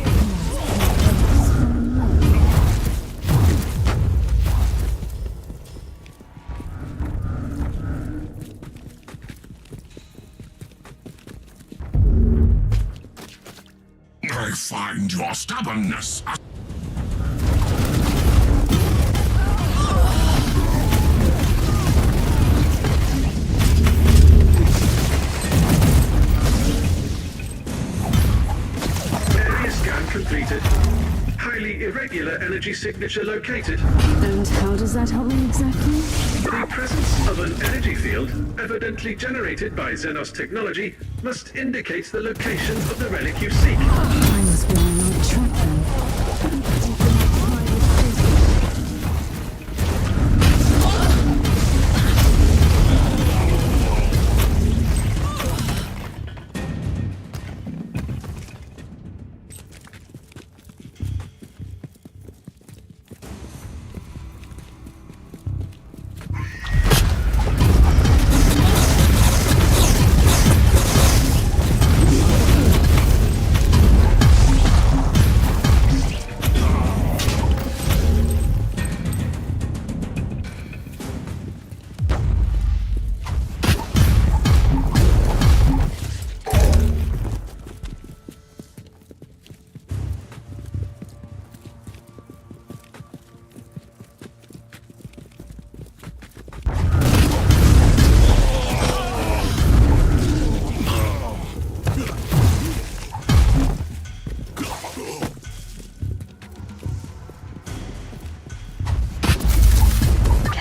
I find your stubbornness. Area scan completed. Highly irregular energy signature located. And how does that help me exactly? The presence of an energy field, evidently generated by Xenos technology, must indicate the location of the relic you seek. I must be on the right track then.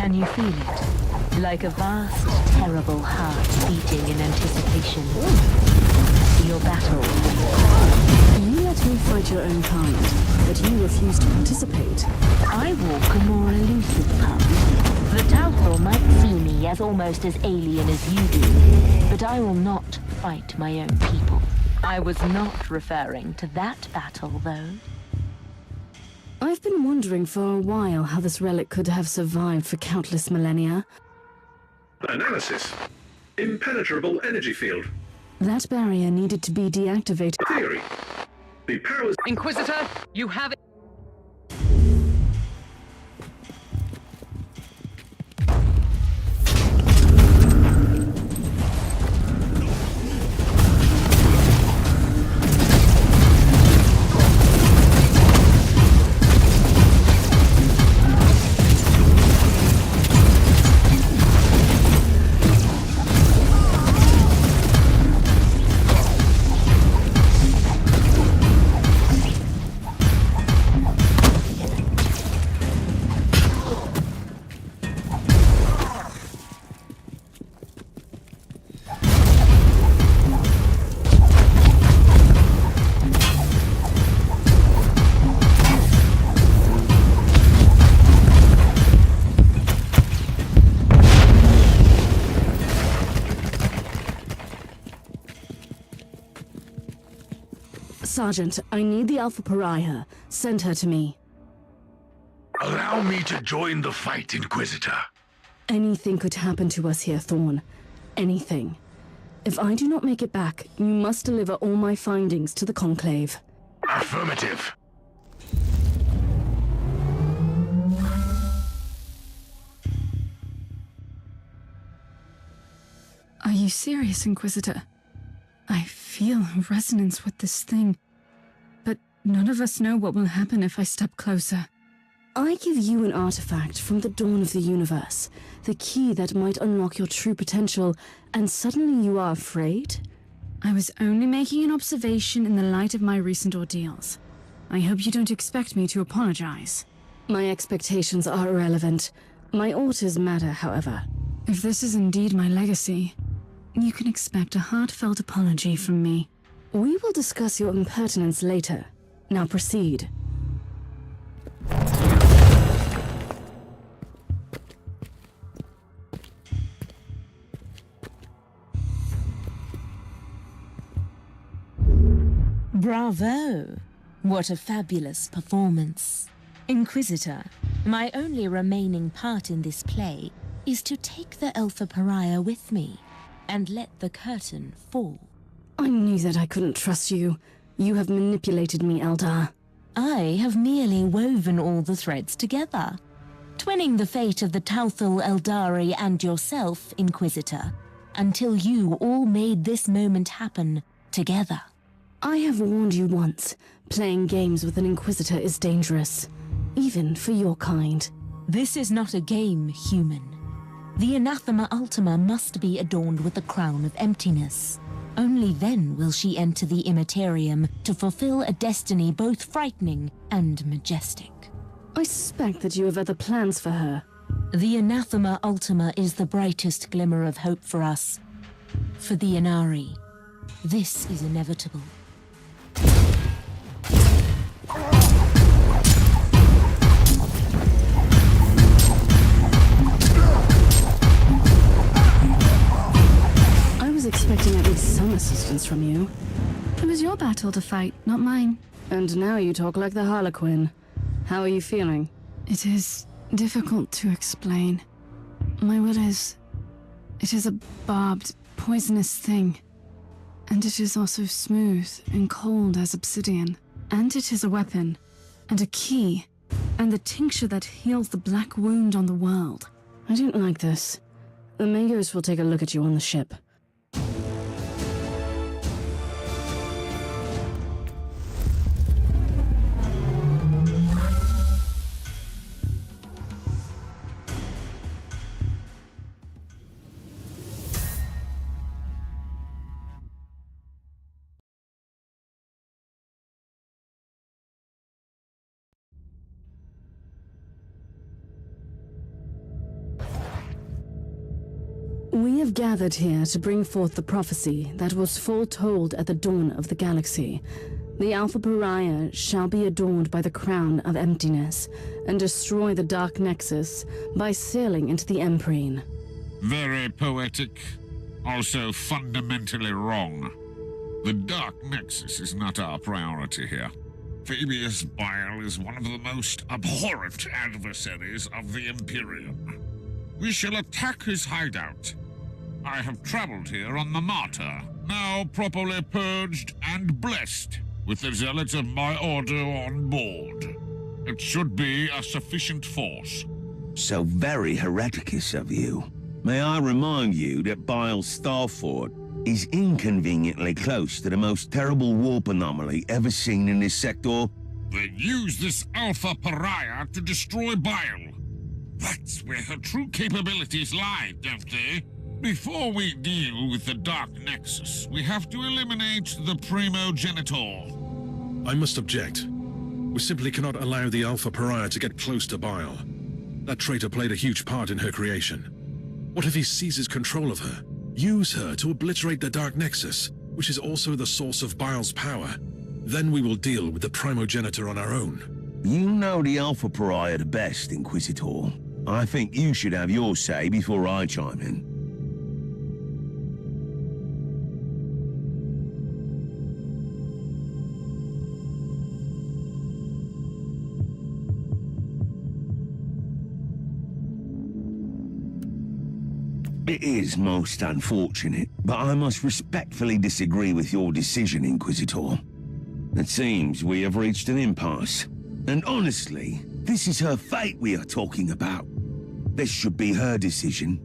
Can you feel it? Like a vast, terrible heart beating in anticipation. Your battle. You let me fight your own kind, but you refuse to participate. I walk a more elusive path. The Tauthor might see me as almost as alien as you do, but I will not fight my own people. I was not referring to that battle, though. I've been wondering for a while how this relic could have survived for countless millennia. Analysis. Impenetrable energy field. That barrier needed to be deactivated. Theory. The powers... Inquisitor, you have it. Sergeant, I need the Alpha Pariah. Send her to me. Allow me to join the fight, Inquisitor. Anything could happen to us here, Thorn. Anything. If I do not make it back, you must deliver all my findings to the Conclave. Affirmative. Are you serious, Inquisitor? I feel a resonance with this thing, but none of us know what will happen if I step closer. I give you an artifact from the dawn of the universe, the key that might unlock your true potential, and suddenly you are afraid? I was only making an observation in the light of my recent ordeals. I hope you don't expect me to apologize. My expectations are irrelevant. My orders matter, however. If this is indeed my legacy, you can expect a heartfelt apology from me. We will discuss your impertinence later. Now proceed. Bravo! What a fabulous performance. Inquisitor, my only remaining part in this play is to take the Alpha Pariah with me and let the curtain fall. I knew that I couldn't trust you. You have manipulated me, Eldar. I have merely woven all the threads together, twinning the fate of the Tauthal Eldari and yourself, Inquisitor, until you all made this moment happen together. I have warned you once. Playing games with an Inquisitor is dangerous, even for your kind. This is not a game, human. The Anathema Ultima must be adorned with the crown of emptiness. Only then will she enter the Immaterium to fulfill a destiny both frightening and majestic. I suspect that you have other plans for her. The Anathema Ultima is the brightest glimmer of hope for us. For the Inari, this is inevitable. I was expecting at least some assistance from you. It was your battle to fight, not mine. And now you talk like the Harlequin. How are you feeling? It is difficult to explain. My will is... It is a barbed, poisonous thing. And it is also smooth and cold as obsidian. And it is a weapon, and a key, and the tincture that heals the black wound on the world. I don't like this. The Magos will take a look at you on the ship. We have gathered here to bring forth the prophecy that was foretold at the dawn of the galaxy. The Alpha Pariah shall be adorned by the crown of emptiness and destroy the Dark Nexus by sailing into the Emprine. Very poetic, also fundamentally wrong. The Dark Nexus is not our priority here. Fabius Bile is one of the most abhorrent adversaries of the Imperium. We shall attack his hideout. I have traveled here on the Martyr, now properly purged and blessed, with the zealots of my order on board. It should be a sufficient force. So very hereticous of you. May I remind you that Bile's Starfort is inconveniently close to the most terrible warp anomaly ever seen in this sector? They use this Alpha Pariah to destroy Bile. That's where her true capabilities lie, don't they? Before we deal with the Dark Nexus, we have to eliminate the Primogenitor. I must object. We simply cannot allow the Alpha Pariah to get close to Bile. That traitor played a huge part in her creation. What if he seizes control of her? Use her to obliterate the Dark Nexus, which is also the source of Bile's power. Then we will deal with the Primogenitor on our own. You know the Alpha Pariah the best, Inquisitor. I think you should have your say before I chime in. It is most unfortunate, but I must respectfully disagree with your decision, Inquisitor. It seems we have reached an impasse. And honestly, this is her fate we are talking about. This should be her decision.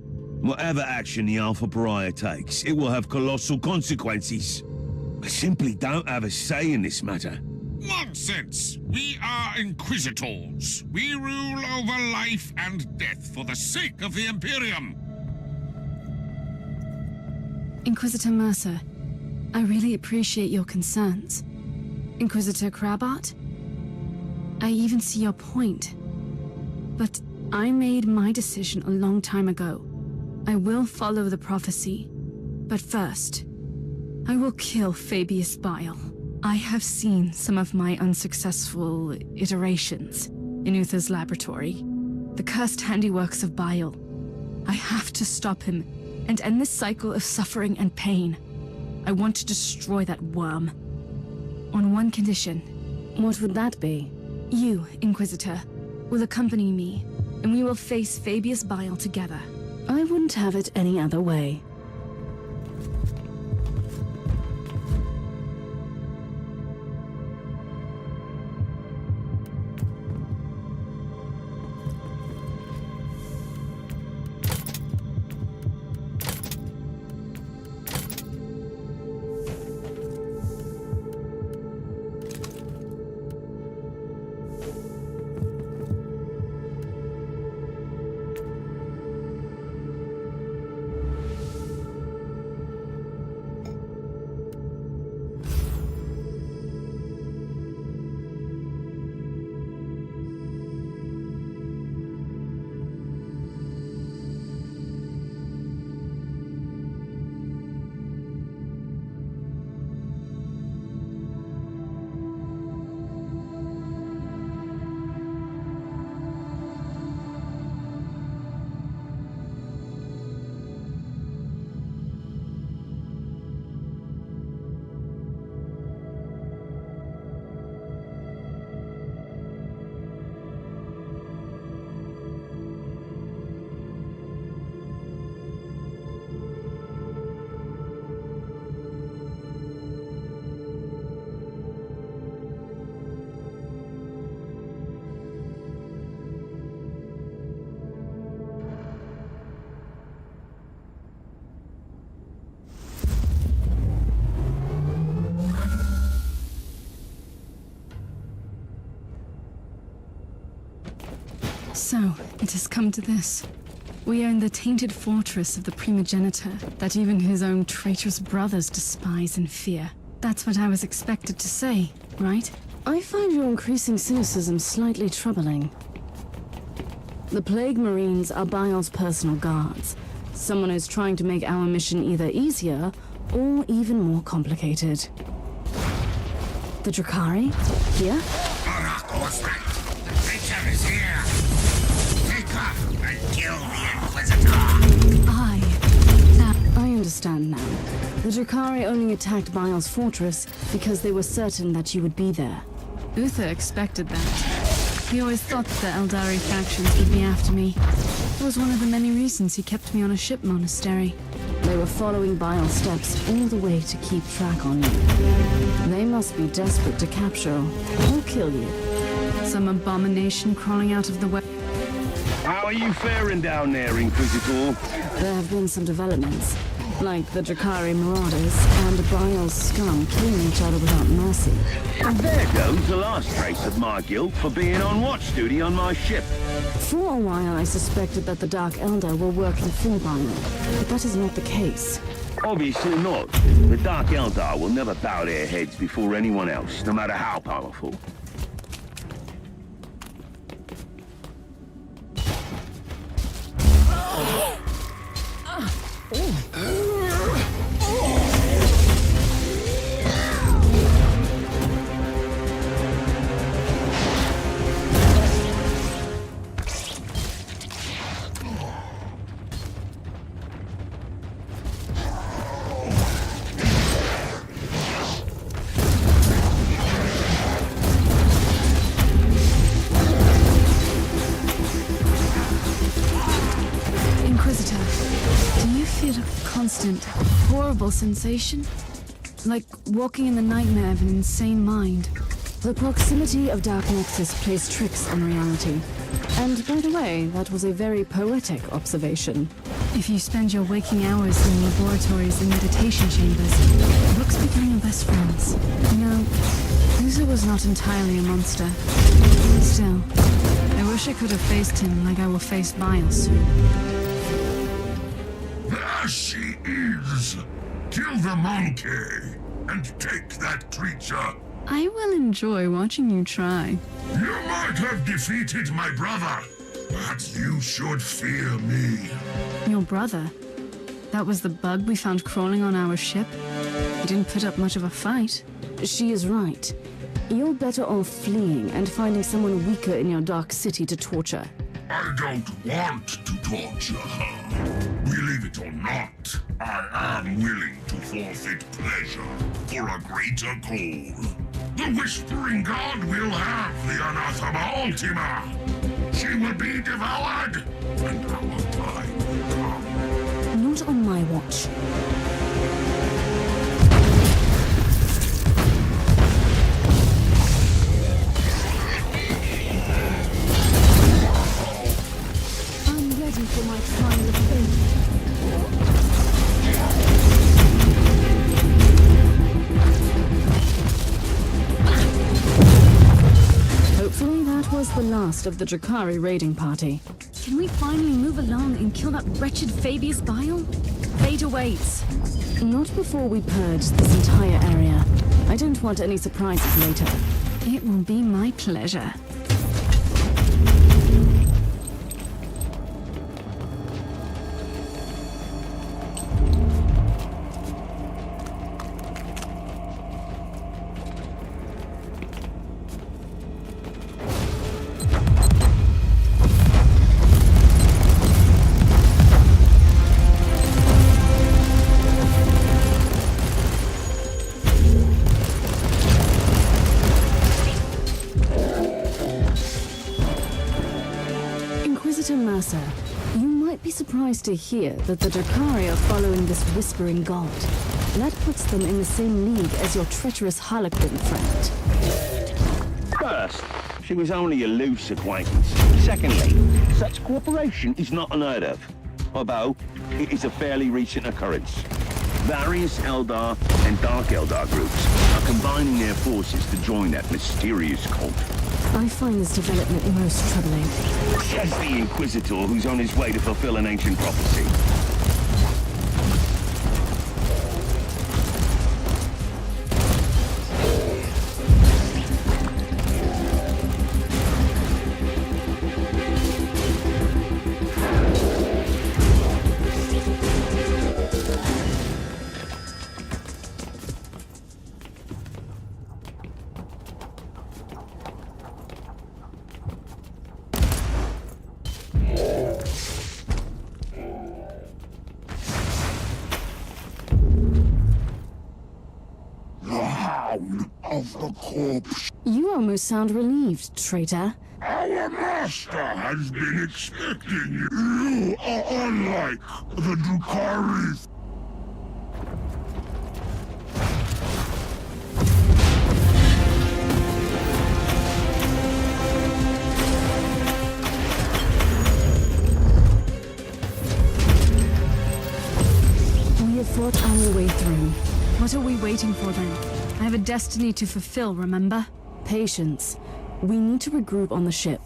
Whatever action the Alpha Pariah takes, it will have colossal consequences. I simply don't have a say in this matter. Nonsense! We are Inquisitors. We rule over life and death for the sake of the Imperium. Inquisitor Mercer, I really appreciate your concerns. Inquisitor Crabart, I even see your point. But I made my decision a long time ago. I will follow the prophecy. But first, I will kill Fabius Bile. I have seen some of my unsuccessful iterations in Uther's laboratory. The cursed handiworks of Bile. I have to stop him and end this cycle of suffering and pain. I want to destroy that worm. On one condition. What would that be? You, Inquisitor, will accompany me, and we will face Fabius Bile together. I wouldn't have it any other way. So, it has come to this. We are in the tainted fortress of the primogenitor that even his own traitorous brothers despise and fear. That's what I was expected to say, right? I find your increasing cynicism slightly troubling. The Plague Marines are Bile's personal guards. Someone who's trying to make our mission either easier or even more complicated. The Drakari? Here? Oracle was right. The creature is here. Take off and kill the Inquisitor. I understand now. The Drakari only attacked Bile's fortress because they were certain that you would be there. Uther expected that. He always thought the Eldari factions would be after me. That was one of the many reasons he kept me on a ship monastery. They were following Bile's steps all the way to keep track on you. They must be desperate to capture or kill you. Some abomination crawling out of the web. How are you faring down there, Inquisitor? There have been some developments, like the Drakari marauders and Bile's scum killing each other without mercy. And there goes the last trace of my guilt for being on watch duty on my ship. For a while I suspected that the Dark Eldar were working for Bile, but that is not the case. Obviously not. The Dark Eldar will never bow their heads before anyone else, no matter how powerful. feel a constant, horrible sensation. Like walking in the nightmare of an insane mind. The proximity of Dark Nexus plays tricks on reality. And by the way, that was a very poetic observation. If you spend your waking hours in laboratories and meditation chambers, books become your best friends. You know, Uzo was not entirely a monster. Still, I wish I could have faced him like I will face Bile soon. There she is! Kill the monkey and take that creature. I will enjoy watching you try. You might have defeated my brother, but you should fear me. Your brother? That was the bug we found crawling on our ship? He didn't put up much of a fight. She is right. You're better off fleeing and finding someone weaker in your dark city to torture. I don't want to torture her. Believe it or not, I am willing to forfeit pleasure for a greater goal. The Whispering God will have the Anathema Ultima. She will be devoured, and our time will come. Not on my watch. I'm ready for my trial of faith. Hopefully that was the last of the Drakari raiding party. Can we finally move along and kill that wretched Fabius Bile? Fate awaits. Not before we purge this entire area. I don't want any surprises later. It will be my pleasure. You might be surprised to hear that the Drakari are following this Whispering God. That puts them in the same league as your treacherous Harlequin friend. First, she was only a loose acquaintance. Secondly, such cooperation is not unheard of, although it is a fairly recent occurrence. Various Eldar and Dark Eldar groups are combining their forces to join that mysterious cult. I find this development most troubling. Says the Inquisitor who's on his way to fulfill an ancient prophecy. Of the corpse. You almost sound relieved, traitor. Our master has been expecting you. You are unlike the Drakari. We have fought our way through. What are we waiting for then? I have a destiny to fulfill, remember? Patience. We need to regroup on the ship.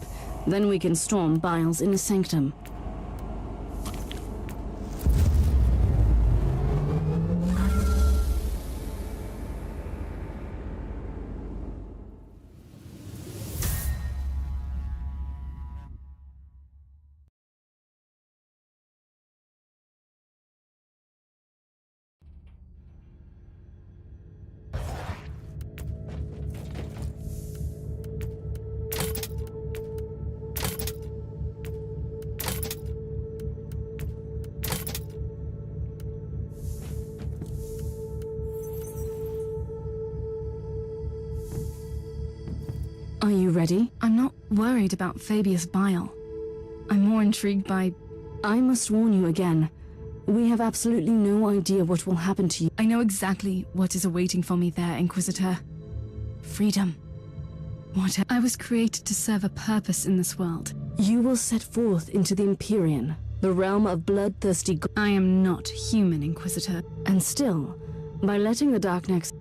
Then we can storm Bile's inner sanctum. Are you ready? I'm not worried about Fabius Bile. I'm more intrigued by... I must warn you again. We have absolutely no idea what will happen to you. I know exactly what is awaiting for me there, Inquisitor. Freedom. I was created to serve a purpose in this world. You will set forth into the Empyrean, the realm of bloodthirsty I am not human, Inquisitor. And still, by letting the Dark Nexus...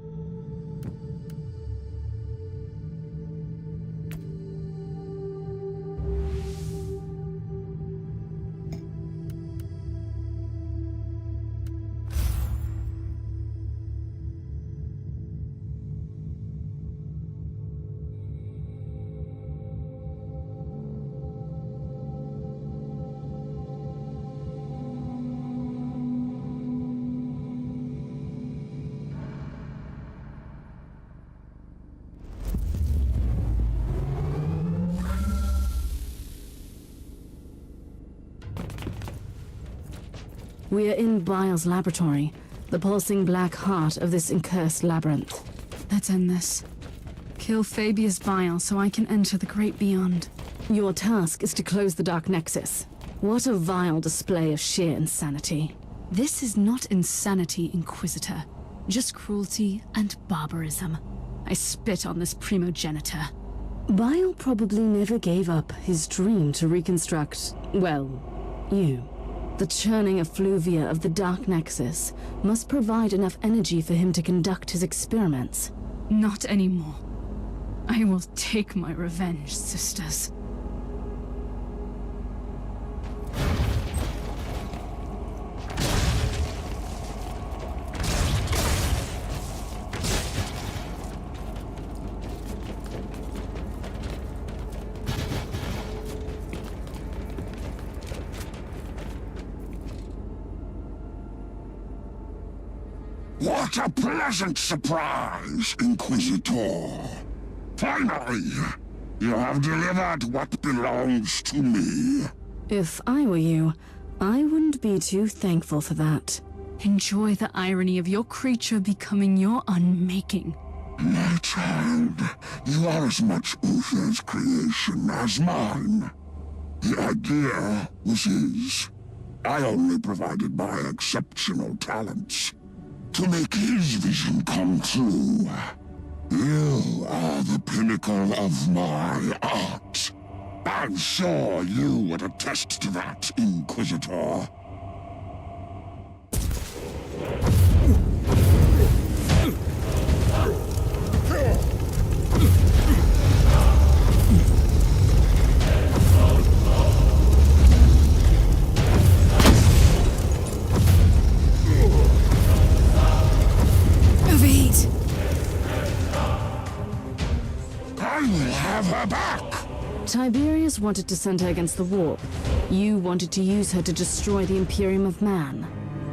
We are in Bile's laboratory, the pulsing black heart of this accursed labyrinth. Let's end this. Kill Fabius Bile so I can enter the great beyond. Your task is to close the Dark Nexus. What a vile display of sheer insanity. This is not insanity, Inquisitor. Just cruelty and barbarism. I spit on this primogenitor. Bile probably never gave up his dream to reconstruct, well, you. The churning effluvia of the Dark Nexus must provide enough energy for him to conduct his experiments. Not anymore. I will take my revenge, sisters. What a pleasant surprise, Inquisitor. Finally, you have delivered what belongs to me. If I were you, I wouldn't be too thankful for that. Enjoy the irony of your creature becoming your unmaking. My child, you are as much Uther's creation as mine. The idea was his. I only provided my exceptional talents to make his vision come true. You are the pinnacle of my art. I'm sure you would attest to that, Inquisitor. Overheat! I will have her back! Tiberius wanted to send her against the warp. You wanted to use her to destroy the Imperium of Man.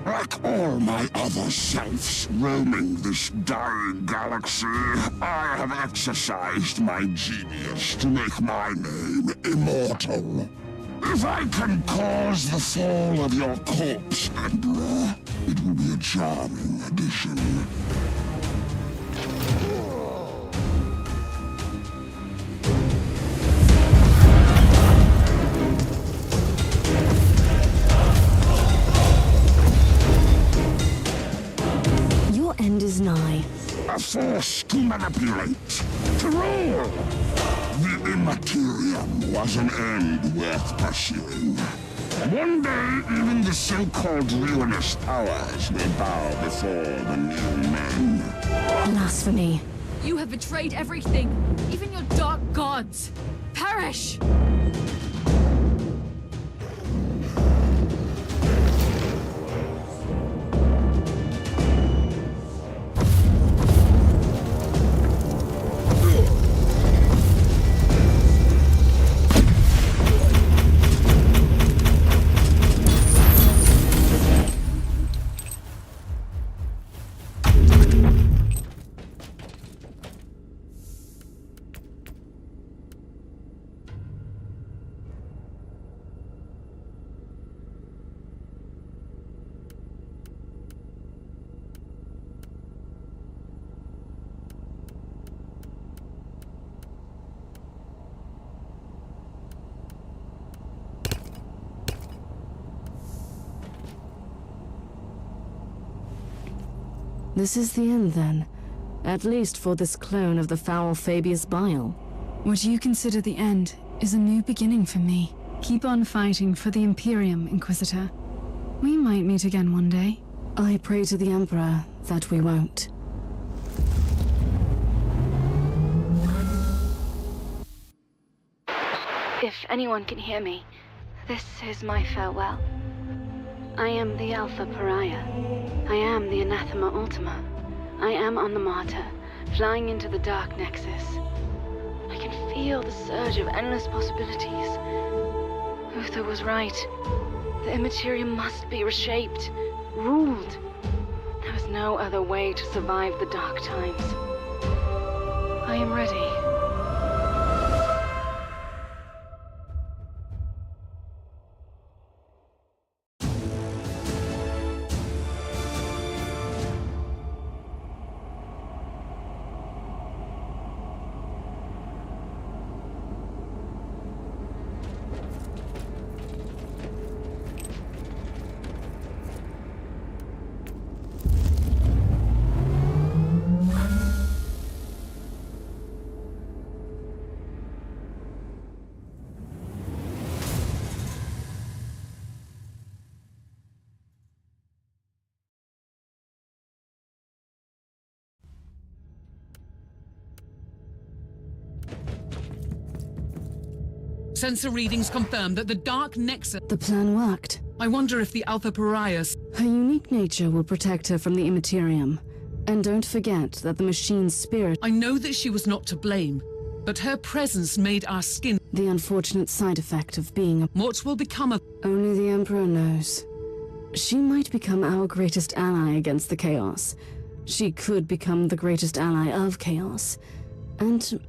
Like all my other selves roaming this dying galaxy, I have exercised my genius to make my name immortal. If I can cause the fall of your corpse, Emperor, it will be a charming addition. Your end is nigh. A force to manipulate, to rule. The Immaterium was an end worth pursuing. One day, even the so-called ruinous powers will bow before the new men. Blasphemy. You have betrayed everything, even your dark gods. Perish! This is the end, then. At least for this clone of the foul Fabius Bile. What you consider the end is a new beginning for me. Keep on fighting for the Imperium, Inquisitor. We might meet again one day. I pray to the Emperor that we won't. If anyone can hear me, this is my farewell. I am the Alpha Pariah. I am the Anathema Ultima. I am on the Martyr, flying into the Dark Nexus. I can feel the surge of endless possibilities. Uther was right. The Immaterium must be reshaped, ruled. There is no other way to survive the dark times. I am ready. Sensor readings confirm that the Dark Nexus... The plan worked. I wonder if the Alpha Pariahs... Her unique nature will protect her from the Immaterium. And don't forget that the machine's spirit... I know that she was not to blame, but her presence made our skin... The unfortunate side effect of being a... What will become of... Only the Emperor knows. She might become our greatest ally against the Chaos. She could become the greatest ally of Chaos. And